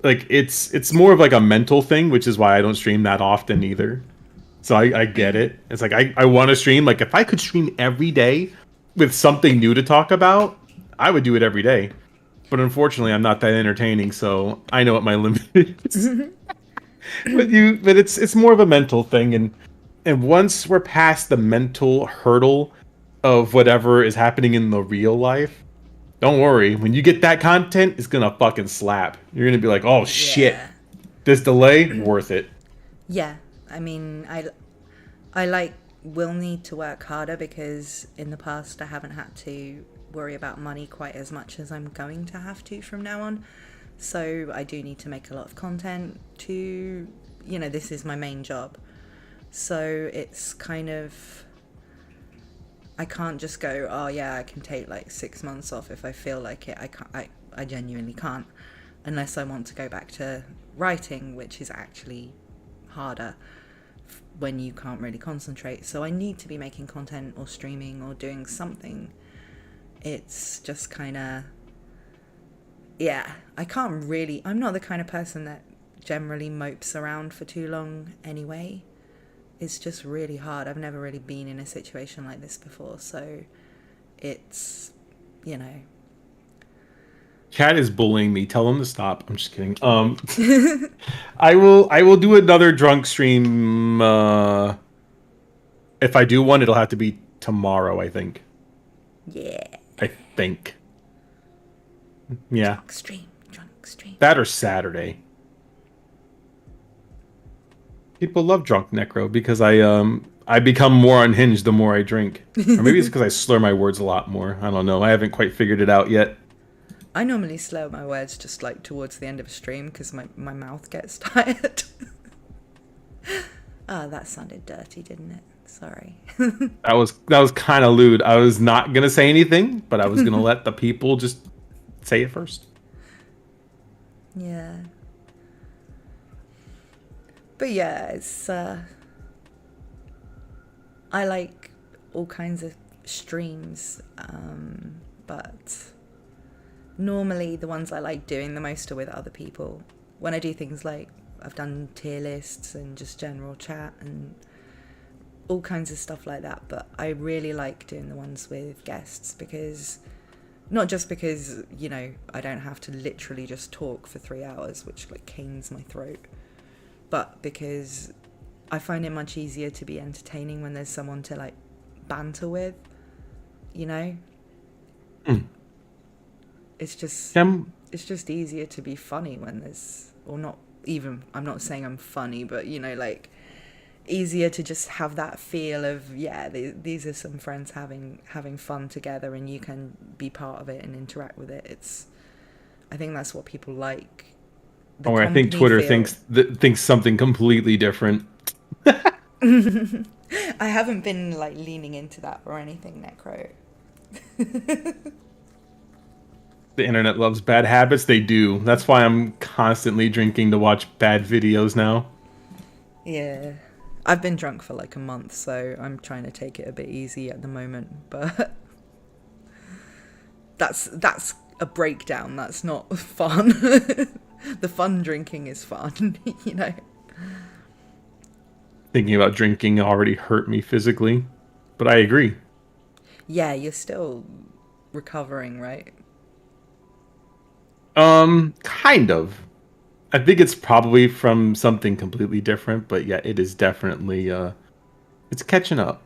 Like, it's more of like a mental thing, which is why I don't stream that often either. So I get it. It's like, I want to stream. Like, if I could stream every day with something new to talk about, I would do it every day. But unfortunately, I'm not that entertaining, so I know what my limit is. but it's more of a mental thing, and once we're past the mental hurdle of whatever is happening in the real life, don't worry. When you get that content, it's gonna fucking slap. You're gonna be like, oh shit, this delay worth it. Yeah, I mean, I will need to work harder because in the past I haven't had to worry about money quite as much as I'm going to have to from now on. So I do need to make a lot of content to, you know, this is my main job. So it's kind of, I can't just go, oh yeah, I can take like 6 months off if I feel like it. I genuinely can't, unless I want to go back to writing, which is actually harder when you can't really concentrate. So I need to be making content or streaming or doing something. It's just kind of, yeah, I'm not the kind of person that generally mopes around for too long anyway. It's just really hard. I've never really been in a situation like this before, so it's, you know. Cat is bullying me. Tell him to stop. I'm just kidding. I will do another drunk stream. If I do one, it'll have to be tomorrow, I think. Yeah. I think. Yeah. Drunk stream. That or Saturday. People love drunk Necro because I become more unhinged the more I drink. Or maybe it's because I slur my words a lot more. I don't know. I haven't quite figured it out yet. I normally slur my words just like towards the end of a stream because my mouth gets tired. Oh, that sounded dirty, didn't it? Sorry. That was kind of lewd. I was not gonna say anything, but I was gonna let the people just say it first. Yeah. But yeah, it's I like all kinds of streams, but normally the ones I like doing the most are with other people. When I do things like, I've done tier lists and just general chat and all kinds of stuff like that, but I really like doing the ones with guests because, not just because, you know, I don't have to literally just talk for 3 hours, which like canes my throat, but because I find it much easier to be entertaining when there's someone to like banter with, you know? It's just easier to be funny when there's, or not even, I'm not saying I'm funny, but you know, like easier to just have that feel of, yeah, these are some friends having fun together and you can be part of it and interact with it. I think that's what people like the Or I think company Twitter feel. thinks something completely different. I haven't been like leaning into that or anything, Necro. The internet loves bad habits. They do. That's why I'm constantly drinking to watch bad videos now. Yeah. I've been drunk for like a month, so I'm trying to take it a bit easy at the moment, but that's a breakdown. That's not fun. The fun drinking is fun, you know. Thinking about drinking already hurt me physically, but I agree. Yeah, you're still recovering, right? Kind of. I think it's probably from something completely different, but yeah, it is definitely it's catching up.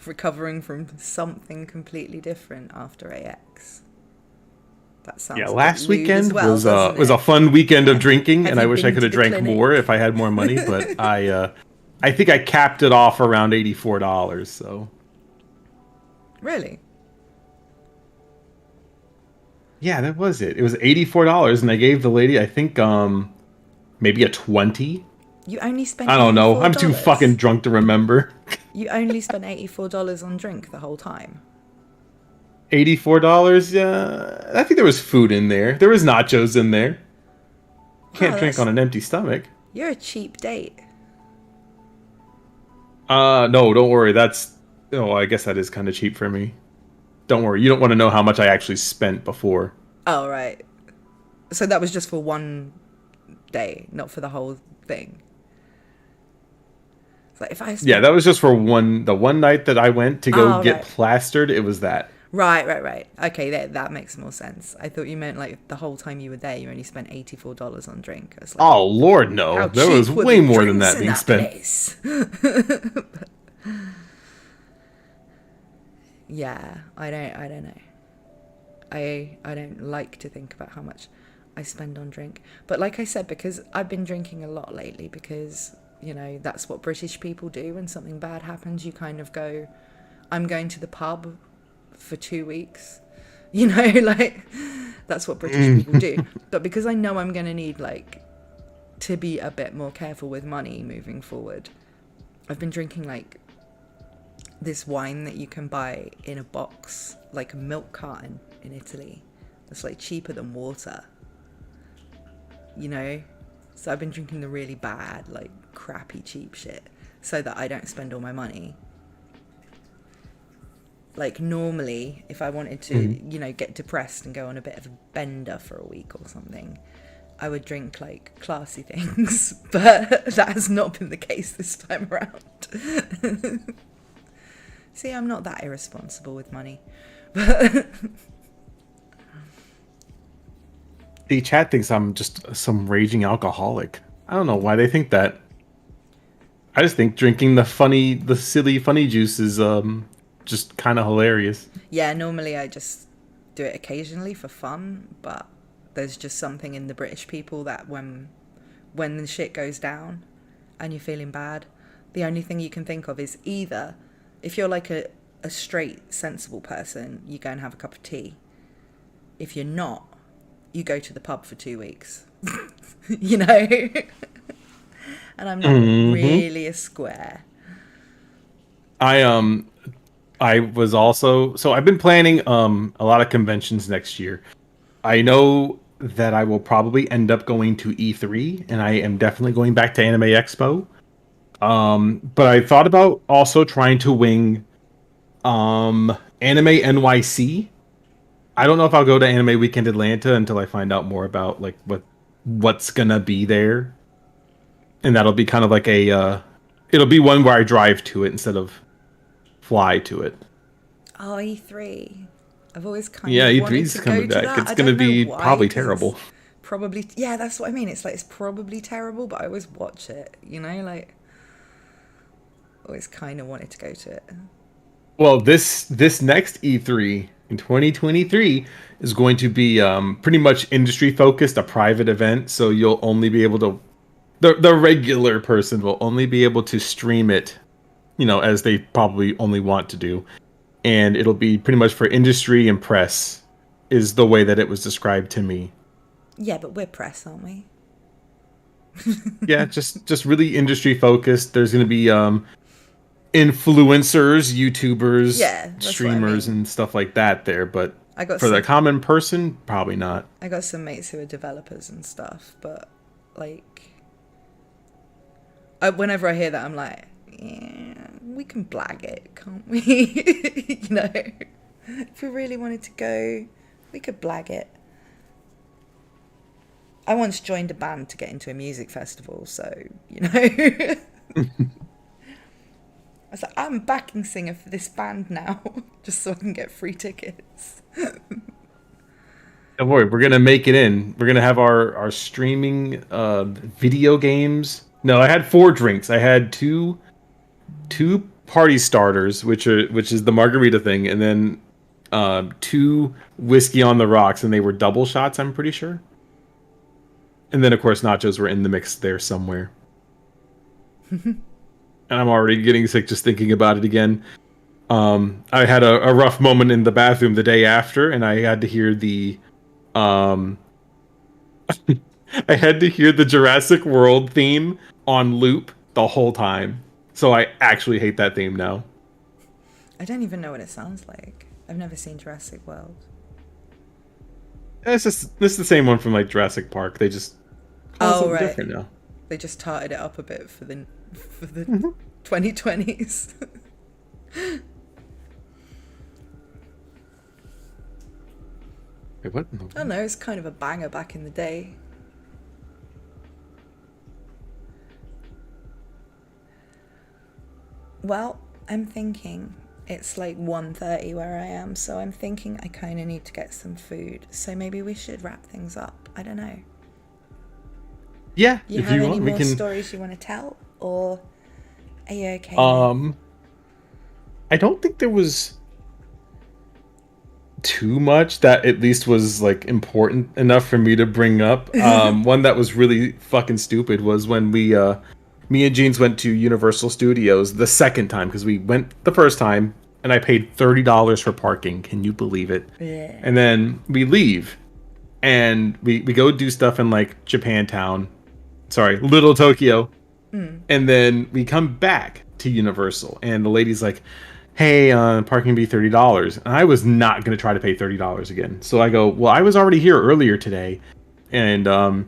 Recovering from something completely different after AX. That Yeah, sounds a bit last lewd as weekend well, doesn't was a it? fun weekend of drinking, Have and I you wish I been could to have the drank clinic? more if I had more money, but I think I capped it off around $84, so Really? yeah, that was it. It was $84 and I gave the lady I think maybe a 20. You only spent I don't know. I'm too fucking $84? drunk to remember. You only spent $84 on drink the whole time? $84? Yeah. I think there was food in there. There was nachos in there. Wow, Can't drink on an empty stomach. you're a cheap date. No, don't worry. Oh, I guess that is kind of cheap for me. Don't worry. You don't want to know how much I actually spent before. Oh, right. So that was just for one day, not for the whole thing. It's like if I spent... Yeah, that was just for the one night that I went to go get right. plastered. It was that. Right. Okay, that makes more sense. I thought you meant like the whole time you were there, you only spent $84 on drink. I was like, Oh, Lord, no. There was way more than that being spent. Yeah, I don't know. I don't like to think about how much I spend on drink. But like I said, because I've been drinking a lot lately, because, you know, that's what British people do. When something bad happens, you kind of go, I'm going to the pub for 2 weeks. You know, like, that's what British people do. But because I know I'm going to need, like, to be a bit more careful with money moving forward, I've been drinking, like, this wine that you can buy in a box, like a milk carton in Italy. It's like cheaper than water, you know. So I've been drinking the really bad, like crappy cheap shit, so that I don't spend all my money. Like normally, if I wanted to, you know, get depressed and go on a bit of a bender for a week or something, I would drink like classy things, but that has not been the case this time around. See, I'm not that irresponsible with money. The chat thinks I'm just some raging alcoholic. I don't know why they think that. I just think drinking the silly funny juice is just kind of hilarious. Yeah, normally I just do it occasionally for fun, but there's just something in the British people that when the shit goes down and you're feeling bad, the only thing you can think of is either, if you're like a straight, sensible person, you go and have a cup of tea. If you're not, you go to the pub for 2 weeks. You know? And I'm not really a square. I was also, so I've been planning a lot of conventions next year. I know that I will probably end up going to E3, and I am definitely going back to Anime Expo. But I thought about also trying to wing Anime NYC. I don't know if I'll go to Anime Weekend Atlanta until I find out more about like what's gonna be there. And that'll be kind of like it'll be one where I drive to it instead of fly to it. Oh, E3. I've always kind Yeah, of wanted E3's to coming go back. to that. It's I gonna don't know be why, probably 'cause terrible. it's probably, yeah, that's what I mean. It's like, it's probably terrible, but I always watch it, you know, like, always kind of wanted to go to it. Well, this next E3 in 2023 is going to be pretty much industry focused, a private event. So you'll only be able to the regular person will only be able to stream it, you know, as they probably only want to do, and it'll be pretty much for industry and press, is the way that it was described to me. Yeah, but we're press, aren't we? Yeah, just really industry focused. There's going to be influencers, YouTubers, Yeah, that's what I streamers, mean. and stuff like that there, but I got for the some. common person, probably not. I got some mates who are developers and stuff, but like, whenever I hear that, I'm like, yeah, we can blag it, can't we? You know, if we really wanted to go, we could blag it. I once joined a band to get into a music festival, so, you know. I was like, I'm a backing singer for this band now, just so I can get free tickets. Don't worry, we're gonna make it in. We're gonna have our streaming video games. No, I had 4 drinks. I had two party starters, which is the margarita thing, and then 2 whiskey on the rocks, and they were double shots. I'm pretty sure. And then of course nachos were in the mix there somewhere. And I'm already getting sick just thinking about it again. I had a rough moment in the bathroom the day after, and I had to hear the I had to hear the Jurassic World theme on loop the whole time. So I actually hate that theme now. I don't even know what it sounds like. I've never seen Jurassic World. This is the same one from like Jurassic Park. They just call something different now. They just tarted it up a bit for the 2020s. Wait, what? I don't know, it's kind of a banger back in the day. Well, I'm thinking it's like 1:30 where I am, so I'm thinking I kind of need to get some food. So maybe we should wrap things up. I don't know. Yeah, You if have you any want, we more can. stories you want to tell, or are you okay? I don't think there was too much that at least was like important enough for me to bring up. One that was really fucking stupid was when me and Jeans went to Universal Studios the second time, because we went the first time and I paid $30 for parking. Can you believe it? Yeah. And then we leave and we go do stuff in like Japantown. Sorry, Little Tokyo. And then we come back to Universal and the lady's like, hey, parking be $30. And I was not going to try to pay $30 again. So I go, well, I was already here earlier today. And I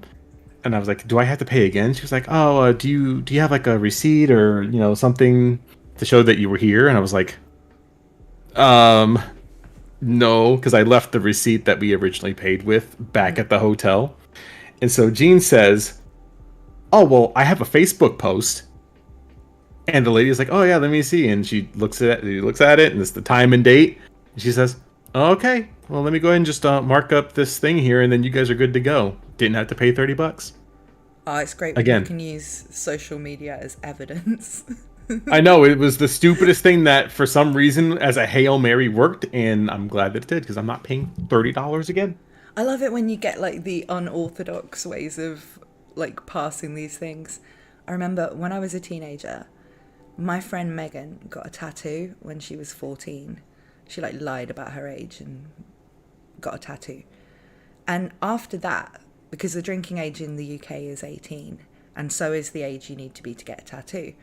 was like, do I have to pay again? She was like, oh, do you have like a receipt or, something to show that you were here? And I was like, no, because I left the receipt that we originally paid with back at the hotel. And so Jean says, oh, well, I have a Facebook post. And the lady is like, oh yeah, let me see. And she looks at it, and it's the time and date. And she says, okay, well, let me go ahead and just mark up this thing here, and then you guys are good to go. Didn't have to pay $30. Oh, it's great when you can use social media as evidence. I know, it was the stupidest thing that for some reason as a Hail Mary worked, and I'm glad that it did, because I'm not paying $30 again. I love it when you get like the unorthodox ways of like passing these things. I remember when I was a teenager, my friend Megan got a tattoo when she was 14. She like lied about her age and got a tattoo. And after that, because the drinking age in the UK is 18, and so is the age you need to be to get a tattoo.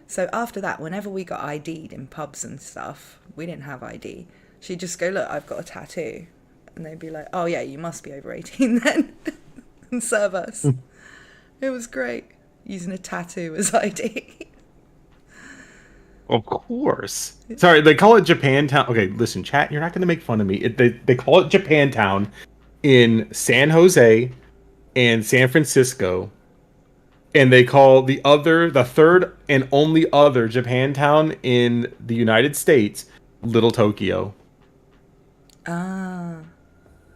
So after that, whenever we got ID'd in pubs and stuff, we didn't have ID. She'd just go, look, I've got a tattoo. And they'd be like, oh yeah, you must be over 18 then. And serve us. It was great, using a tattoo as ID. Of course. Sorry, they call it Japantown. Okay, listen, chat, you're not going to make fun of me. They call it Japantown in San Jose and San Francisco. And they call the third and only other Japantown in the United States, Little Tokyo. Ah.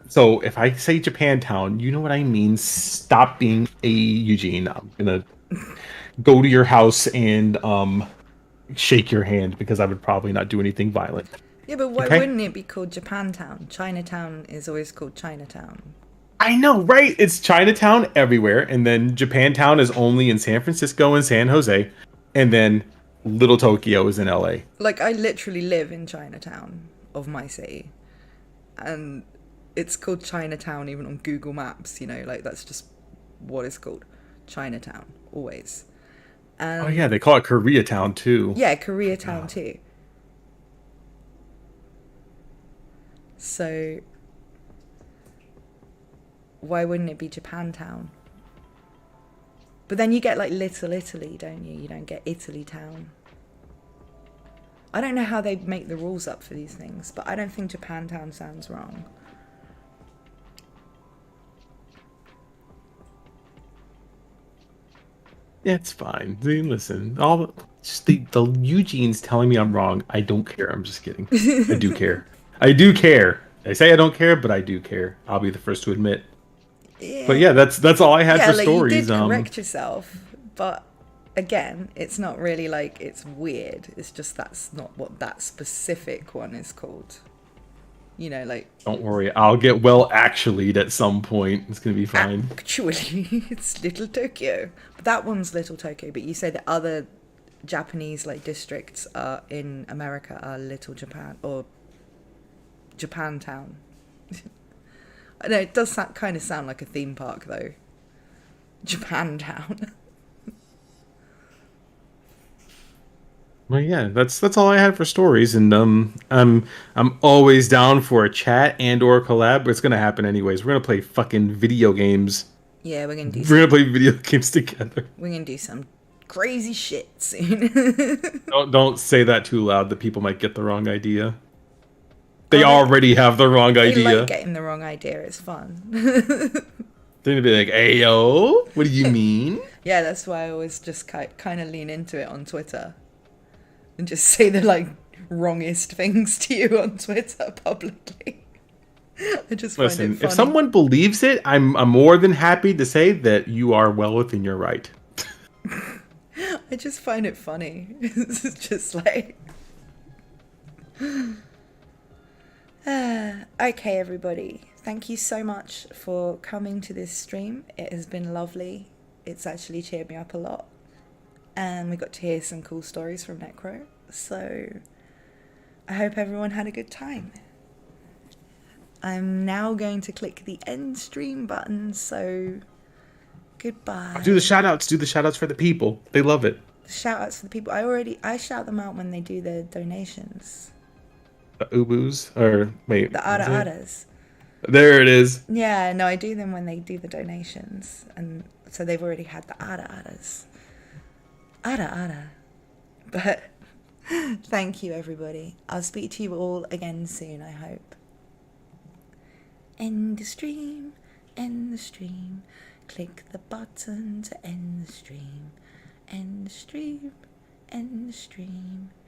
So if I say Japantown, you know what I mean. Stop being a Eugene. I'm going to go to your house and shake your hand, because I would probably not do anything violent. Yeah, but why wouldn't it be called Japantown? Chinatown is always called Chinatown. I know, right? It's Chinatown everywhere, and then Japantown is only in San Francisco and San Jose, and then Little Tokyo is in LA. Like, I literally live in Chinatown of my city, and it's called Chinatown even on Google Maps, you know, like that's just what it's called. Chinatown, always. Oh yeah, they call it Koreatown too. Yeah, Koreatown too. So why wouldn't it be Japantown? But then you get like Little Italy, don't you? You don't get Italy Town. I don't know how they make the rules up for these things, but I don't think Japantown sounds wrong. Yeah, it's fine. See, listen, just the Eugene's telling me I'm wrong. I don't care. I'm just kidding. I do care. I do care. I say I don't care, but I do care. I'll be the first to admit. Yeah. But yeah, that's all I had for like, stories. You did correct yourself, but again, it's not really like it's weird. It's just that's not what that specific one is called. You know, like... Don't worry, I'll get well actually'd at some point. It's going to be fine. Actually, it's Little Tokyo. But that one's Little Tokyo, but you say the other Japanese, like, districts are in America are Little Japan, or Japantown. I know, it does kind of sound like a theme park, though. Japantown. Well, yeah, that's all I had for stories, and I'm always down for a chat and or a collab. But it's gonna happen anyways. We're gonna play fucking video games. Yeah, we're gonna play video games together. We're gonna do some crazy shit soon. don't say that too loud. The people might get the wrong idea. They already have the wrong idea. They like getting the wrong idea. It's fun. They're gonna be like, "Hey yo, what do you mean?" Yeah, that's why I always just kind of lean into it on Twitter. And just say the, like, wrongest things to you on Twitter publicly. I just find it funny. If someone believes it, I'm more than happy to say that you are well within your right. I just find it funny. It's just like... Okay, everybody. Thank you so much for coming to this stream. It has been lovely. It's actually cheered me up a lot. And we got to hear some cool stories from Necro. So I hope everyone had a good time. I'm now going to click the end stream button, so goodbye. Do the shout outs. Do the shout outs for the people. They love it. The shout outs for the people. I shout them out when they do their donations. The ubus? Or wait. The ada-adas. There it is. Yeah, no, I do them when they do the donations. And so they've already had the ada-adas. Ada. But thank you, everybody. I'll speak to you all again soon, I hope. End the stream. Click the button to end the stream. End the stream.